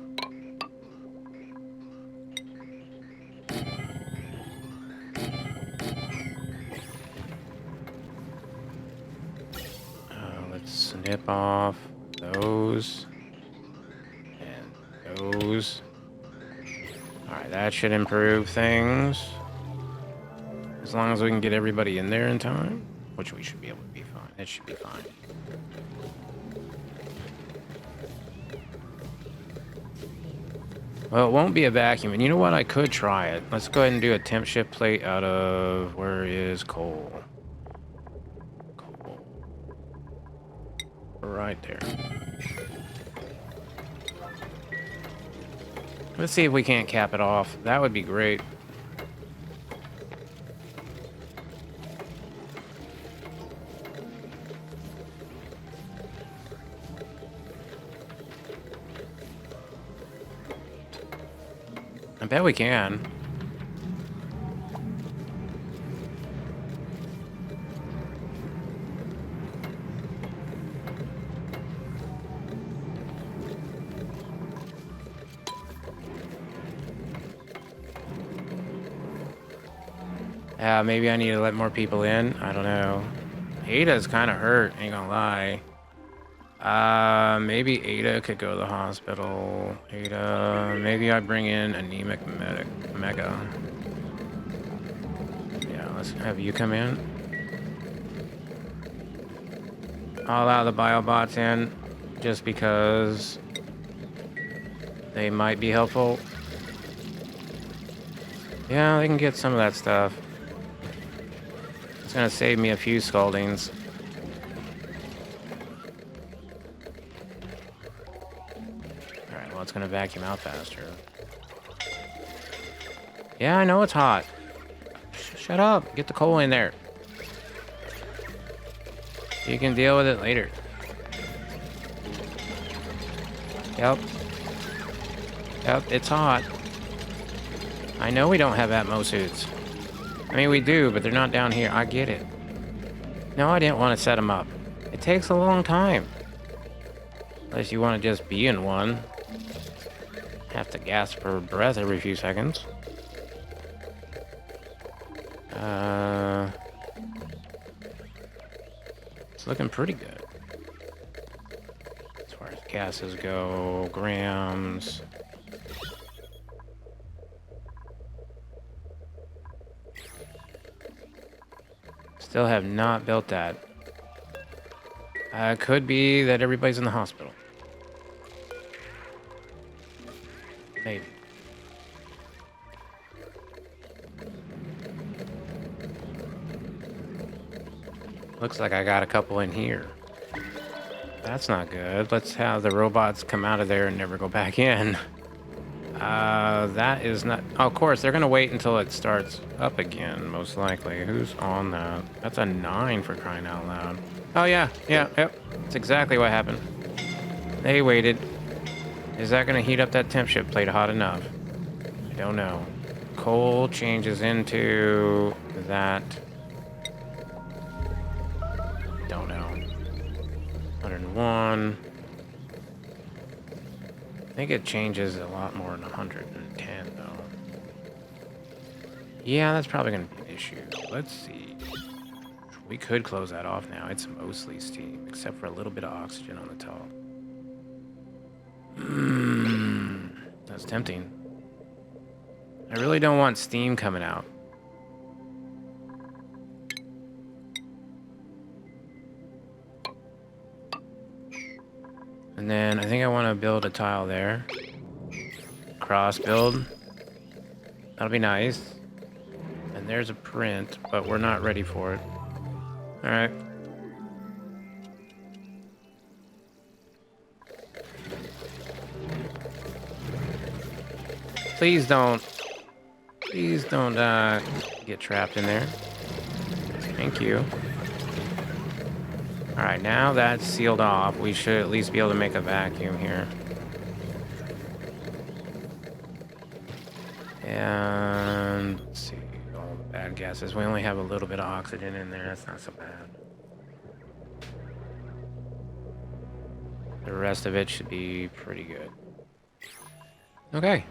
Let's snip off those and those. Alright, that should improve things. As long as we can get everybody in there in time, which we should be able to be fine. It should be fine. Well, it won't be a vacuum. And you know what? I could try it. Let's go ahead and do a temp shift plate out of... Where is coal? Coal. right there. Let's see if we can't cap it off. That would be great. I bet we can. Maybe I need to let more people in. I don't know. Ada's kind of hurt, ain't gonna lie. Maybe Ada could go to the hospital. Ada, maybe I bring in anemic mega. Yeah, let's have you come in. I'll allow the biobots in just because they might be helpful. Yeah, they can get some of that stuff. It's gonna save me a few scaldings. Alright, well, it's gonna vacuum out faster. Yeah, I know it's hot. Shut up. Get the coal in there. You can deal with it later. Yep. Yep, it's hot. I know we don't have Atmo suits. I mean, we do, but they're not down here. I get it. No, I didn't want to set them up. It takes a long time. Unless you want to just be in one. Have to gasp for breath every few seconds. It's looking pretty good. As far as gases go, grams. Still have not built that. Could be that everybody's in the hospital. Maybe. Looks like I got a couple in here. That's not good. Let's have the robots come out of there and never go back in. That is not... Oh, of course, they're going to wait until it starts up again, most likely. Who's on that? That's a 9 for crying out loud. Oh, yeah. Yep. That's exactly what happened. They waited. Is that going to heat up that temp ship plate hot enough? I don't know. Coal changes into that... Don't know. 101... I think it changes a lot more than 110, though. Yeah, that's probably going to be an issue. Let's see. We could close that off now. It's mostly steam, except for a little bit of oxygen on the top. That's tempting. I really don't want steam coming out. And then I think I want to build a tile there. Cross build. That'll be nice. And there's a print, but we're not ready for it. Alright. Please don't get trapped in there. Thank you. Alright, now that's sealed off. We should at least be able to make a vacuum here. And let's see, all the bad gases. We only have a little bit of oxygen in there. That's not so bad. The rest of it should be pretty good. Okay.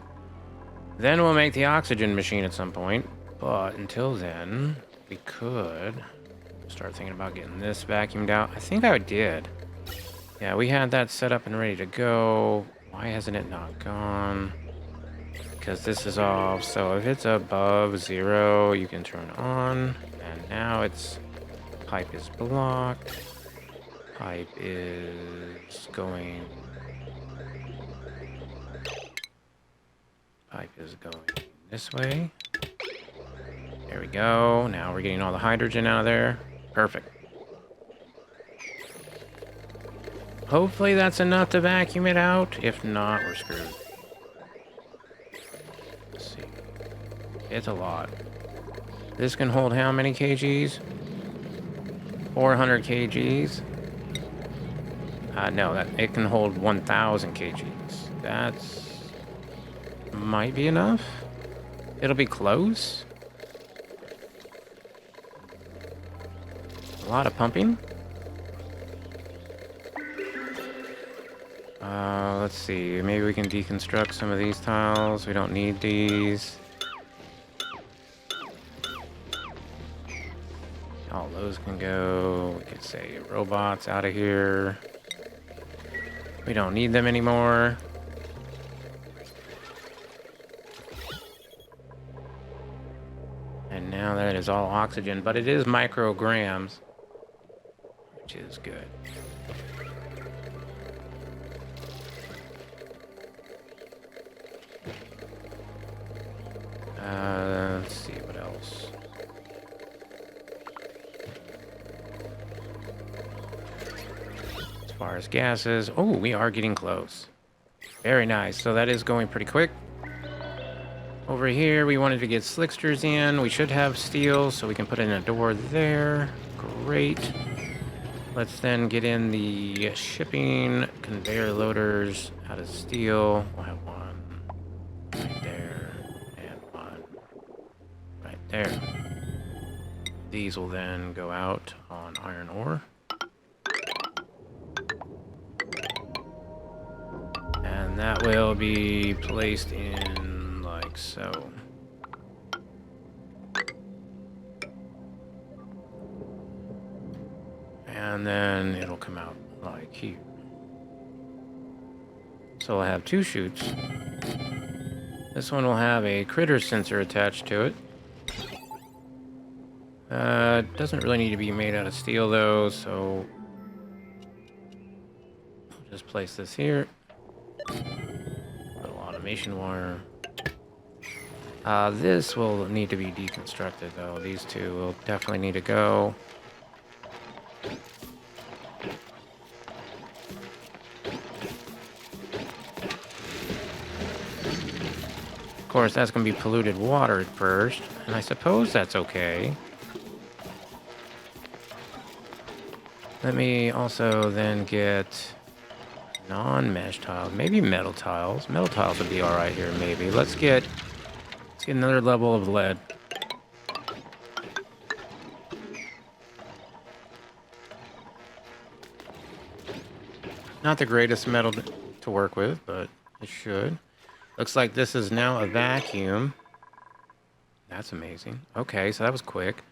Then we'll make the oxygen machine at some point. But until then, we could... start thinking about getting this vacuumed out. I think I did. Yeah, we had that set up and ready to go. Why hasn't it not gone? Because this is off. So if it's above 0, you can turn on. And now it's... pipe is blocked. Pipe is going... pipe is going this way. There we go. Now we're getting all the hydrogen out of there. Perfect. Hopefully that's enough to vacuum it out. If not, we're screwed. Let's see. It's a lot. This can hold how many kgs? 400 kgs? No, it can hold 1,000 kgs. That's... might be enough. It'll be close. A lot of pumping. Let's see. Maybe we can deconstruct some of these tiles. We don't need these. All those can go. We could say robots out of here. We don't need them anymore. And now that is all oxygen, but it is micrograms, which is good. Let's see what else. As far as gases, oh, we are getting close. Very nice. So that is going pretty quick. Over here, we wanted to get slicksters in. We should have steel, so we can put in a door there. Great. Let's then get in the shipping conveyor loaders out of steel. We'll have one right there and one right there. These will then go out on iron ore. And that will be placed in like so. And then it'll come out like here. So I'll have two chutes. This one will have a critter sensor attached to it. Doesn't really need to be made out of steel though, so I'll just place this here. Little automation wire. This will need to be deconstructed though. These two will definitely need to go. Of course, that's going to be polluted water at first, and I suppose that's okay. Let me also then get non-mesh tiles, maybe metal tiles. Metal tiles would be all right here, maybe. Let's get another level of lead. Not the greatest metal to work with, but it should. Looks like this is now a vacuum. That's amazing. Okay, so that was quick.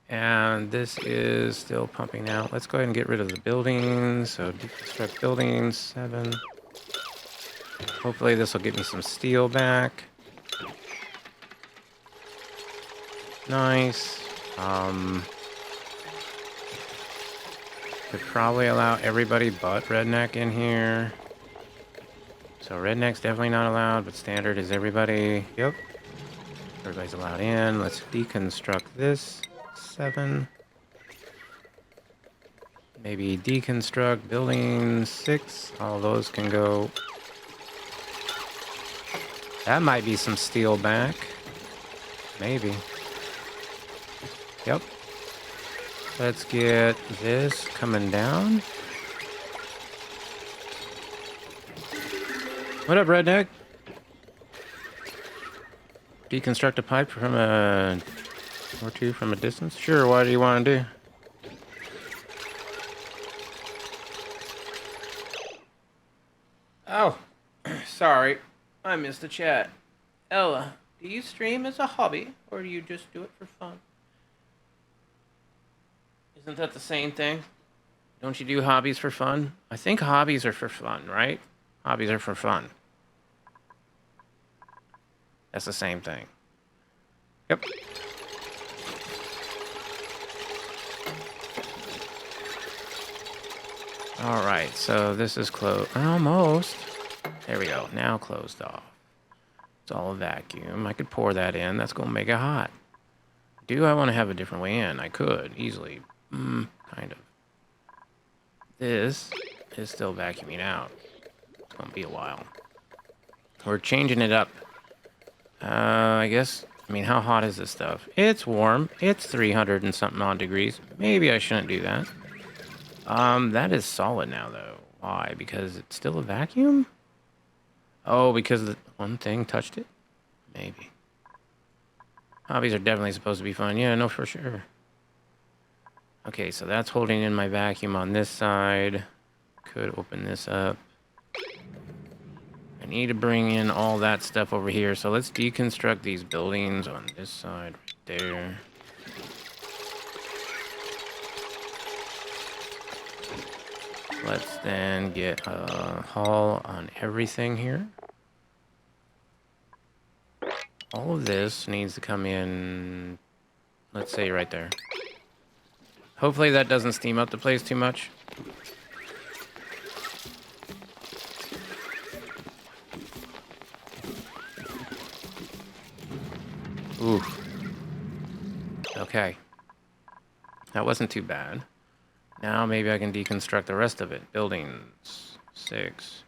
And this is still pumping out. Let's go ahead and get rid of the buildings. So deconstruct buildings, 7. Hopefully this will get me some steel back. Nice. Could probably allow everybody but Redneck in here. So Redneck's definitely not allowed, but standard is everybody. Yep. Everybody's allowed in. Let's deconstruct this. 7. Maybe deconstruct building 6. All those can go. That might be some steel back. Maybe. Yep. Let's get this coming down. What up, Redneck? Deconstruct a pipe from a... or two from a distance? Sure, what do you want to do? Oh, sorry. I missed the chat. Ella, do you stream as a hobby, or do you just do it for fun? Isn't that the same thing? Don't you do hobbies for fun? I think hobbies are for fun, right? Hobbies are for fun. That's the same thing. Yep. All right, so this is closed. Almost. There we go. Now closed off. It's all a vacuum. I could pour that in. That's going to make it hot. Do I want to have a different way in? I could, easily. Kind of. This. It's still vacuuming out. It's gonna be a while. We're changing it up. I guess, I mean, how hot is this stuff? It's warm. It's 300 and something odd degrees. Maybe I shouldn't do that. That is solid now, though. Why? Because it's still a vacuum? Oh, because the one thing touched it? Maybe. Hobbies are definitely supposed to be fun. Yeah, no, for sure. Okay, so that's holding in my vacuum on this side. Could open this up. I need to bring in all that stuff over here. So let's deconstruct these buildings on this side right there. Let's then get a haul on everything here. All of this needs to come in, let's say right there. Hopefully that doesn't steam up the place too much. Ooh. Okay. That wasn't too bad. Now maybe I can deconstruct the rest of it. Buildings. 6.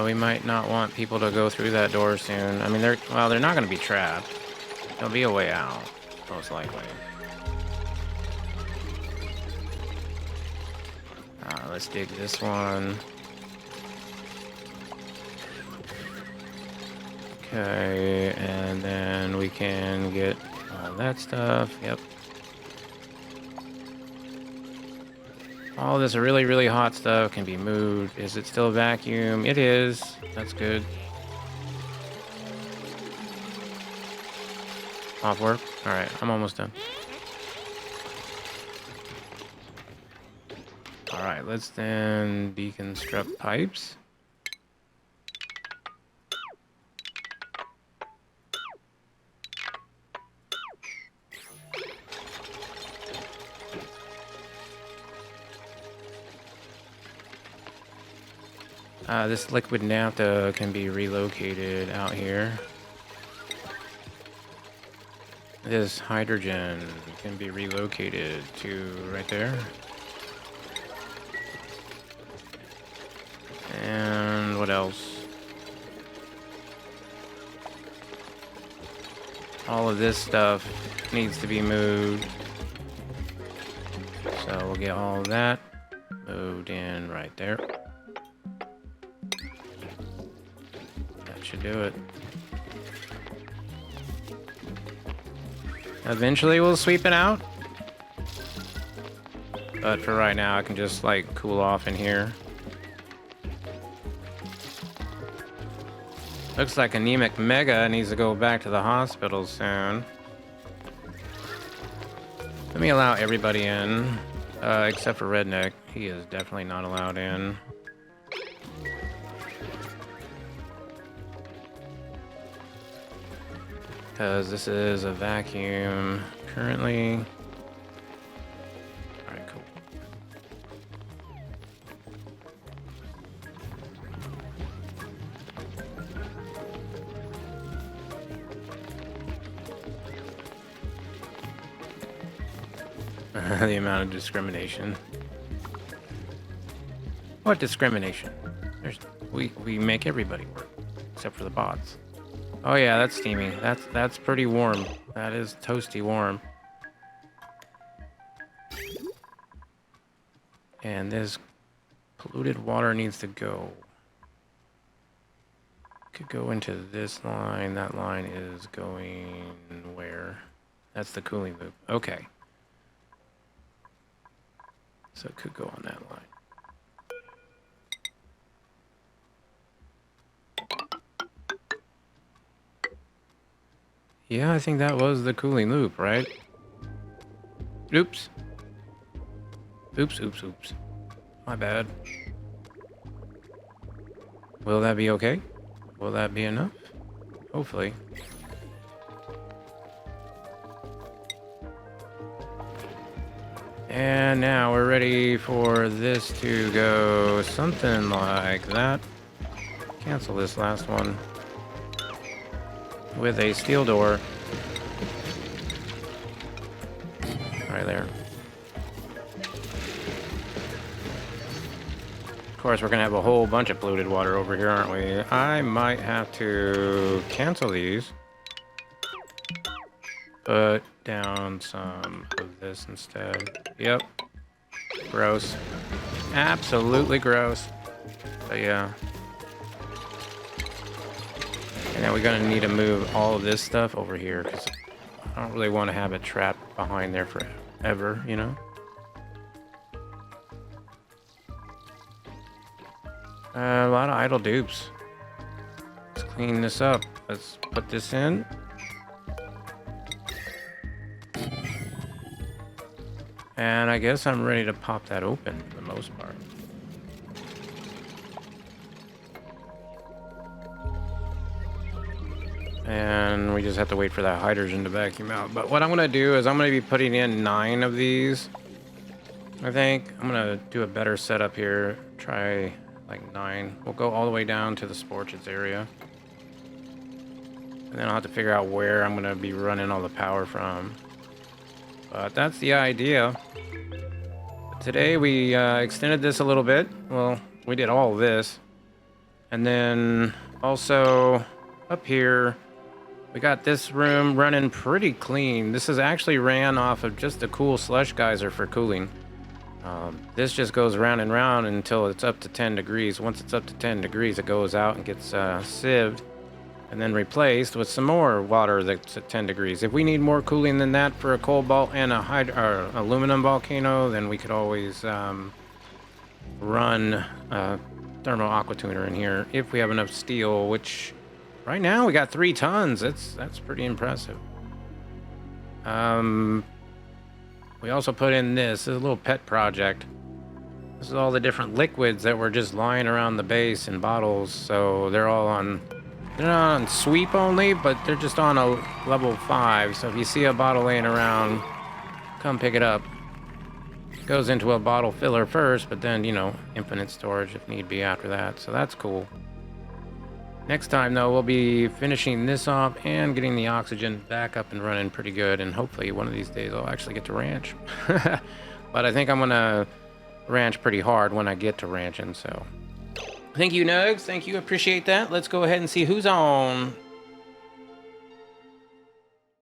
We might not want people to go through that door soon. I mean, they're not going to be trapped. There'll be a way out, most likely. Let's dig this one. Okay, and then we can get all that stuff. Yep. All this really, really hot stuff can be moved. Is it still a vacuum? It is. That's good. Off work? Alright, I'm almost done. Alright, let's then deconstruct pipes. This liquid naphtha can be relocated out here. This hydrogen can be relocated to right there. And what else? All of this stuff needs to be moved. So we'll get all of that moved in right there. Should do it. Eventually we'll sweep it out. But for right now I can just like cool off in here. Looks like Anemic Mega needs to go back to the hospital soon. Let me allow everybody in. Except for Redneck. He is definitely not allowed in. Because this is a vacuum currently. Alright, cool. The amount of discrimination. What discrimination? We make everybody work, except for the bots. Oh yeah, that's steamy. That's pretty warm. That is toasty warm. And this polluted water needs to go. Could go into this line. That line is going where? That's the cooling loop. Okay. So it could go on that line. Yeah, I think that was the cooling loop, right? Oops. Oops. My bad. Will that be okay? Will that be enough? Hopefully. And now we're ready for this to go something like that. Cancel this last one. With a steel door. try there. Of course, we're gonna have a whole bunch of polluted water over here, aren't we? I might have to cancel these. Put down some of this instead. Yep. Gross. Absolutely gross. But yeah. And then we're gonna need to move all of this stuff over here because I don't really want to have it trapped behind there forever, you know? A lot of idle dupes. Let's clean this up. Let's put this in. And I guess I'm ready to pop that open for the most part. And we just have to wait for that hydrogen to vacuum out. But what I'm going to do is I'm going to be putting in 9 of these. I think I'm going to do a better setup here. Try like 9. We'll go all the way down to the sporches area. And then I'll have to figure out where I'm going to be running all the power from. But that's the idea. Today we extended this a little bit. Well, we did all of this. And then also up here, we got this room running pretty clean. This is actually ran off of just a cool slush geyser for cooling. This just goes round and round until it's up to 10 degrees. Once it's up to 10 degrees, it goes out and gets sieved and then replaced with some more water that's at 10 degrees. If we need more cooling than that for a cobalt and a aluminum volcano, then we could always run a thermal aqua tuner in here if we have enough steel, which right now we got 3 tons. That's pretty impressive. We also put in this is a little pet project. This is all the different liquids that were just lying around the base in bottles. So they're not on sweep only, but they're just on a level 5. So if you see a bottle laying around, come pick it up. It goes into a bottle filler first, but then, you know, infinite storage if need be after that. So that's cool. Next time, though, we'll be finishing this off and getting the oxygen back up and running pretty good. And hopefully one of these days I'll actually get to ranch. But I think I'm going to ranch pretty hard when I get to ranching, so. Thank you, Nugs. Thank you. Appreciate that. Let's go ahead and see who's on.